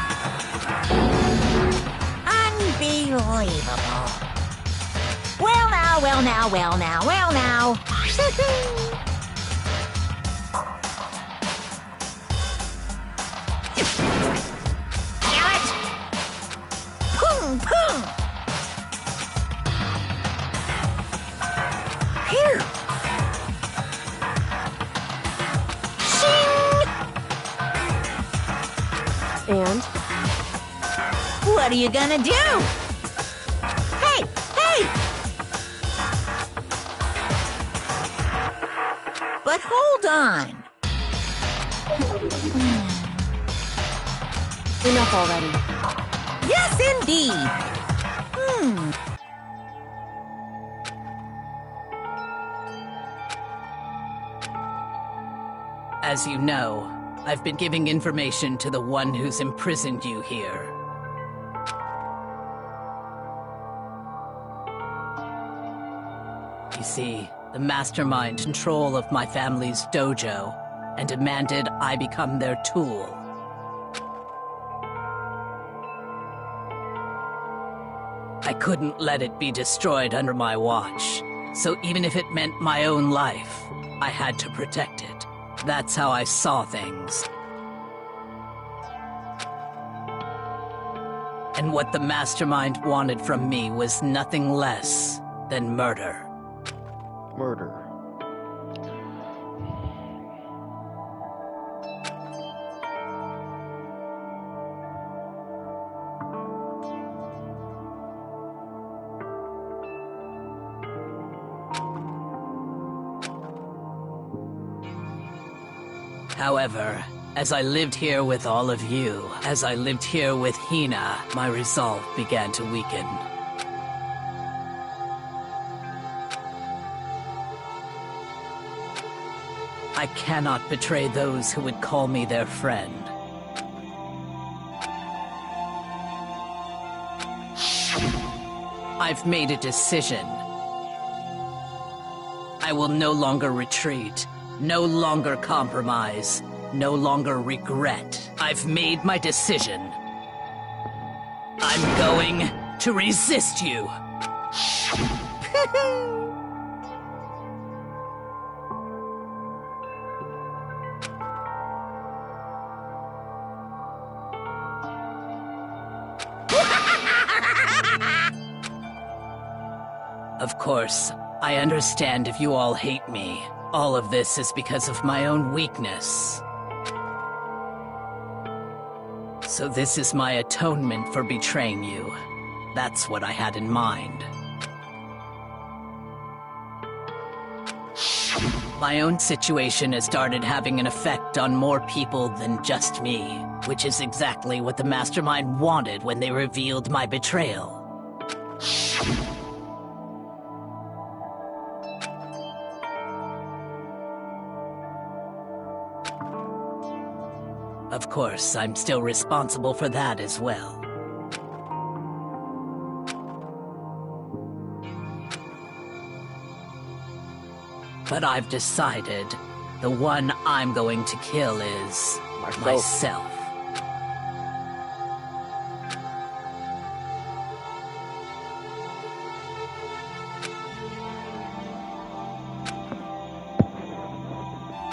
Unbelievable. Well now, well now, well now, well now. Damn it! Pung, pung. Phew. Shing! And? What are you gonna do? Hey! Hey! But hold on. Enough already. Yes, indeed. As you know, I've been giving information to the one who's imprisoned you here. You see, the mastermind control of my family's dojo and demanded I become their tool. I couldn't let it be destroyed under my watch, so even if it meant my own life, I had to protect it. That's how I saw things. And what the mastermind wanted from me was nothing less than murder. Murder. However, as I lived here with all of you, as I lived here with Hina, my resolve began to weaken. I cannot betray those who would call me their friend. I've made a decision. I will no longer retreat, no longer compromise, no longer regret. I've made my decision. I'm going to resist you. Of course, I understand if you all hate me. All of this is because of my own weakness. So this is my atonement for betraying you. That's what I had in mind. My own situation has started having an effect on more people than just me, which is exactly what the mastermind wanted when they revealed my betrayal. Of course, I'm still responsible for that as well. But I've decided the one I'm going to kill is myself.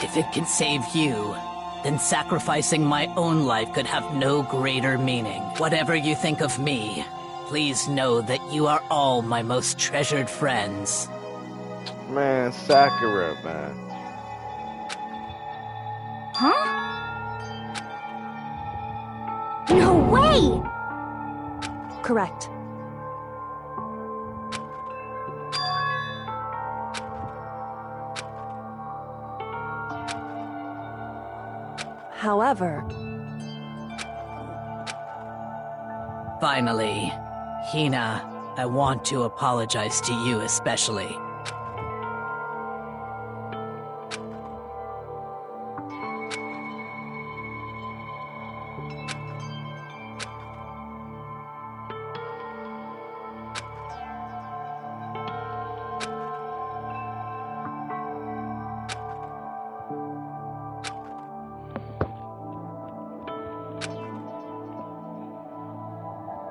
If it can save you, then sacrificing my own life could have no greater meaning. Whatever you think of me, please know that you are all my most treasured friends. Man, Sakura, man. Huh? No way! Correct. However... Finally, Hina, I want to apologize to you especially.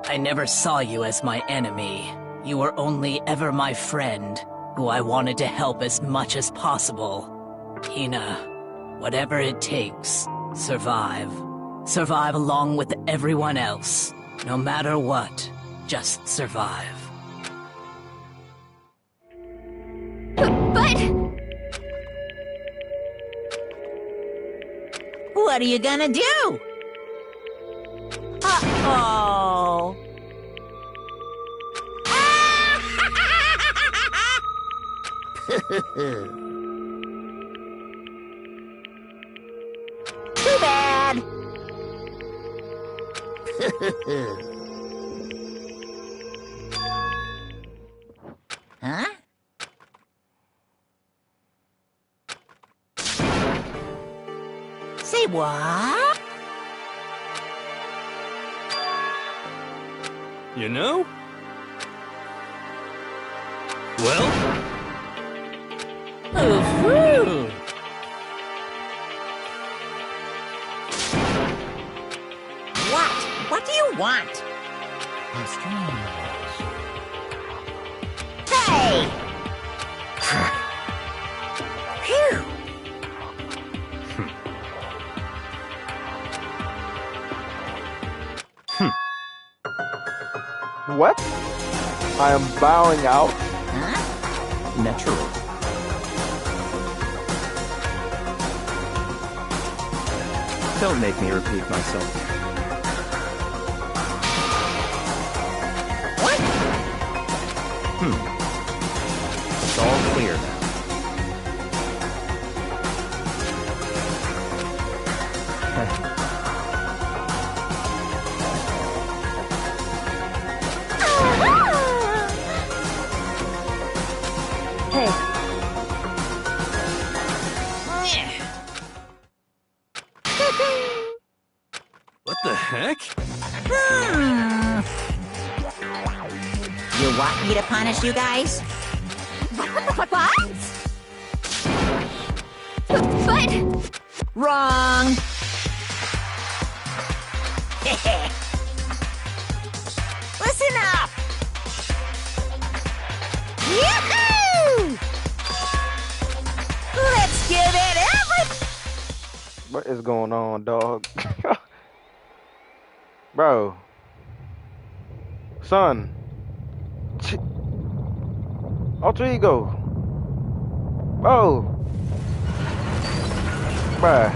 I never saw you as my enemy. You were only ever my friend, who I wanted to help as much as possible. Hina, whatever it takes, survive. Survive along with everyone else. No matter what, just survive. But... What are you gonna do? Uh-oh. Too bad. Huh? Say what? You know? Well? Ooh-hoo. What? What do you want? How strange. Hey! Phew! What? I am bowing out. Huh? Naturally. Don't make me repeat myself. What? It's all clear now. Hey, What the heck? You want me to punish you guys? What? But Wrong! Listen up! Yoo-hoo! Let's give it every... What is going on, dog? Bro. Son. Alter ego. Bro. Bruh.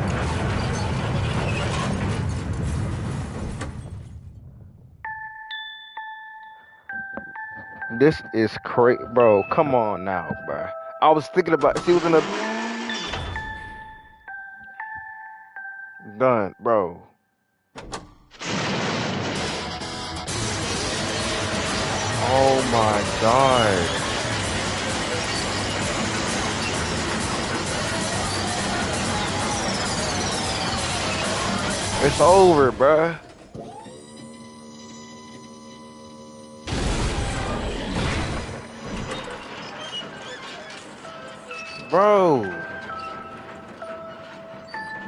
This is crazy, bro. Come on now, bro. I was thinking about she was in a done, bro. Oh my god. It's over, bruh. Bro.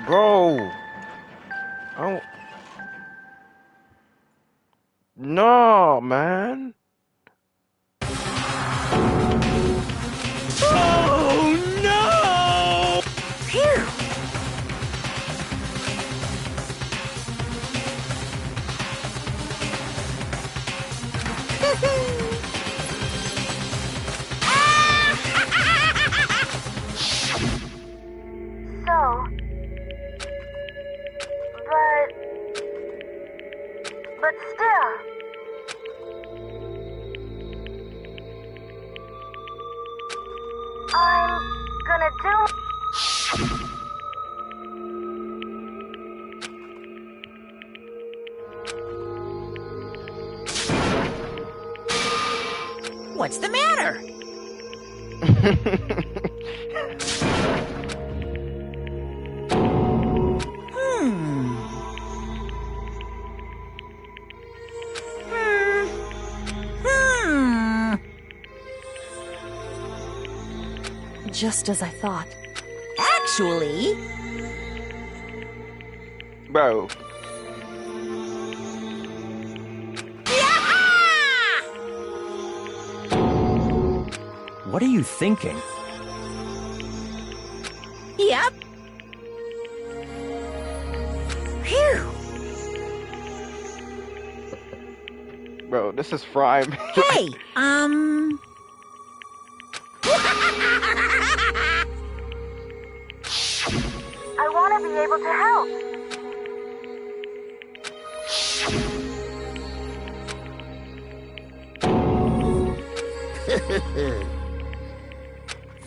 Bro. No, man. Oh no! Phew! But still. I'm gonna do... What's the matter? just as I thought. Actually... Bro. What are you thinking? Yep. Phew. Bro, this is Fry. Hey, I want to be able to help.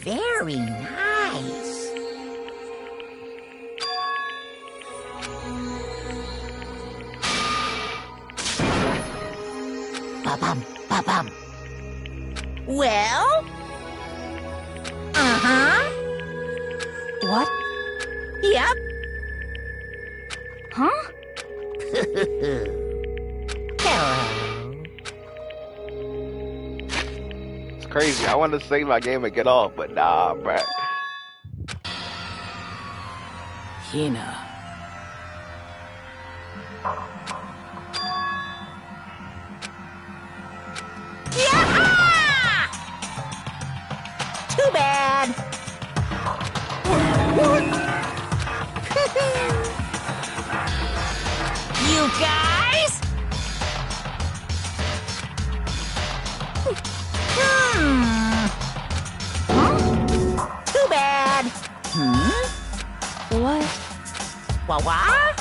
Very nice. Ba-bum, ba-bum. Well? Uh-huh. What? Yep. Huh? Hello. It's crazy. I wanted to save my game and get off, but nah, bruh. Hina. Too bad. You guys? Too bad. What? What?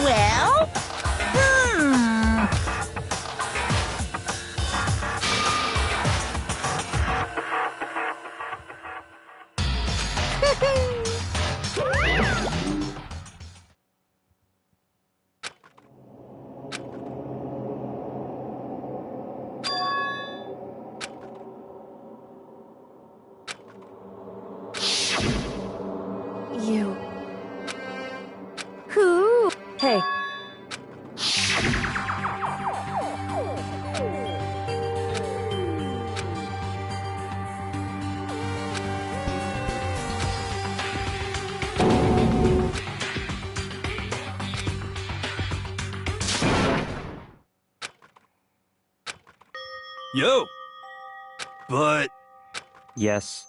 Well, You. Who? Hey. Yo! But, Yes.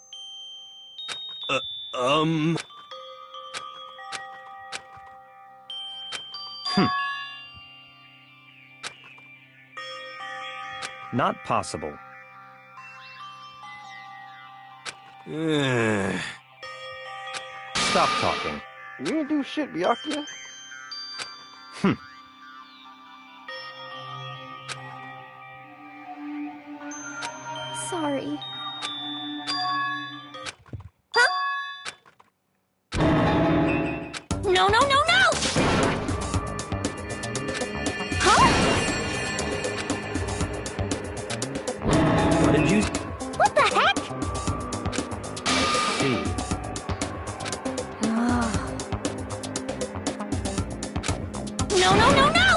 Not possible. Stop talking. You didn't do shit, Byakuya. Sorry. No, no, no, no! What did you What the heck? see? No, no, no, no!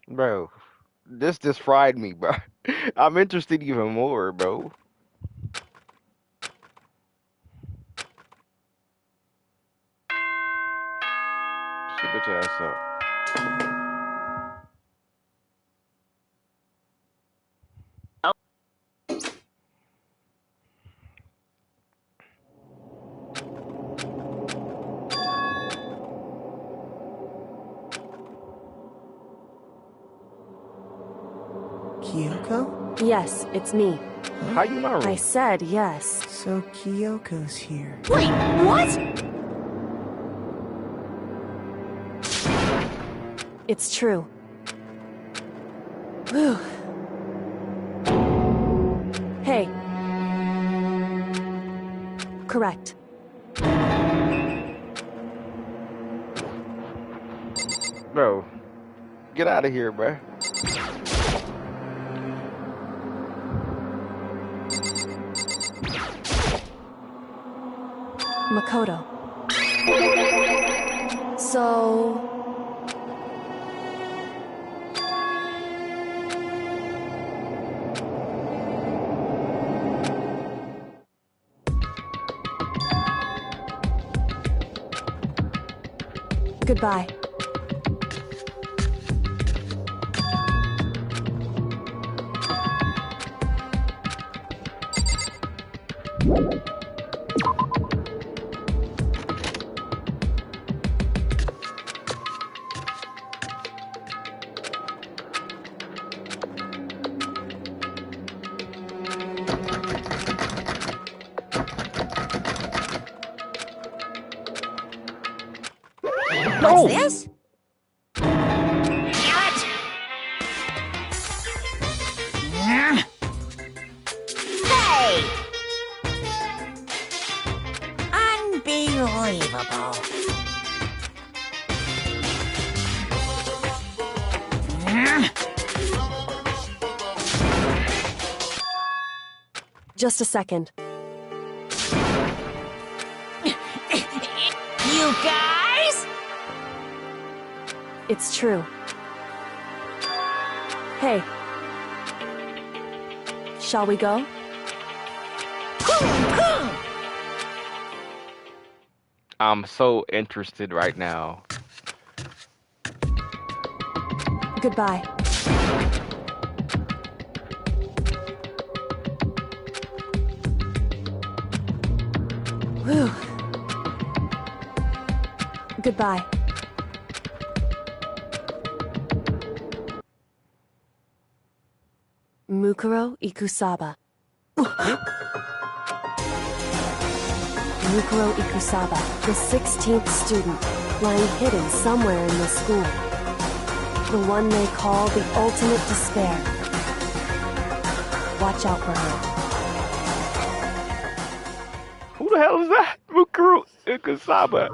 Bro, this just fried me, bro. I'm interested even more, bro. Shut bitch ass up. Kyoko? Yes, it's me. How you know? I said yes. So Kyoko's here. Wait, what? It's true. Whew. Hey. Correct. Bro, get out of here, bro. Makoto. So... Goodbye. What's this? Hey! Unbelievable. Just a second. You guys? It's true. Hey. Shall we go? I'm so interested right now. Goodbye. Whew. Goodbye. Mukuro Ikusaba. Mukuro Ikusaba, the 16th student, lying hidden somewhere in this school. The one they call the ultimate despair. Watch out for her. Who the hell is that? Mukuru Ikusaba.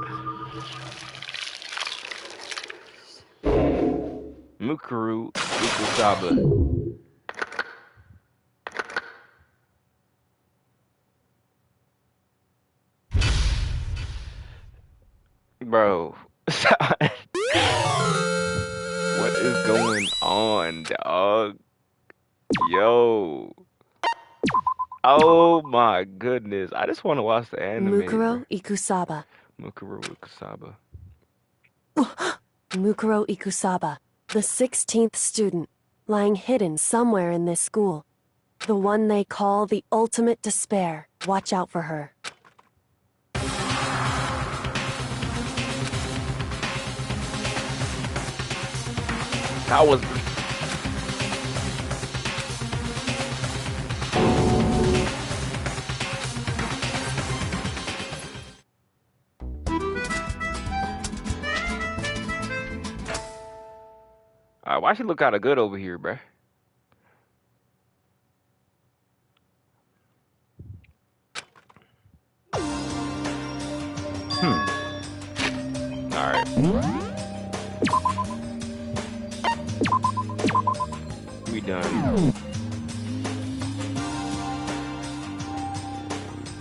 Mukuru Ikusaba. Bro. What is going on, dog? Yo. Oh my goodness. I just want to watch the anime. Mukuro Ikusaba. Mukuro Ikusaba. Mukuro Ikusaba, the 16th student, lying hidden somewhere in this school. The one they call the ultimate despair. Watch out for her. How was... Alright, why she look kinda good over here, bruh? Alright. We done.